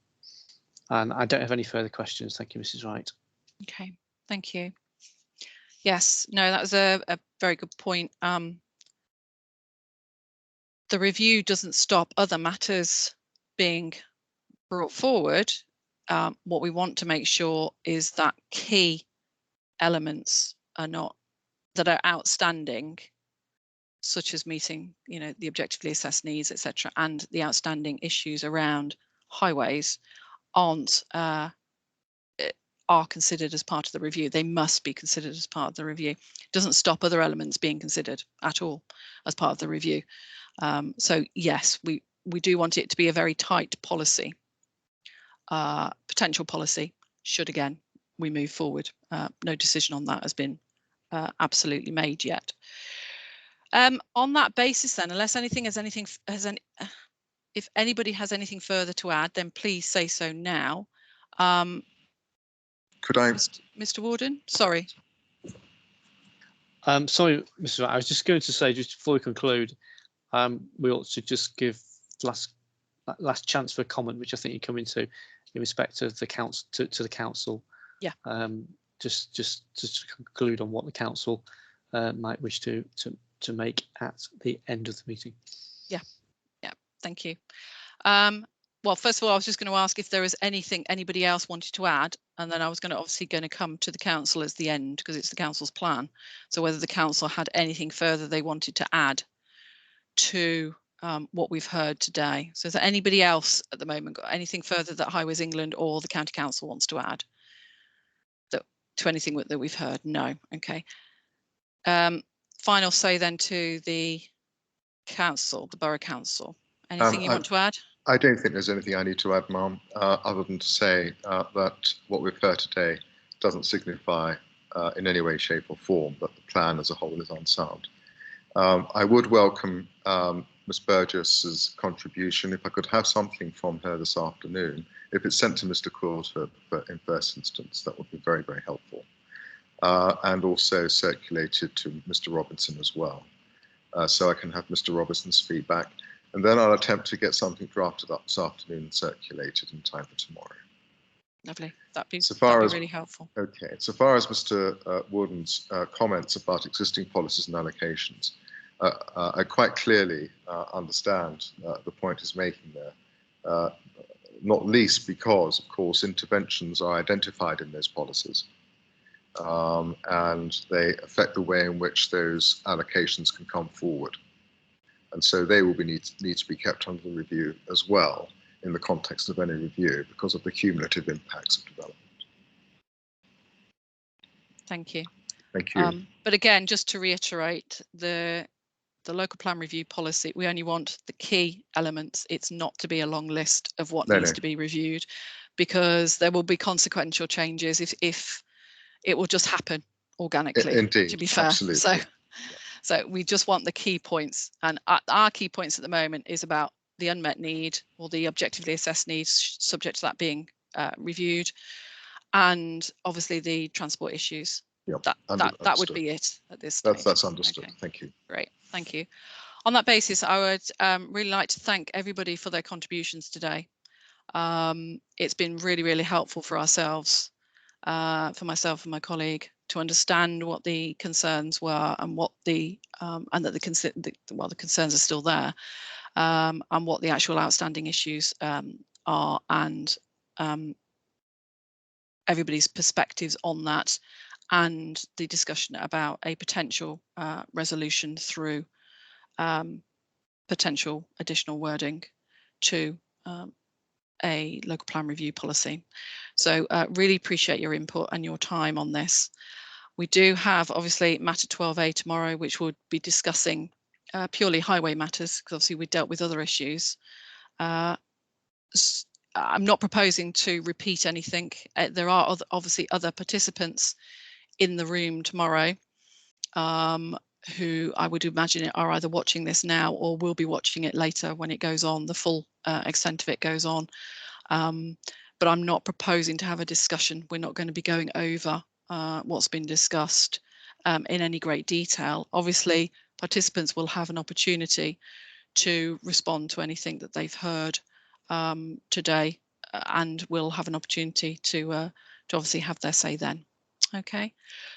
[SPEAKER 2] And I don't have any further questions. Thank you, Mrs. Wright.
[SPEAKER 15] Okay, thank you. Yes, no, that was a very good point. The review doesn't stop other matters being brought forward. What we want to make sure is that key elements that are outstanding, such as meeting, the objectively assessed needs, etc., and the outstanding issues around highways are considered as part of the review. They must be considered as part of the review. It doesn't stop other elements being considered at all as part of the review. So yes, we do want it to be a very tight policy, potential policy, should again we move forward. No decision on that has been absolutely made yet. On that basis then, unless if anybody has anything further to add, then please say so now.
[SPEAKER 3] Could I,
[SPEAKER 15] Mr. Warden? Sorry.
[SPEAKER 2] Sorry, Mr. Wright, I was just going to say, just before we conclude, we ought to just give last chance for a comment, which I think you come into in respect of the council to the council.
[SPEAKER 15] Yeah.
[SPEAKER 2] Just to conclude on what the council might wish to make at the end of the meeting. Yeah.
[SPEAKER 15] Thank you. Well, first of all, I was just going to ask if there was anything anybody else wanted to add, and then I was obviously going to come to the council as the end because it's the council's plan. So whether the council had anything further they wanted to add to what we've heard today. So is there anybody else at the moment got anything further that Highways England or the County Council wants to add to anything that we've heard? No. Okay. Final say then to the council, the Borough Council. Anything you want to add?
[SPEAKER 3] I don't think there's anything I need to add, ma'am, other than to say that what we've heard today doesn't signify in any way, shape or form that the plan as a whole is unsound. I would welcome Ms. Burgess's contribution. If I could have something from her this afternoon, if it's sent to Mr. Quilter in first instance, that would be very, very helpful. And also circulated to Mr. Robinson as well. So I can have Mr. Robinson's feedback. And then I'll attempt to get something drafted up this afternoon and circulated in time for tomorrow.
[SPEAKER 15] Lovely. That'd be really helpful.
[SPEAKER 3] Okay. So far as Mr. Warden's comments about existing policies and allocations, I quite clearly understand the point he's making there, not least because, of course, interventions are identified in those policies. And they affect the way in which those allocations can come forward. And so they will need to be kept under the review as well in the context of any review because of the cumulative impacts of development.
[SPEAKER 15] Thank you.
[SPEAKER 3] Thank you.
[SPEAKER 15] But again, just to reiterate, the local plan review policy, we only want the key elements. It's not to be a long list of what needs to be reviewed, because there will be consequential changes if it will just happen organically.
[SPEAKER 3] Indeed,
[SPEAKER 15] to be fair.
[SPEAKER 3] Absolutely.
[SPEAKER 15] So we just want the key points, and our key points at the moment is about the unmet need or the objectively assessed needs, subject to that being reviewed, and obviously the transport issues.
[SPEAKER 3] Yep,
[SPEAKER 15] That would
[SPEAKER 3] understood.
[SPEAKER 15] be it at this stage.
[SPEAKER 3] That's understood.
[SPEAKER 15] Okay.
[SPEAKER 3] Thank you.
[SPEAKER 15] Great, thank you. On that basis, I would really like to thank everybody for their contributions today. It's been really, really helpful for ourselves, for myself and my colleague, to understand what the concerns were and what the and that the concerns are still there, and what the actual outstanding issues are, and everybody's perspectives on that, and the discussion about a potential resolution through potential additional wording to a local plan review policy. So really appreciate your input and your time on this. We do have obviously matter 12A tomorrow, which would be discussing purely highway matters, because obviously we dealt with other issues. I'm not proposing to repeat anything. There are obviously other participants in the room tomorrow who I would imagine are either watching this now or will be watching it later when it goes on, the full extent of it goes on. But I'm not proposing to have a discussion. We're not going to be going over what's been discussed in any great detail. Obviously, participants will have an opportunity to respond to anything that they've heard today, and will have an opportunity to obviously have their say then. Okay,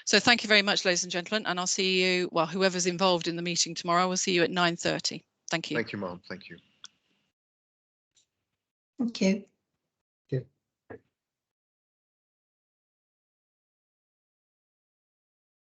[SPEAKER 15] so thank you very much, ladies and gentlemen, and I'll see you, well, whoever's involved in the meeting tomorrow, we'll see you at 9:30. Thank you.
[SPEAKER 3] Thank you, Ma'am. Thank you.
[SPEAKER 8] Thank you.